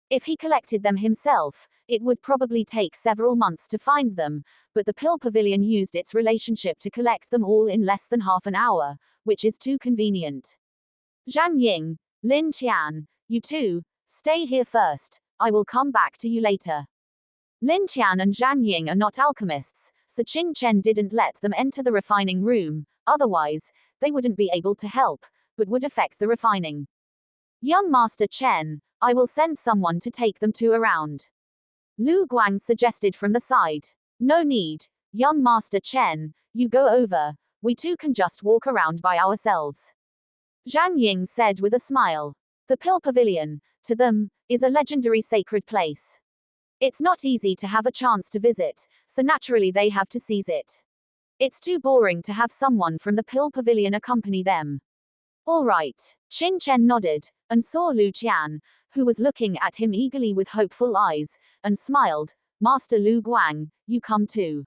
If he collected them himself, it would probably take several months to find them, but the pill pavilion used its relationship to collect them all in less than half an hour, which is too convenient. Zhang Ying, Lin Qian, you two, stay here first, I will come back to you later. Lin Qian and Zhang Ying are not alchemists, so Qin Chen didn't let them enter the refining room, otherwise, they wouldn't be able to help, but would affect the refining. Young Master Chen, I will send someone to take them to around. Lu Guang suggested from the side. No need, young Master Chen, you go over, we two can just walk around by ourselves. Zhang Ying said with a smile. The Pill Pavilion, to them, is a legendary sacred place. It's not easy to have a chance to visit, so naturally they have to seize it. It's too boring to have someone from the Pill Pavilion accompany them. All right. Qin Chen nodded, and saw Lu Qian, who was looking at him eagerly with hopeful eyes, and smiled. Master Lu Guang, you come too.